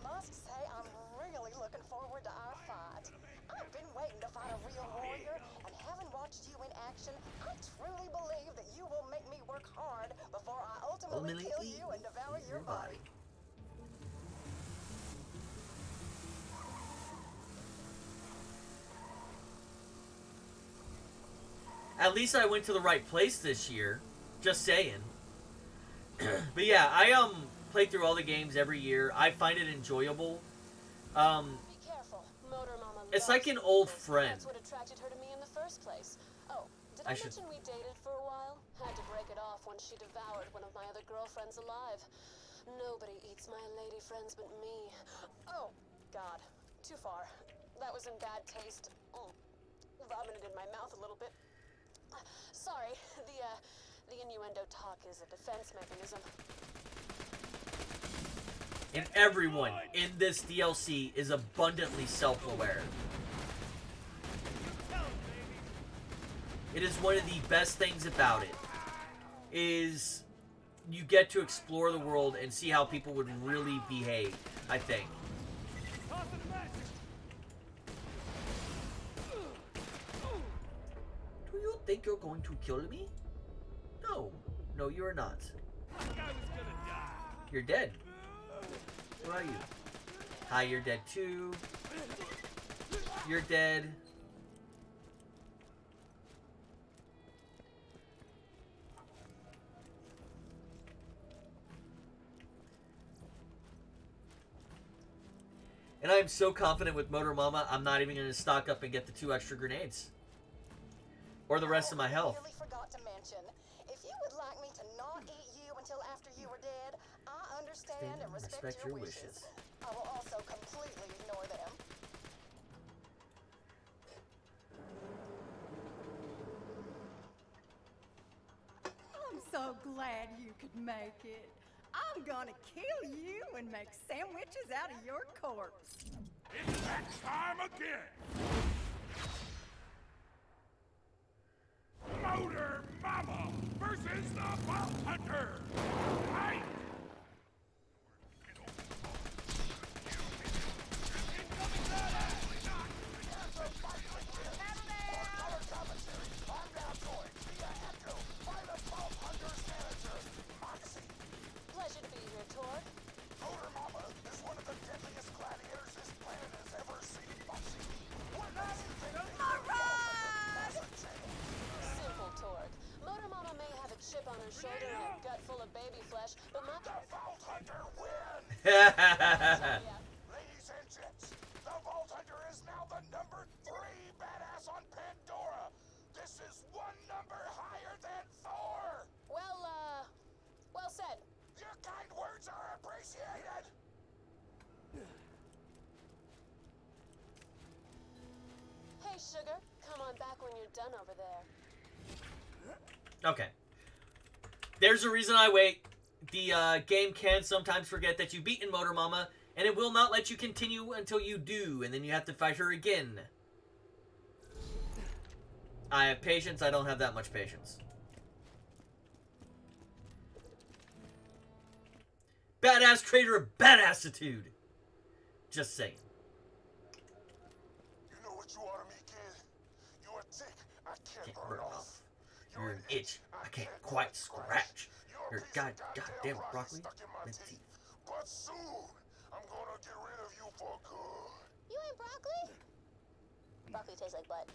must say, I'm really looking forward to our fight. I've been waiting to fight a real warrior, and having watched you in action, I truly believe that you will make me work hard before I ultimately kill you and devour your body. At least I went to the right place this year. Just saying. But yeah, I play through all the games every year. I find it enjoyable. Be careful. Motor Mama It's like an old friend. That's what attracted her to me in the first place. Oh, did I mention we dated for a while? Had to break it off when she devoured one of my other girlfriends alive. Nobody eats my lady friends but me. Oh, God. Too far. That was in bad taste. Vomited in my mouth a little bit. Sorry, the innuendo talk is a defense mechanism. And everyone in this DLC is abundantly self-aware. It is one of the best things about it, is you get to explore the world and see how people would really behave, I think. Do you think you're going to kill me? No. No, you are not. You're dead. Who are you? Hi, you're dead too. You're dead. And I'm so confident with Motor Mama, I'm not even going to stock up and get the 2 extra grenades. Or the rest of my health. I really forgot to mention, if you would like me to not eat you until after you are dead, I understand and respect your wishes. I will also completely ignore them. I'm so glad you could make it. I'm gonna kill you and make sandwiches out of your corpse. It's that time again! Motor Mama versus the Vault Hunter! Fight! Pleasure to be here, Torg. Motor Mama is one of the deadliest gladiators this planet has ever seen. Moxie, what makes you think that you're Simple, Torg. Motor Mama may have a chip on her shoulder and a gut full of baby flesh, but my... The Vault Hunter wins! Ladies and gents, the Vault Hunter is now the number 3 badass on Pandora. This is 1 number higher than Thor. Well said. Your kind words are appreciated. Hey, Sugar, come on back when you're done over there. Okay. There's a reason I wait. The game can sometimes forget that you've beaten Motor Mama, and it will not let you continue until you do, and then you have to fight her again. I have patience. I don't have that much patience. Badass creator of badassitude. Just saying. You know what you are to me, kid? You're a tick I can't burn off. You're an itch I can't quite scratch. You're goddamn broccoli with teeth. But soon, I'm gonna get rid of you for good. You ain't broccoli? Broccoli tastes like butt.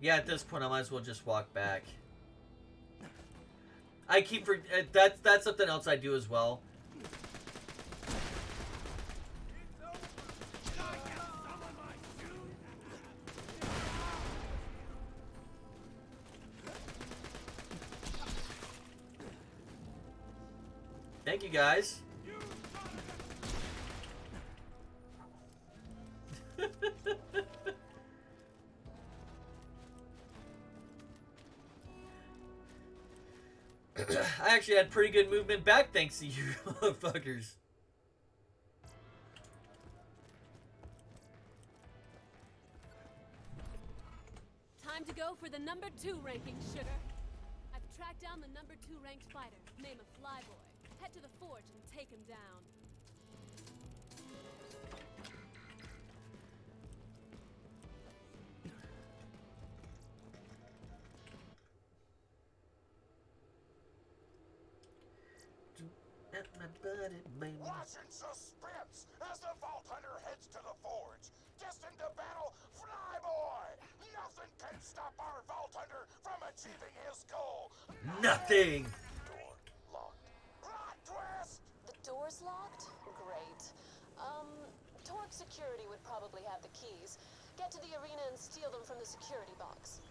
Yeah, at this point, I might as well just walk back. I keep that's something else I do as well. Thank you, guys. I actually had pretty good movement back thanks to you motherfuckers. Time to go for the number 2 ranking, Sugar. I've tracked down the number 2 ranked fighter, name of Flyboy. Head to the forge and take him down. Watch in suspense as the Vault Hunter heads to the forge. Destined to battle Flyboy! Nothing can stop our Vault Hunter from achieving his goal. Nothing! Door locked. Plot twist! The door's locked? Great. Torg Security would probably have the keys. Get to the arena and steal them from the security box.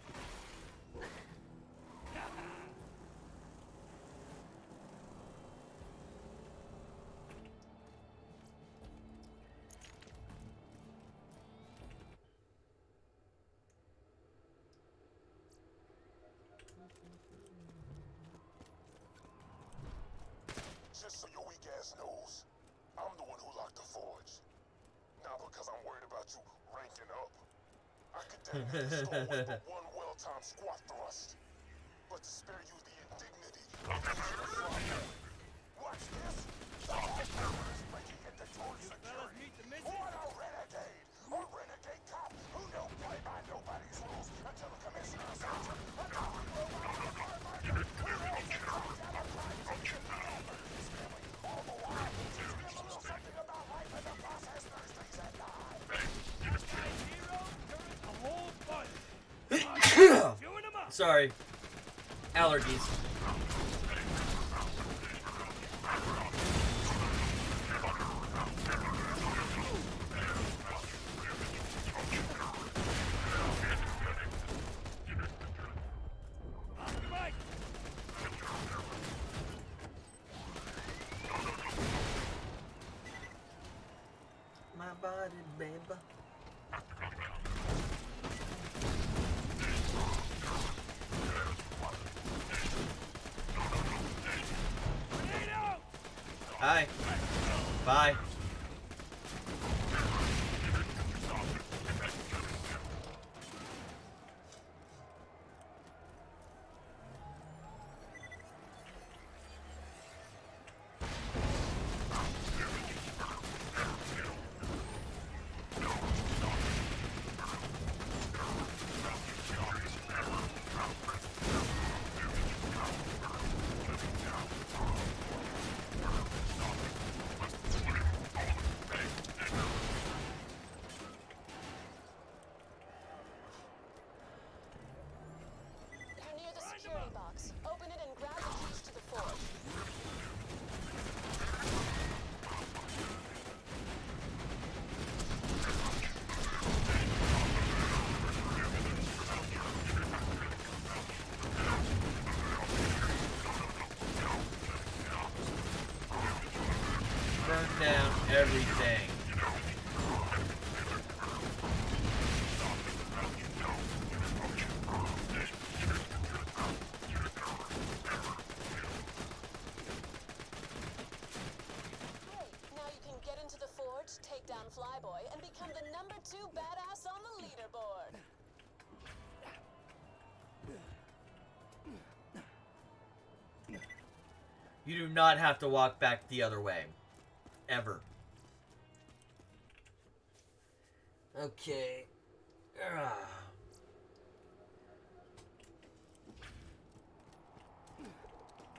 Just so your weak ass knows, I'm the one who locked the forge. Not because I'm worried about you ranking up. I could detonate the store with but one well-timed squat thrust. But to spare you the indignity of losing a fly. Watch this! The Vault Hunter is breaking into Torg Security. What a renegade! A renegade cop who don't play by nobody's rules until the commissioner assigns him a talking robot on the firefighter who else is cracked out of crime fiction and murders his family. All the while, teaching him a little something about life in the process Thursdays at Sorry. Allergies. My body, baby. Hi. Bye. You're near the security box. Open it and grab the keys to the forge. Burn down everything. Now you can get into the forge, take down Flyboy, and become the #2 badass on the leaderboard. You do not have to walk back the other way. Ever. Okay.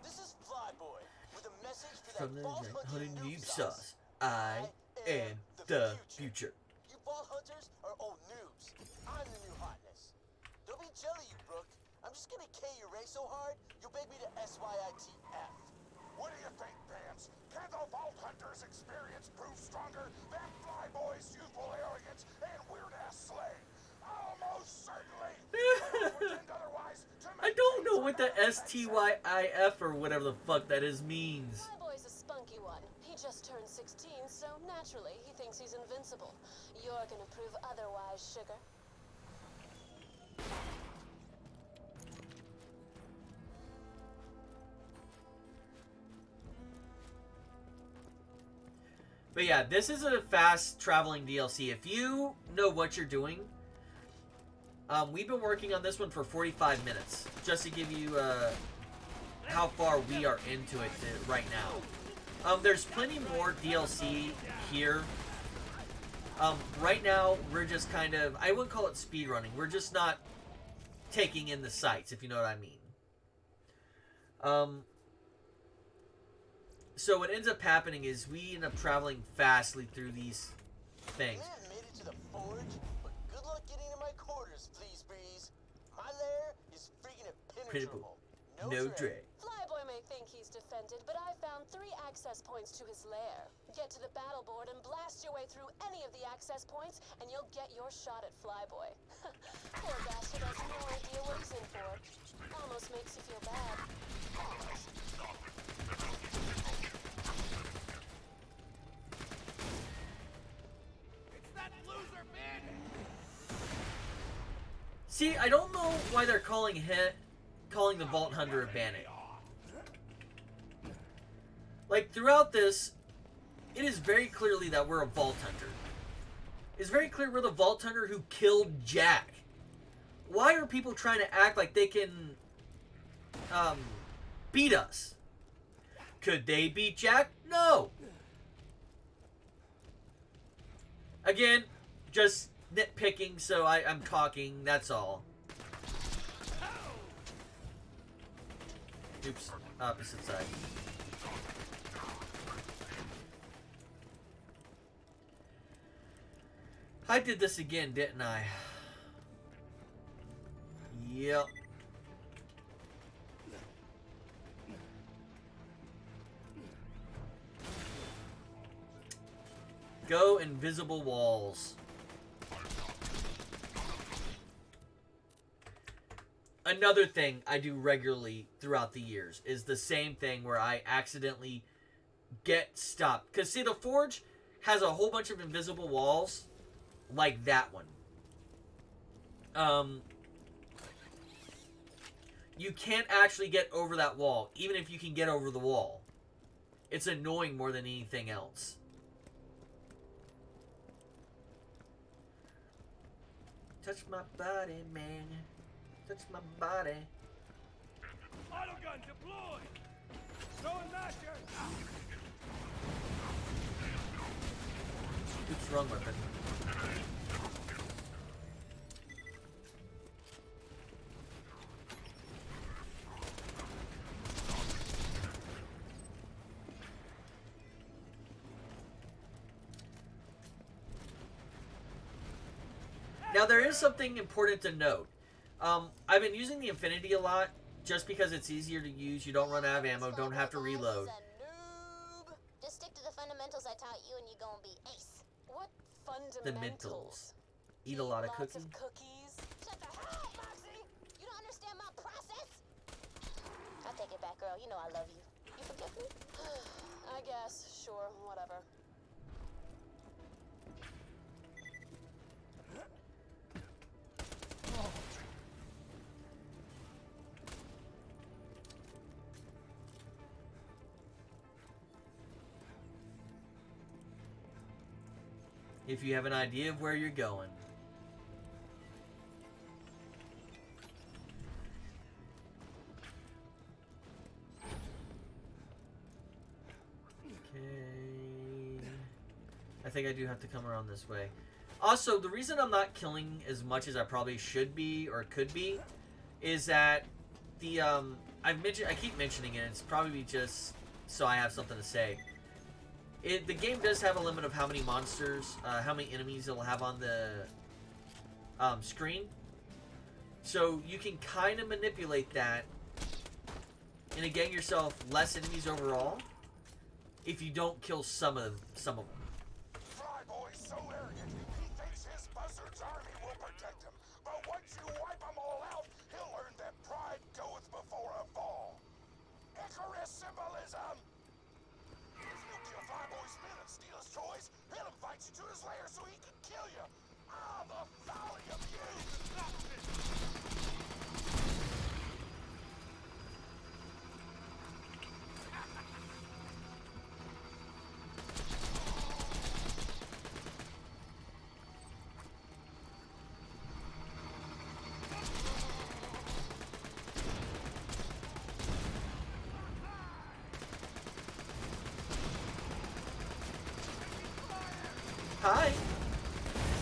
This is Flyboy with a message for From that the vault hunting hunting noob noob sauce. I am the future. You vault hunters are old noobs. I'm the new hotness. Don't be jelly, you Brook. I'm just gonna K your race so hard, you'll beg me to SYITF. What do you think, Vance? Can the Vault Hunter's experience prove stronger than Flyboy's youthful arrogance and weird-ass slang? Almost certainly. Pretend otherwise to I don't know what the STYIF or whatever the fuck that is means. Flyboy's a spunky one. He just turned 16, so naturally he thinks he's invincible. You're gonna prove otherwise, sugar. But yeah, this is a fast traveling DLC. If you know what you're doing, we've been working on this one for 45 minutes, just to give you how far we are into it right now. There's plenty more DLC here. Right now, we're just kind of, I wouldn't call it speedrunning. We're just not taking in the sights, if you know what I mean. So what ends up happening is we end up traveling fastly through these things. I may have made it to the forge, but good luck getting to my quarters, please, Breeze. My lair is freaking impenetrable. No dread. Flyboy may think he's defended, but I found 3 access points to his lair. Get to the battle board and blast your way through any of the access points, and you'll get your shot at Flyboy. Poor bastard has no idea what he's in for. Almost makes you feel bad. Almost. See, I don't know why they're calling the Vault Hunter a bandit. Like, throughout this, it is very clearly that we're a Vault Hunter. It's very clear we're the Vault Hunter who killed Jack. Why are people trying to act like they can, beat us? Could they beat Jack? No. Again, just nitpicking, so I'm talking, that's all. Oops, opposite side. I did this again, didn't I? Yep. Go invisible walls. Another thing I do regularly throughout the years is the same thing where I accidentally get stopped. Because, see, the Forge has a whole bunch of invisible walls like that one. You can't actually get over that wall, even if you can get over the wall. It's annoying more than anything else. Touch my body, man. Touch my body. Autogun deployed! Throwing masher! Oops, wrong weapon. Now, there is something important to note. I've been using the Infinity a lot just because it's easier to use. You don't run out of ammo, don't have to reload. Just stick to the fundamentals I taught you and you're gonna be ace. What fundamentals? The mentals. Eat a lot of cookies. Cookies. Shut the hell up, Moxie! You don't understand my process? I'll take it back, girl. You know I love you. You forgive me? I guess. Sure. Whatever. If you have an idea of where you're going. Okay. I think I do have to come around this way. Also, the reason I'm not killing as much as I probably should be or could be is that the I keep mentioning it. It's probably just so I have something to say. The game does have a limit of how many monsters, how many enemies it'll have on the screen. So you can kind of manipulate that into getting yourself less enemies overall if you don't kill some of them. Flyboy's so arrogant, he thinks his buzzard's army will protect him. But once you wipe them all out, he'll learn that pride goeth before a fall. Icarus symbolism! Flyboy's men and steal his toys, he'll invite you to his lair so he can kill you. Ah, the folly of you! Hi.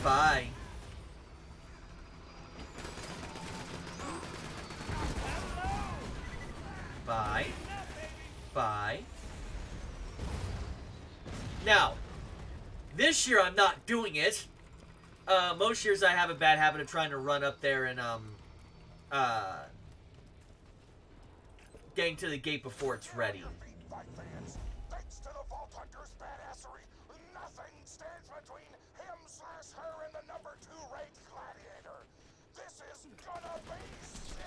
Bye. Bye. Bye. Now, this year I'm not doing it. Most years I have a bad habit of trying to run up there and getting to the gate before it's ready. Thanks to the Vault Hunter's badassery, nothing stands between him/her and the number 2 ranked gladiator. This is gonna be sick!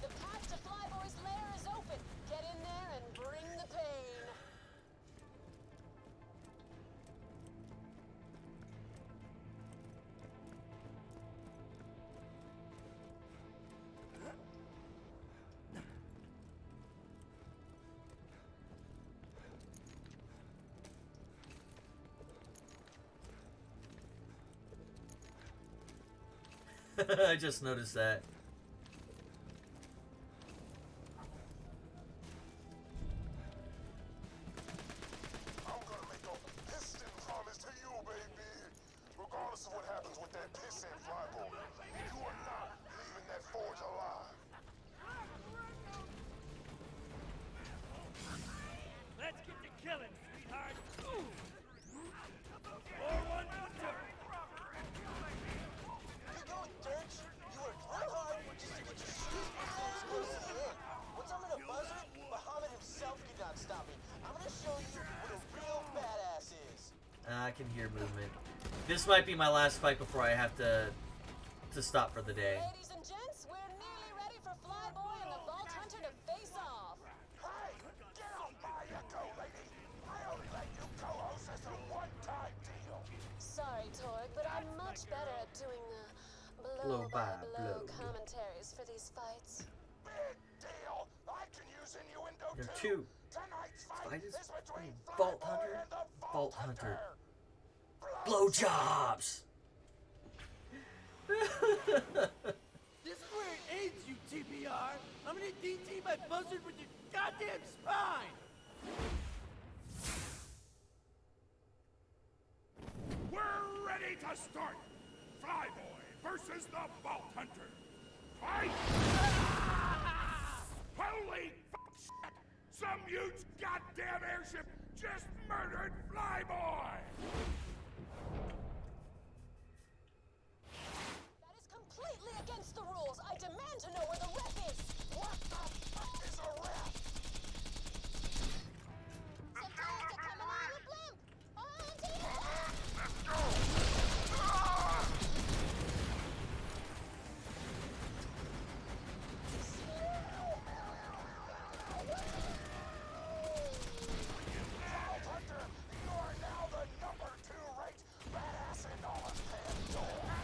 The path to Flyboy's lair is open. Get in there and bring the pain. I just noticed that. I'm gonna make a piston promise to you, baby. Regardless of what happens with that piston Flyboy, you are not leaving that forge alive. Let's get to killing, sweetheart. Or one for turn. Keep going, Dirge. You worked real hard just to get your can hear movement. This might be my last fight before I have to stop for the day. Ladies and gents, we're nearly ready for Flyboy and the Vault Hunter to face off. Hey, get off my echo, lady! I only let you co-host as a one-time deal. Sorry, Torg, but I'm much better at doing blow-by-blow commentaries for these fights. Big deal! I can use innuendo There are too. two. Tonight's fight is between Vault Flyboy Hunter. and the Vault Hunter. Blowjobs. This is where it ends, you TPR. I'm gonna DT my buzzard with your goddamn spine. We're ready to start! Flyboy versus the Vault Hunter! Fight! Holy shit! Some huge goddamn airship just murdered Flyboy! That is completely against the rules. I demand to know where the ref is. What the fuck is a ref? Sometimes they're coming on a blimp. On to the top. Let's go! Vault Hunter, you are now the number 2 rate badass in all of Pandora.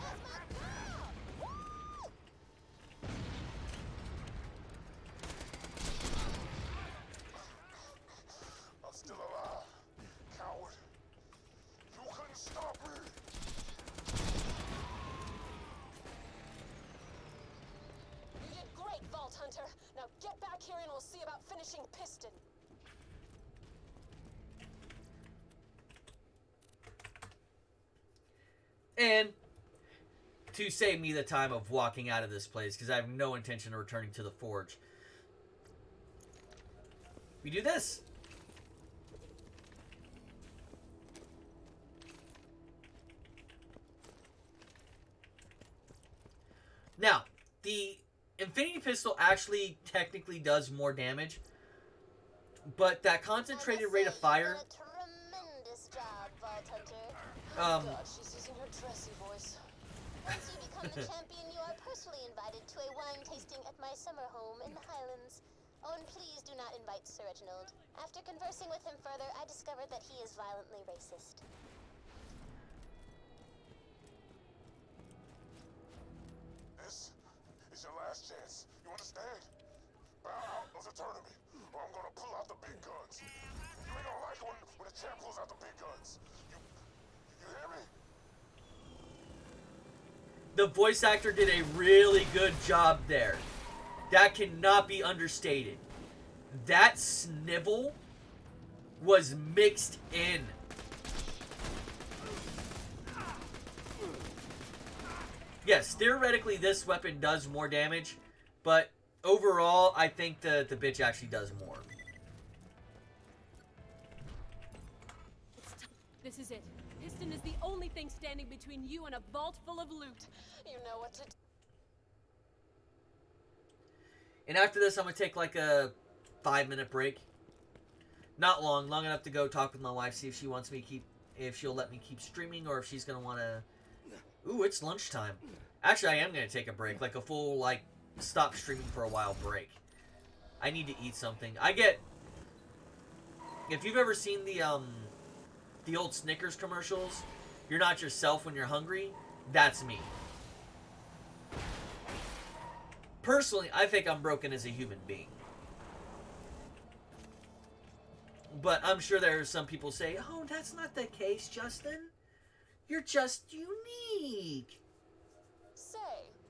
That's my girl. Woo! I'm still alive, coward. You couldn't stop me. You did great, Vault Hunter. Now get back here and we'll see about finishing Piston. And to save me the time of walking out of this place, because I have no intention of returning to the forge, we do this. Now, the Infinity Pistol actually technically does more damage, but that concentrated rate of fire, You did a tremendous job, Vault Hunter. God, she's using her dressy voice. Once you become the champion, you are personally invited to a wine tasting at my summer home in the Highlands. Oh, and please do not invite Sir Reginald. After conversing with him further, I discovered that he is violently racist. This is your last chance. You understand? Bow out of the tournament, or I'm gonna pull out the big guns. You ain't gonna like it when the champ pulls out the big guns. You hear me? the voice actor did a really good job there. That cannot be understated. That snivel was mixed in. Yes, theoretically this weapon does more damage, but overall I think the bitch actually does more. This is it. Piston is the only thing standing between you and a vault full of loot. You know what to do. And after this I'm going to take like a 5-minute break. Not long, long enough to go talk with my wife, see if she wants me to keep, if she'll let me keep streaming, or if she's going to want to... Ooh, it's lunchtime. Actually, I am going to take a break, like a full, like, stop streaming for a while break. I need to eat something. I get... If you've ever seen the old Snickers commercials, you're not yourself when you're hungry, that's me. Personally, I think I'm broken as a human being. But I'm sure there are some people say, oh, that's not the case, Justin. You're just unique. Say,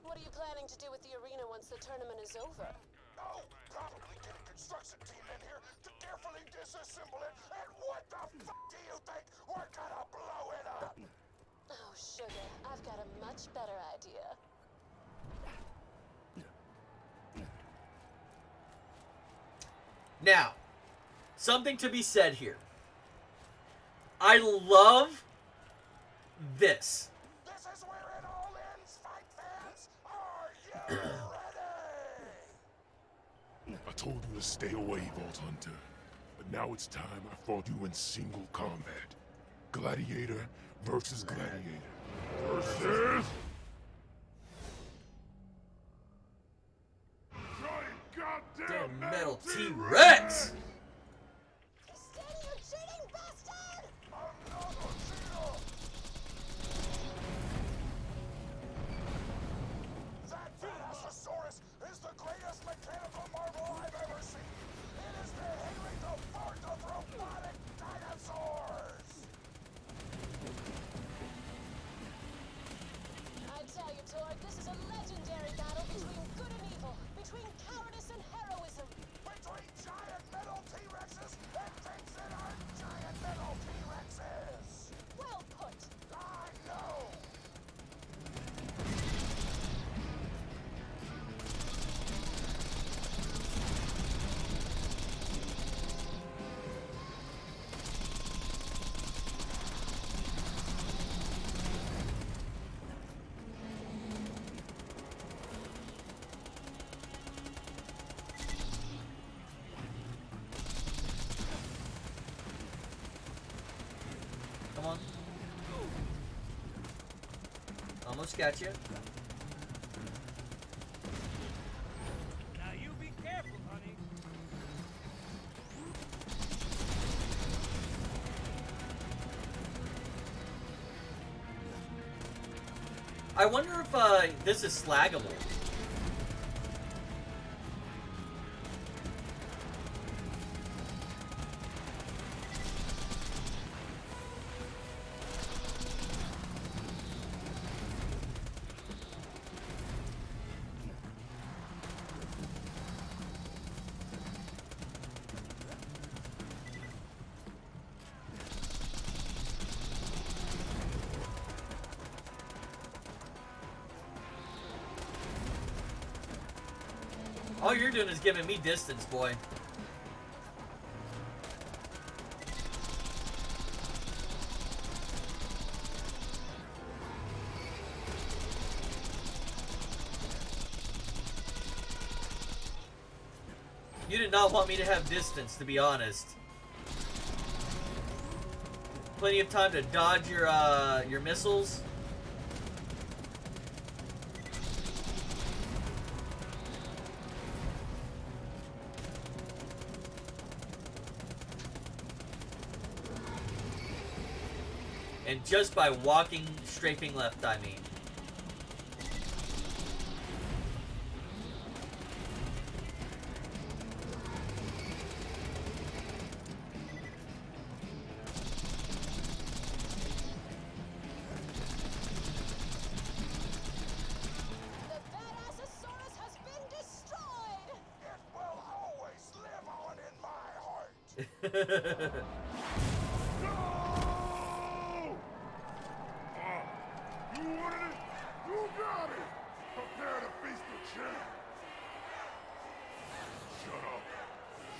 what are you planning to do with the arena once the tournament is over? Oh, probably get a construction team in here to carefully disassemble it. And what the fuck do you think? We're gonna blow it up. Oh, sugar, I've got a much better idea. Now, something to be said here. I love this. This is where it all ends, fight fans. Are you ready? I told you to stay away, Vault Hunter. But now it's time I fought you in single combat. Gladiator versus gladiator versus giant goddamn Damn metal T-Rex! Steady, you cheating bastard! That Tyrannosaurus is the greatest mechanical marvel I've ever seen. It is the Henry the Fourth of robotic dinosaurs. I tell you, Torg, this is a legendary battle between good and evil, between cowardice and heroism. Between giant metal T-Rexes and things that aren't giant metal T-Rexes. Well put. I know. Come on. Almost got you. Now you be careful, honey. I wonder if this is slaggable. All you're doing is giving me distance, boy. You did not want me to have distance, to be honest. Plenty of time to dodge your missiles. And just by walking, strafing left, I mean. The Badassosaurus has been destroyed! It will always live on in my heart. You wanted it? You got it! Prepare to feast the champ! Shut up!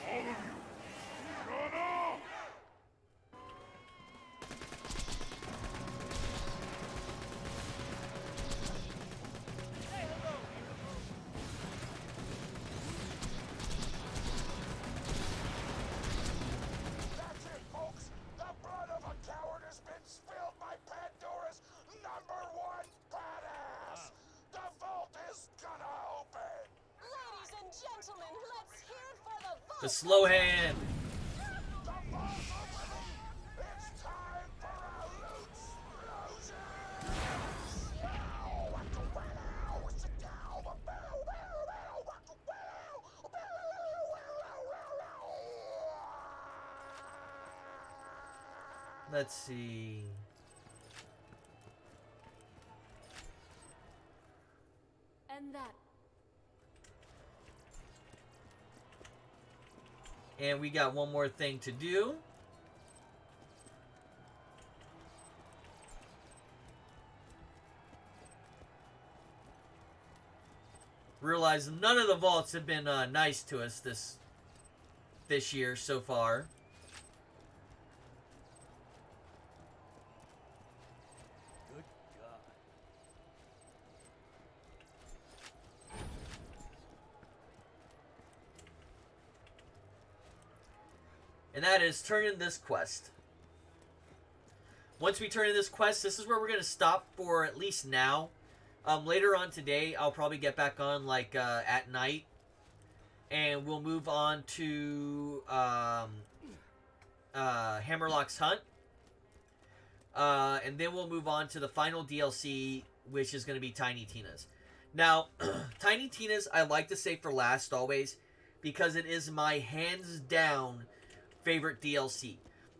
All of you! Shut up! That's it, folks. The blood of a coward has been spilled by Pandora's #1 badass. The vault is gonna open. Ladies and gentlemen, let's hear it for the vault! The slow hand. The vault's opening. It's time for a loot explosion. Let's see. And that. And we got one more thing to do. Realize none of the vaults have been nice to us this year so far. Good God. And that is turn in this quest. once we turn in this quest, this is where we're going to stop for at least now. Later on today, I'll probably get back on, like, at night. And we'll move on to Hammerlock's Hunt. And then we'll move on to the final DLC, which is going to be Tiny Tina's. Now, Tiny Tina's I like to save for last always, because it is my hands-down favorite DLC.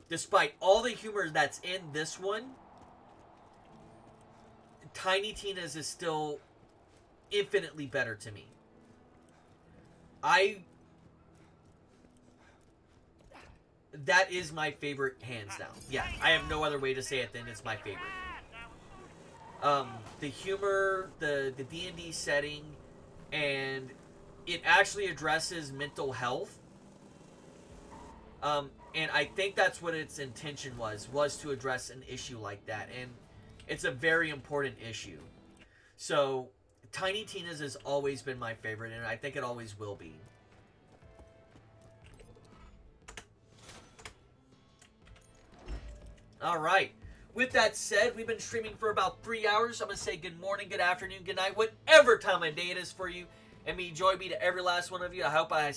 Despite all the humor that's in this one, Tiny Tina's is still infinitely better to me. That is my favorite, hands down. Yeah, I have no other way to say it than it's my favorite. The humor, the D&D setting, and it actually addresses mental health. And I think that's what its intention was to address an issue like that. And it's a very important issue. So, Tiny Tina's has always been my favorite, and I think it always will be. Alright. With that said, we've been streaming for about 3 hours. I'm going to say good morning, good afternoon, good night, whatever time of day it is for you. And joy be to every last one of you. I hope I